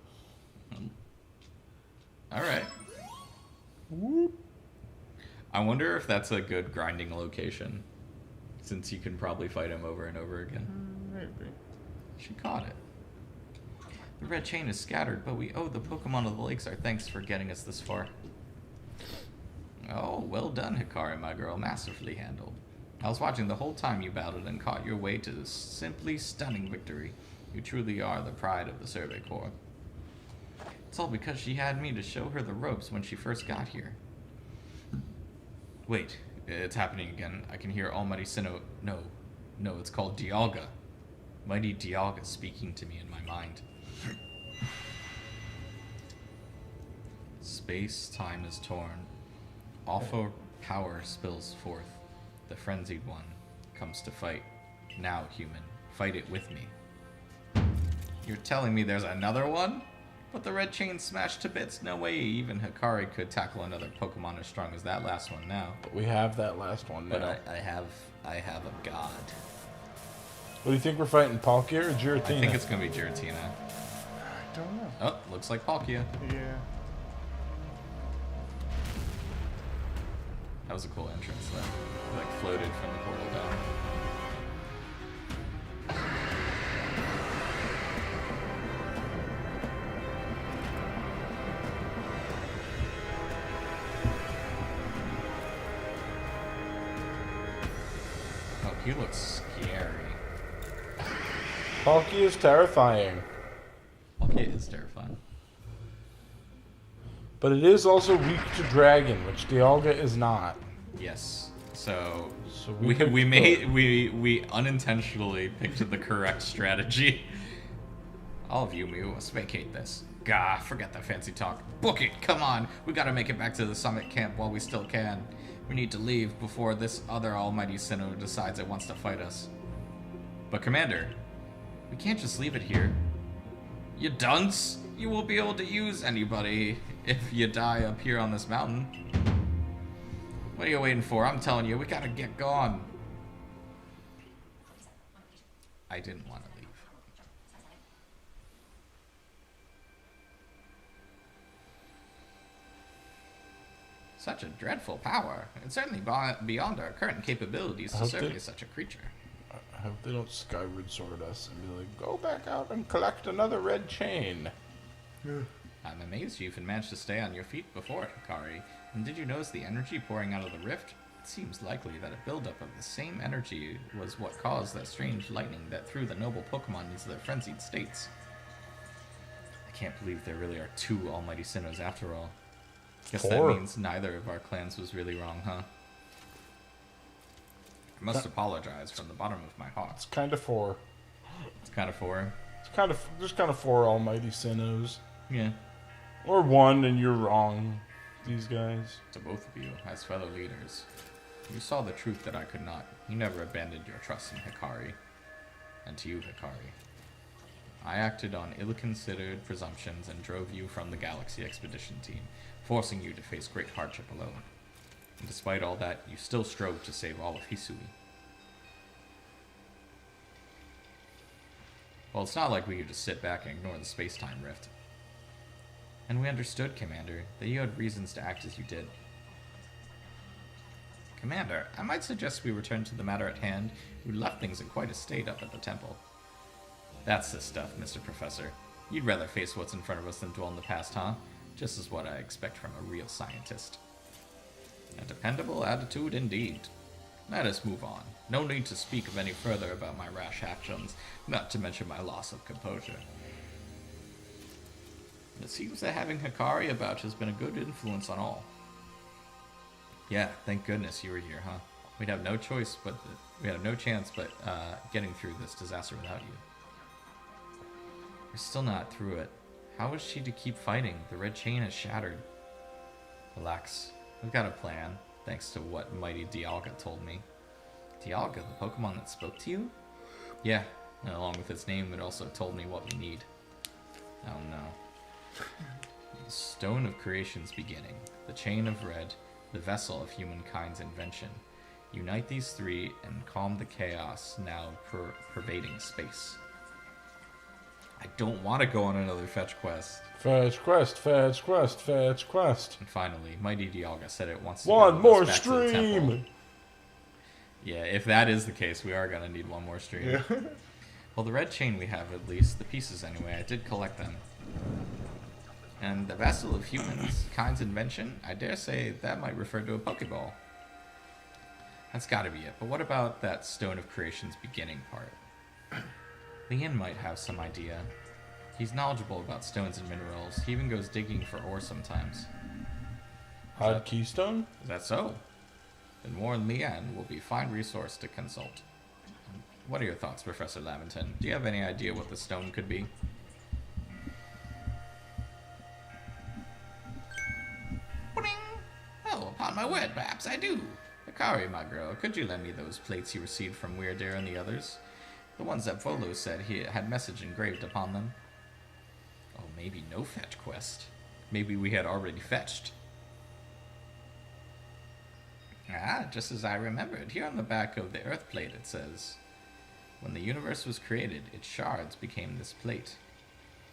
Alright. I wonder if that's a good grinding location. Since you can probably fight him over and over again. maybe. She caught it. The red chain is scattered, but we owe the Pokemon of the lakes our thanks for getting us this far. Oh, well done, Hikari, my girl. Masterfully handled. I was watching the whole time you battled and caught your way to this simply stunning victory. You truly are the pride of the Survey Corps. It's all because she had me to show her the ropes when she first got here. Wait, it's happening again. I can hear Almighty Sinnoh. No, it's called Dialga. Mighty Dialga speaking to me in my mind. Space-time is torn. Awful power spills forth. The frenzied one comes to fight. Now, human, fight it with me. You're telling me there's another one? But the red chain smashed to bits. No way even Hikari could tackle another Pokemon as strong as that last one now. But we have that last one now. But I have a god. What do you think we're fighting, Palkia or Giratina? I think it's gonna be Giratina. I don't know. Oh, looks like Palkia. Yeah. That was a cool entrance though. It, like floated from the portal down. Oh, he looks scary. Palkia is terrifying. Palkia is terrifying. But it is also weak to Dragon, which Dialga is not. Yes. So we we unintentionally picked the correct strategy. All of you, we must vacate this. Gah, forget that fancy talk. Book it, come on. We gotta make it back to the summit camp while we still can. We need to leave before this other almighty Sinnoh decides it wants to fight us. But Commander, we can't just leave it here. You dunce! You won't be able to use anybody if you die up here on this mountain. What are you waiting for? I'm telling you, we gotta get gone. I didn't want to leave. Such a dreadful power. It's certainly beyond our current capabilities to survey such a creature. I hope they don't Skyward Sword us and be like, go back out and collect another red chain. I'm amazed you even managed to stay on your feet before it, Hikari. And did you notice the energy pouring out of the rift? It seems likely that a buildup of the same energy was what caused that strange lightning that threw the noble Pokemon into their frenzied states. I can't believe there really are 2 Almighty Sinnohs after all. Guess 4. that means neither of our clans was really wrong, huh? I must apologize from the bottom of my heart. It's kind of 4. It's kind of 4. There's kind of 4 Almighty Sinnohs. Yeah. Or 1 and you're wrong. These guys. To both of you, as fellow leaders, you saw the truth that I could not. You never abandoned your trust in Hikari. And to you, Hikari, I acted on ill-considered presumptions and drove you from the Galaxy Expedition team, forcing you to face great hardship alone. And despite all that, you still strove to save all of Hisui. Well, it's not like we could just sit back and ignore the space-time rift. And we understood, Commander, that you had reasons to act as you did. Commander, I might suggest we return to the matter at hand. We left things in quite a state up at the temple. That's the stuff, Mr. Professor. You'd rather face what's in front of us than dwell in the past, huh? Just as what I expect from a real scientist. A dependable attitude indeed. Let us move on. No need to speak of any further about my rash actions, not to mention my loss of composure. It seems that having Hikari about has been a good influence on all. Yeah, thank goodness you were here, huh? We have no chance but getting through this disaster without you. We're still not through it. How is she to keep fighting? The red chain is shattered. Relax. We've got a plan, thanks to what Mighty Dialga told me. Dialga, the Pokemon that spoke to you? Yeah, and along with its name, it also told me what we need. Oh no. The Stone of Creation's beginning, the Chain of Red, the Vessel of Humankind's invention. Unite these 3 and calm the chaos now pervading space. I don't want to go on another fetch quest. Fetch quest, fetch quest, fetch quest. And finally, Mighty Dialga said it wants to One go more back to the temple. stream! Yeah, if that is the case, we are going to need one more stream. Yeah. Well, the red chain we have, at least, the pieces anyway, I did collect them. And the Vessel of Humankind's invention, I dare say that might refer to a Pokeball. That's gotta be it. But what about that Stone of Creation's beginning part? Leon might have some idea. He's knowledgeable about stones and minerals. He even goes digging for ore sometimes. Odd Keystone? Is that so? Then warn Leanne will be a fine resource to consult. What are your thoughts, Professor Lavington? Do you have any idea what the stone could be? Pudding! Oh, upon my word, perhaps I do. Hikari, my girl, could you lend me those plates you received from Weirdeer and the others? The ones that Volo said he had message engraved upon them. Oh, maybe no fetch quest. Maybe we had already fetched. Ah, just as I remembered. Here on the back of the Earth plate it says, when the universe was created, its shards became this plate.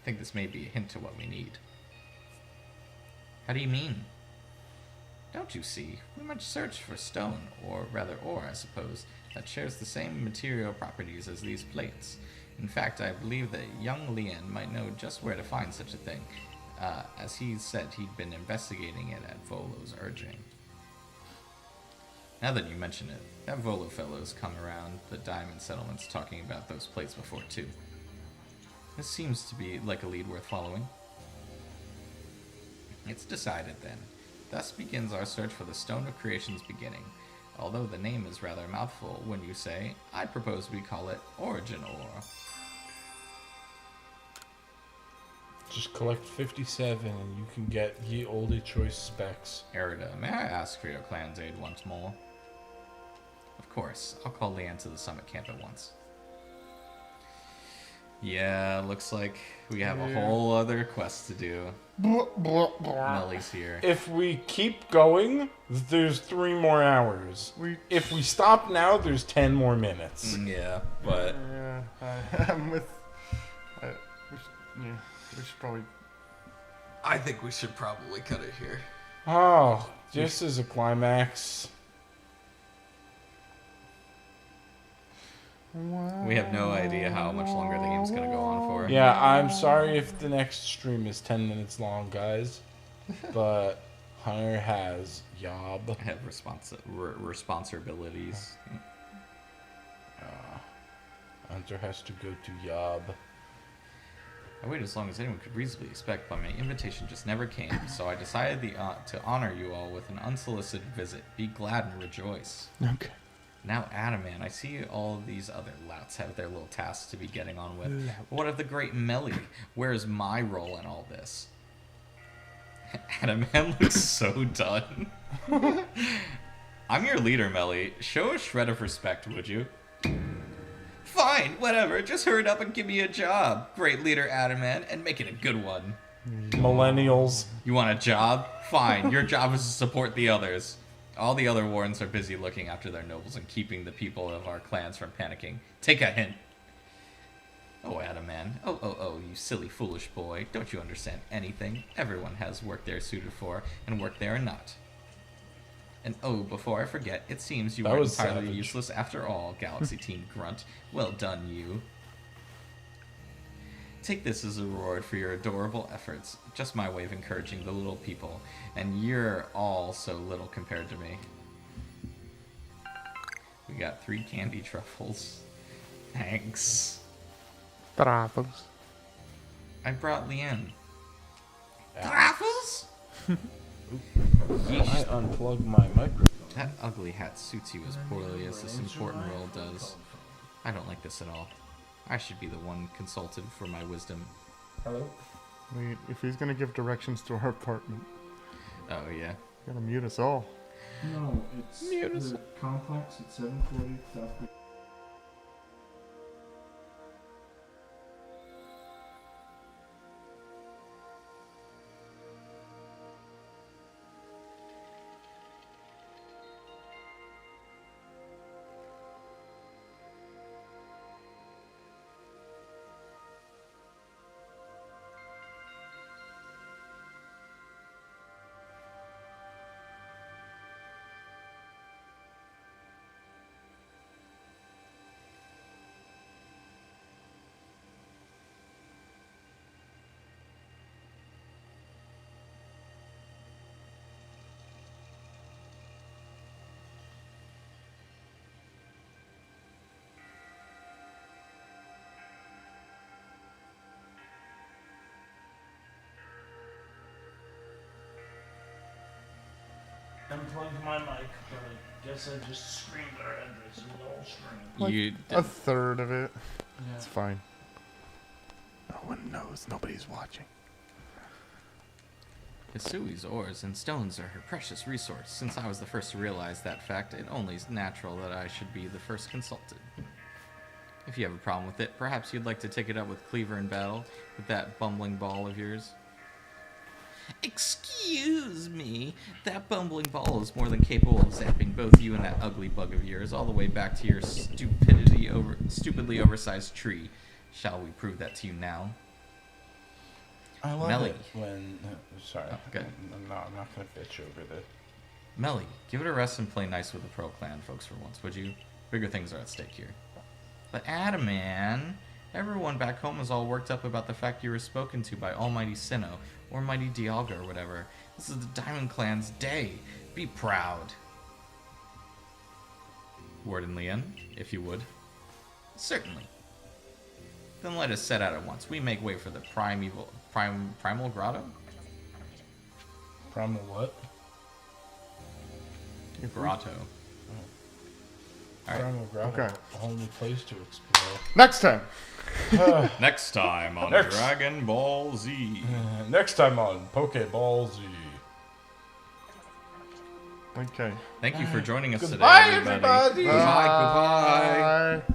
I think this may be a hint to what we need. How do you mean? Don't you see? We must search for stone, or rather ore, I suppose, that shares the same material properties as these plates. In fact, I believe that young Leon might know just where to find such a thing, as he said he'd been investigating it at Volo's urging. Now that you mention it, that Volo fellow's come around the diamond settlements talking about those plates before, too. This seems to be like a lead worth following. It's decided, then. Thus begins our search for the Stone of Creation's beginning. Although the name is rather a mouthful when you say, I propose we call it Origin Ore. Just collect 57 and you can get ye olde choice specs. Erida, may I ask for your clan's aid once more? Of course, I'll call Leanne to the summit camp at once. Yeah, looks like we have a whole other quest to do. Melly's here. If we keep going, there's 3 more hours. If we stop now, there's 10 more minutes. Yeah, but I'm with. We should probably. I think we should probably cut it here. Oh, this is a climax. We have no idea how much longer the game's gonna go on for. Yeah, I'm sorry if the next stream is 10 minutes long, guys. But Hunter has job. I have responsibilities. Hunter has to go to job. I waited as long as anyone could reasonably expect, but my invitation just never came, so I decided to honor you all with an unsolicited visit. Be glad and rejoice. Okay. Now, Adaman, I see all these other louts have their little tasks to be getting on with. What of the great Melly? Where's my role in all this? Adaman looks so done. I'm your leader, Melly. Show a shred of respect, would you? Fine, whatever. Just hurry up and give me a job. Great leader, Adaman, and make it a good one. Millennials. You want a job? Fine. Your job is to support the others. All the other wardens are busy looking after their nobles and keeping the people of our clans from panicking. Take a hint. Oh, Adaman. Oh, you silly, foolish boy. Don't you understand anything? Everyone has work they're suited for and work they are not. And oh, before I forget, it seems you That were was entirely savage. useless after all, Galaxy Team Grunt. Well done, you. Take this as a reward for your adorable efforts. Just my way of encouraging the little people. And you're all so little compared to me. We got 3 candy truffles. Thanks. Truffles. I brought Leanne. Yeah. Truffles? I unplugged my microphone. That ugly hat suits you as poorly as this important role does. I don't like this at all. I should be the one consulted for my wisdom. Hello? Wait, if he's gonna give directions to our apartment, Oh, yeah. gotta mute us all. No, it's the complex at 740 South. Unplugged my mic, but I guess I just screamed our address in the whole stream. You A third of it. Yeah. It's fine. No one knows. Nobody's watching. Hisui's ores and stones are her precious resource. Since I was the first to realize that fact, it only is natural that I should be the first consulted. If you have a problem with it, perhaps you'd like to take it up with Cleaver in battle, with that bumbling ball of yours. Excuse me, that bumbling ball is more than capable of zapping both you and that ugly bug of yours all the way back to your stupidly oversized tree. Shall we prove that to you now? I love Melly. it when... sorry. Oh, okay. I'm not going to bitch over this. Melly, give it a rest and play nice with the Pro Clan folks for once, would you? Bigger things are at stake here. But Adaman, everyone back home is all worked up about the fact you were spoken to by Almighty Sinnoh, or Mighty Dialga, or whatever. This is the Diamond Clan's day. Be proud. Warden Leon, if you would. Certainly. Then let us set out at once. We make way for the Primal Grotto? Primal what? Grotto. Alright. Primal Grotto. Okay. A whole new place to explore. Next time. Next time on Next. Dragon Ball Z. Next time on Pokeball Z. Okay. Thank you for joining us today, Goodbye, everybody. everybody. Goodbye, goodbye. Bye.